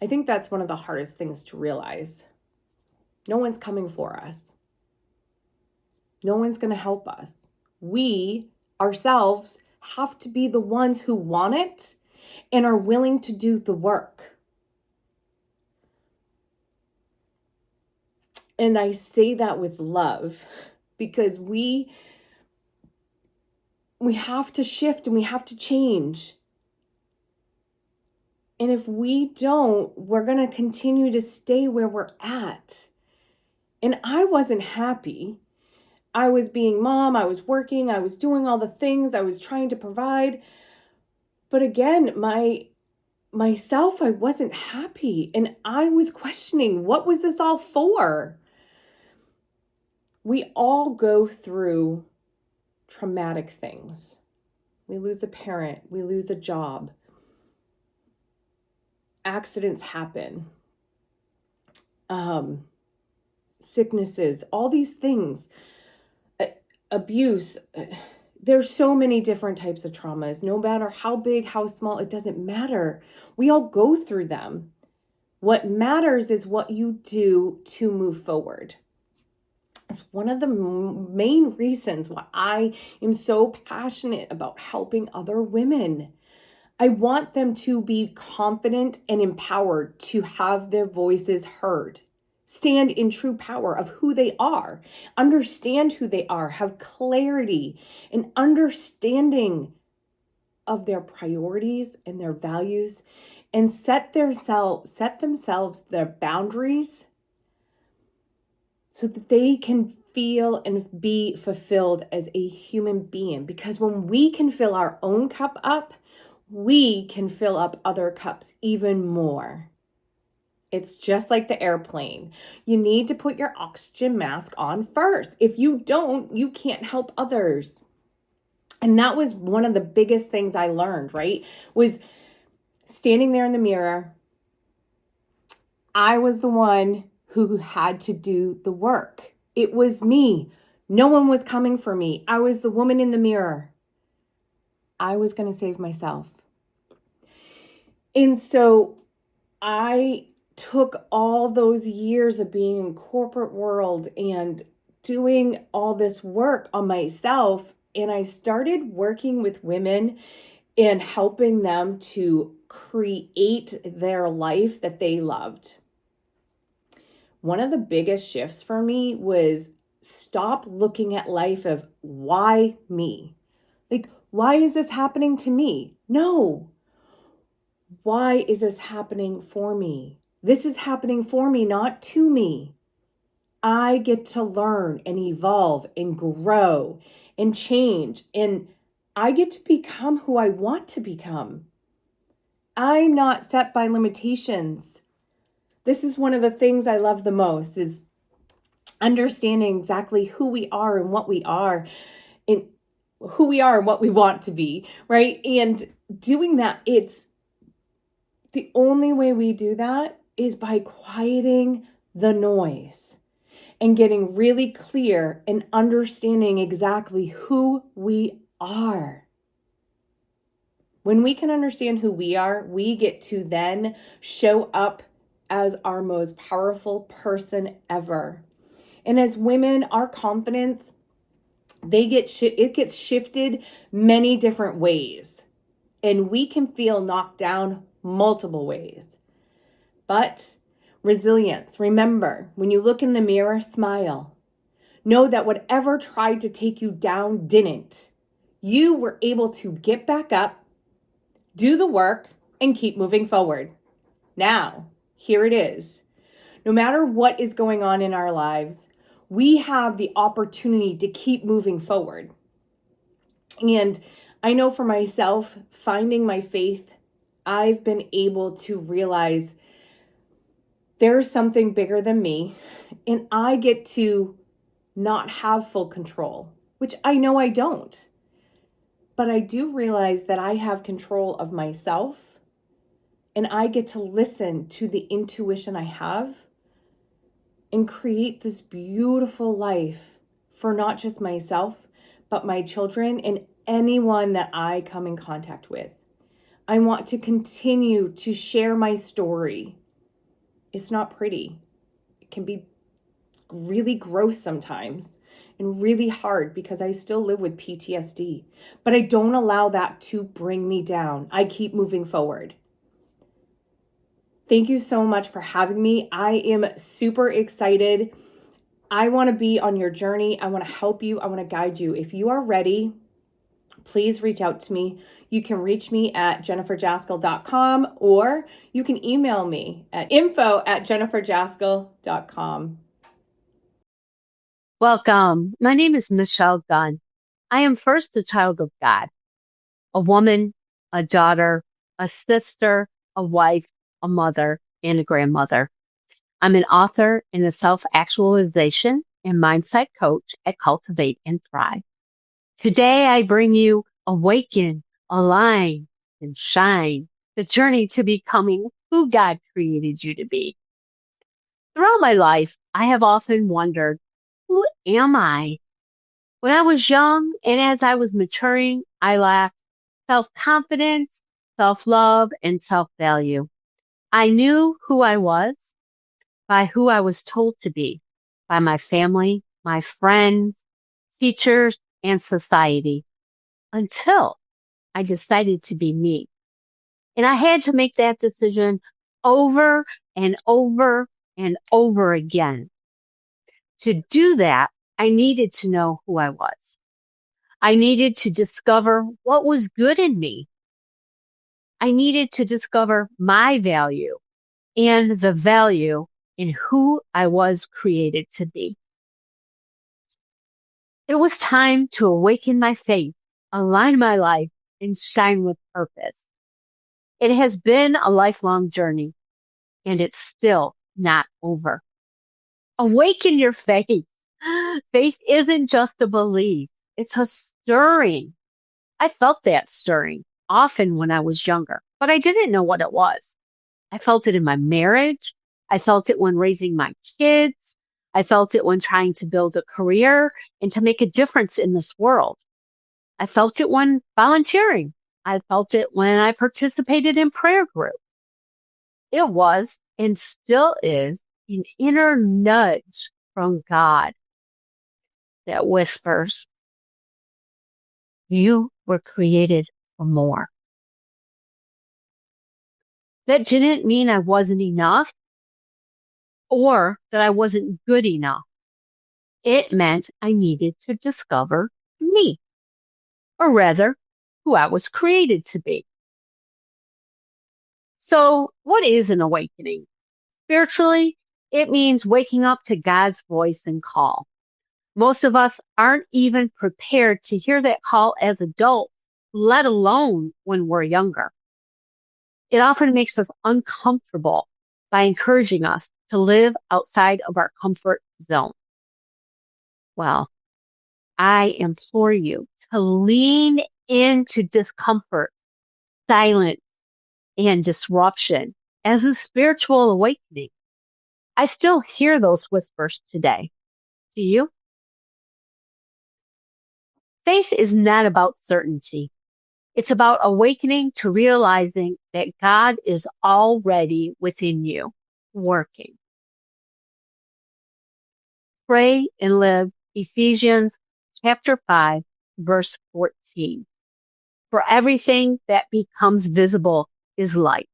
I think that's one of the hardest things to realize. No one's coming for us. No one's going to help us. We ourselves have to be the ones who want it and are willing to do the work. And I say that with love because we have to shift and we have to change. And if we don't, we're going to continue to stay where we're at. And I wasn't happy. I was being mom, I was working, I was doing all the things, I was trying to provide. But again, myself, I wasn't happy. And I was questioning, what was this all for? We all go through traumatic things. We lose a parent, we lose a job. Accidents happen. Sicknesses, all these things. Abuse. There's so many different types of traumas. No matter how big, how small, it doesn't matter. We all go through them. What matters is what you do to move forward. It's one of the main reasons why I am so passionate about helping other women. I want them to be confident and empowered to have their voices heard. Stand in true power of who they are, understand who they are, have clarity and understanding of their priorities and their values, and set themselves their boundaries so that they can feel and be fulfilled as a human being. Because when we can fill our own cup up, we can fill up other cups even more. It's just like the airplane. You need to put your oxygen mask on first. If you don't, you can't help others. And that was one of the biggest things I learned, right? Was standing there in the mirror. I was the one who had to do the work. It was me. No one was coming for me. I was the woman in the mirror. I was going to save myself. And so I took all those years of being in corporate world and doing all this work on myself, and I started working with women and helping them to create their life that they loved. One of the biggest shifts for me was stop looking at life of why me? Like, why is this happening to me? No. Why is this happening for me? This is happening for me, not to me. I get to learn and evolve and grow and change, and I get to become who I want to become. I'm not set by limitations. This is one of the things I love the most, is understanding exactly who we are and what we are, and who we are and what we want to be, right? And doing that, it's the only way we do that is by quieting the noise and getting really clear and understanding exactly who we are. When we can understand who we are, we get to then show up as our most powerful person ever. And as women, our confidence, it gets shifted many different ways. And we can feel knocked down multiple ways. But resilience, remember, when you look in the mirror, smile. Know that whatever tried to take you down didn't. You were able to get back up, do the work, and keep moving forward. Now, here it is. No matter what is going on in our lives, we have the opportunity to keep moving forward. And I know for myself, finding my faith, I've been able to realize there's something bigger than me, and I get to not have full control, which I know I don't. But I do realize that I have control of myself, and I get to listen to the intuition I have and create this beautiful life for not just myself, but my children and anyone that I come in contact with. I want to continue to share my story. It's not pretty. It can be really gross sometimes and really hard because I still live with PTSD, but I don't allow that to bring me down. I keep moving forward. Thank you so much for having me. I am super excited I want to be on your journey. I want to help you. I want to guide you. If you are ready, please reach out to me. You can reach me at jenniferjaskell.com, or you can email me at info@jenniferjaskell.com. Welcome. My name is Michelle Gunn. I am first a child of God, a woman, a daughter, a sister, a wife, a mother, and a grandmother. I'm an author and a self-actualization and mindset coach at Cultivate and Thrive. Today, I bring you Awaken, Align, and Shine, the journey to becoming who God created you to be. Throughout my life, I have often wondered, who am I? When I was young and as I was maturing, I lacked self-confidence, self-love, and self-value. I knew who I was by who I was told to be, by my family, my friends, teachers, and society, until I decided to be me. And I had to make that decision over and over and over again. To do that, I needed to know who I was. I needed to discover what was good in me. I needed to discover my value and the value in who I was created to be. It was time to awaken my faith, align my life, and shine with purpose. It has been a lifelong journey, and it's still not over. Awaken your faith. Faith isn't just a belief. It's a stirring. I felt that stirring often when I was younger, but I didn't know what it was. I felt it in my marriage. I felt it when raising my kids. I felt it when trying to build a career and to make a difference in this world. I felt it when volunteering. I felt it when I participated in prayer group. It was and still is an inner nudge from God that whispers, you were created for more. That didn't mean I wasn't enough or that I wasn't good enough. It meant I needed to discover me, or rather, who I was created to be. So, what is an awakening? Spiritually, it means waking up to God's voice and call. Most of us aren't even prepared to hear that call as adults, let alone when we're younger. It often makes us uncomfortable by encouraging us to live outside of our comfort zone. Well, I implore you to lean into discomfort, silence, and disruption as a spiritual awakening. I still hear those whispers today. Do you? Faith is not about certainty. It's about awakening to realizing that God is already within you, working. Pray and live Ephesians chapter 5, verse 14. For everything that becomes visible is light.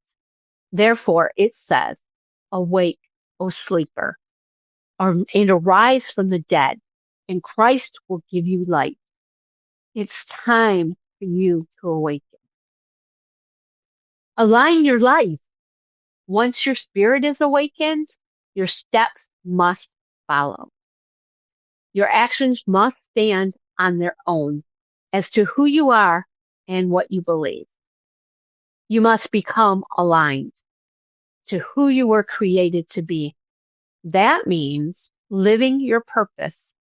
Therefore, it says, awake, O sleeper, and arise from the dead, and Christ will give you light. It's time for you to awaken. Align your life. Once your spirit is awakened, your steps must follow. Your actions must stand on their own as to who you are and what you believe. You must become aligned to who you were created to be. That means living your purpose.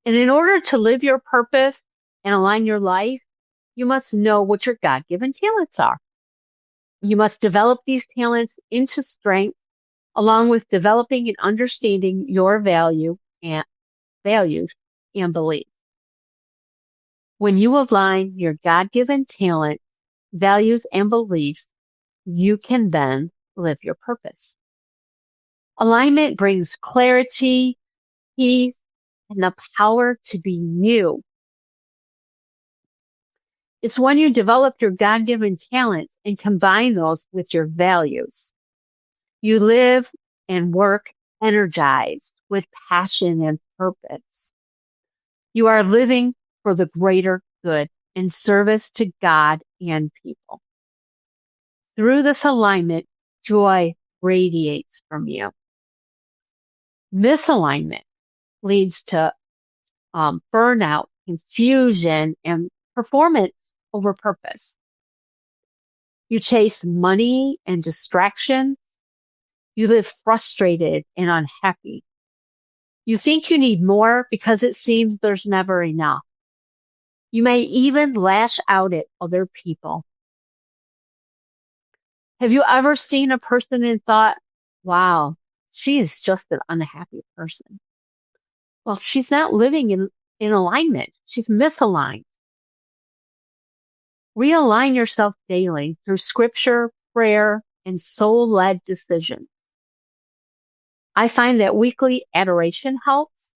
And in order to live your purpose and align your life, you must know what your God-given talents are. You must develop these talents into strength, along with developing and understanding your values and beliefs. When you align your God-given talents, values, and beliefs, you can then live your purpose. Alignment brings clarity, peace, and the power to be you. It's when you develop your God-given talents and combine those with your values. You live and work energized with passion and purpose. You are living for the greater good in service to God and people. Through this alignment, joy radiates from you. Misalignment leads to burnout, confusion, and performance over purpose. You chase money and distractions. You live frustrated and unhappy. You think you need more because it seems there's never enough. You may even lash out at other people. Have you ever seen a person and thought, wow, she is just an unhappy person? Well, she's not living in alignment. She's misaligned. Realign yourself daily through scripture, prayer, and soul-led decisions. I find that weekly adoration helps.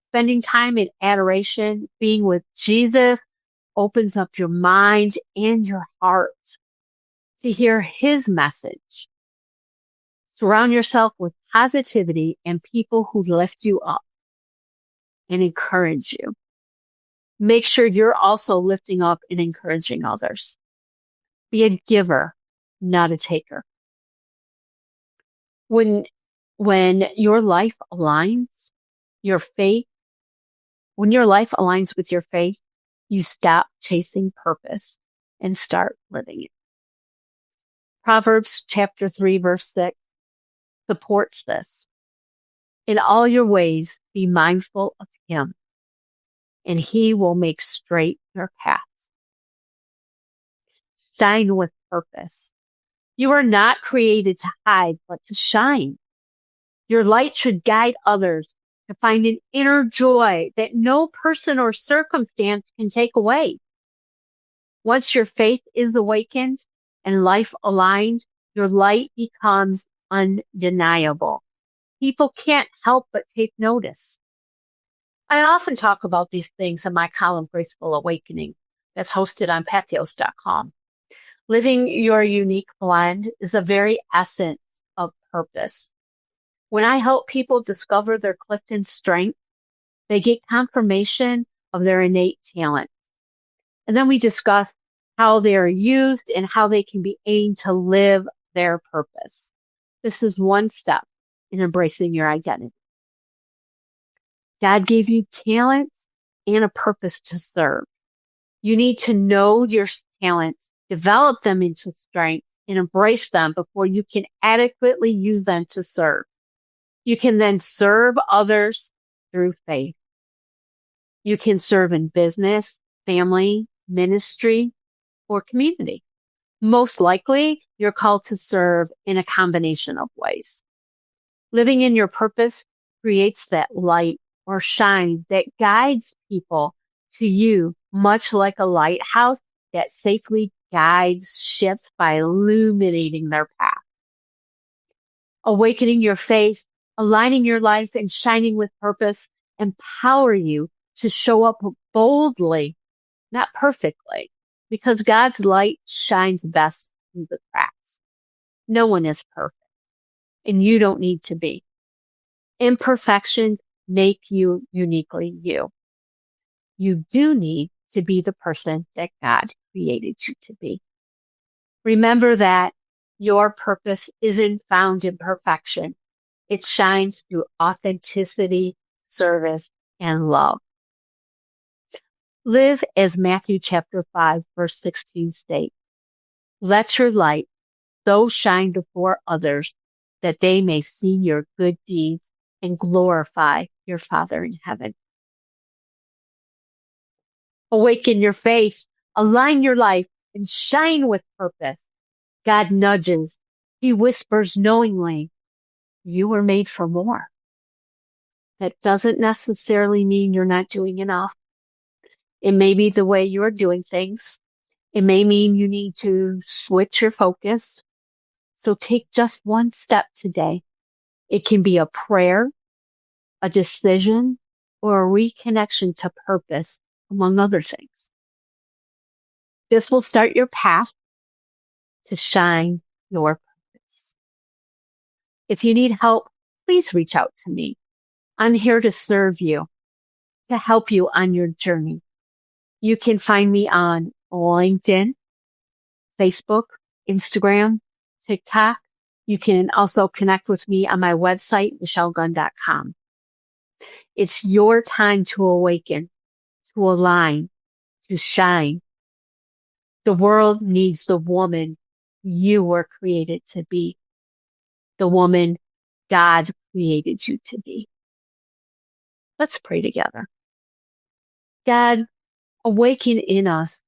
Spending time in adoration, being with Jesus, opens up your mind and your heart to hear his message. Surround yourself with positivity and people who lift you up and encourage you. Make sure you're also lifting up and encouraging others. Be a giver, not a taker. When your life aligns, when your life aligns with your faith, you stop chasing purpose and start living it. Proverbs chapter 3, verse 6 supports this. In all your ways, be mindful of him, and he will make straight your paths. Shine with purpose. You are not created to hide, but to shine. Your light should guide others to find an inner joy that no person or circumstance can take away. Once your faith is awakened and life aligned, your light becomes undeniable. People can't help but take notice. I often talk about these things in my column, Graceful Awakening, that's hosted on patheos.com. Living your unique blend is the very essence of purpose. When I help people discover their Clifton strength, they get confirmation of their innate talent. And then we discuss how they are used and how they can be aimed to live their purpose. This is one step in embracing your identity. God gave you talents and a purpose to serve. You need to know your talents, develop them into strengths, and embrace them before you can adequately use them to serve. You can then serve others through faith. You can serve in business, family, ministry, or community. Most likely, you're called to serve in a combination of ways. Living in your purpose creates that light or shine that guides people to you, much like a lighthouse that safely guides ships by illuminating their path. Awakening your faith, aligning your life, and shining with purpose empower you to show up boldly, not perfectly, because God's light shines best through the cracks. No one is perfect, and you don't need to be. Imperfections make you uniquely you. You do need to be the person that God created you to be. Remember that your purpose isn't found in perfection. It shines through authenticity, service, and love. Live as Matthew chapter 5, verse 16 states. Let your light so shine before others that they may see your good deeds and glorify your Father in heaven. Awaken your faith, align your life, and shine with purpose. God nudges. He whispers knowingly, you were made for more. That doesn't necessarily mean you're not doing enough. It may be the way you're doing things. It may mean you need to switch your focus. So take just one step today. It can be a prayer, a decision, or a reconnection to purpose, among other things. This will start your path to shine your purpose. If you need help, please reach out to me. I'm here to serve you, to help you on your journey. You can find me on LinkedIn, Facebook, Instagram, TikTok. You can also connect with me on my website, michellegunn.com. It's your time to awaken, to align, to shine. The world needs the woman you were created to be, the woman God created you to be. Let's pray together. God, awaken in us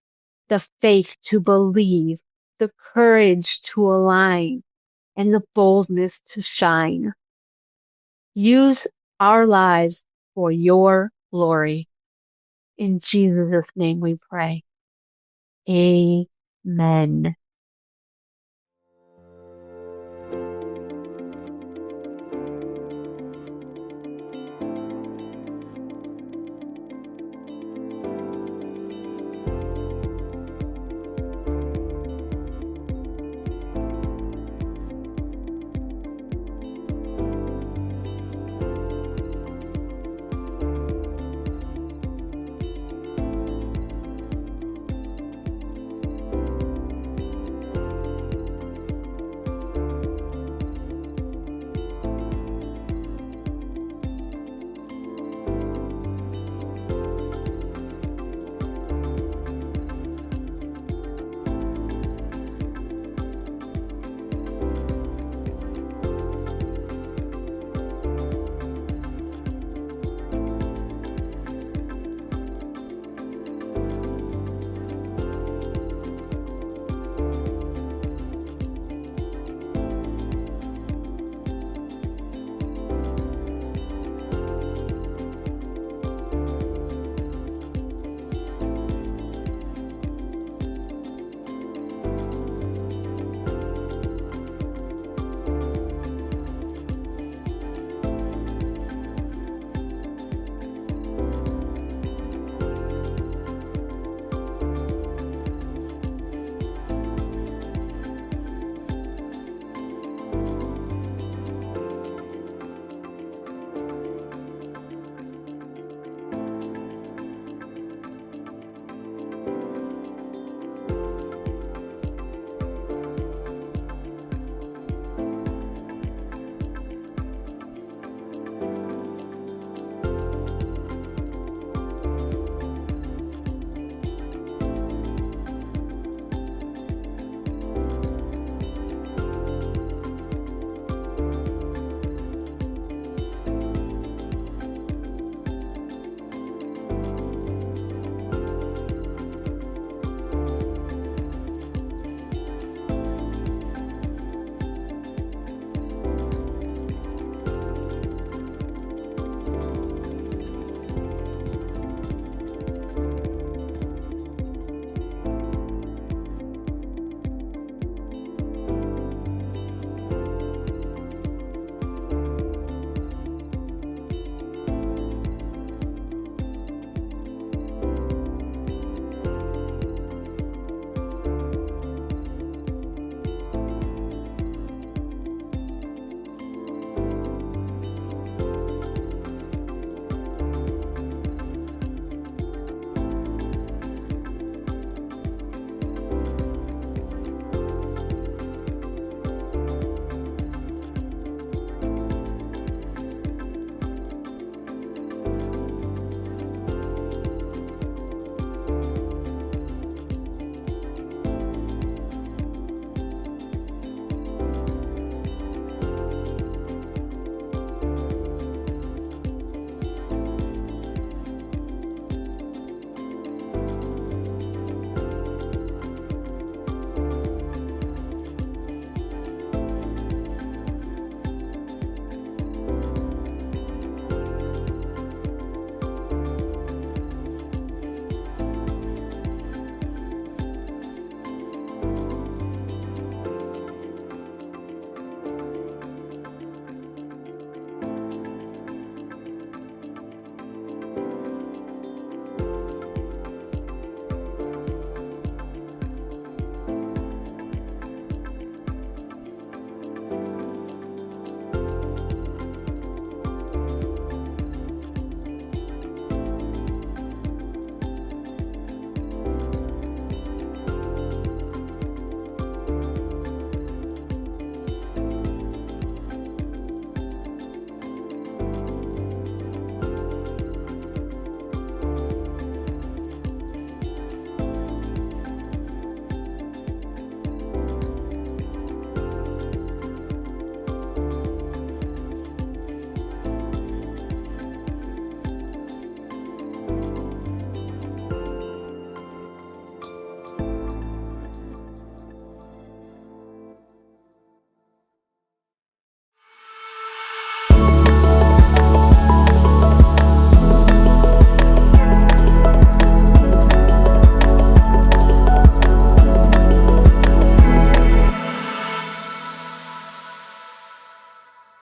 the faith to believe, the courage to align, and the boldness to shine. Use our lives for your glory. In Jesus' name we pray. Amen.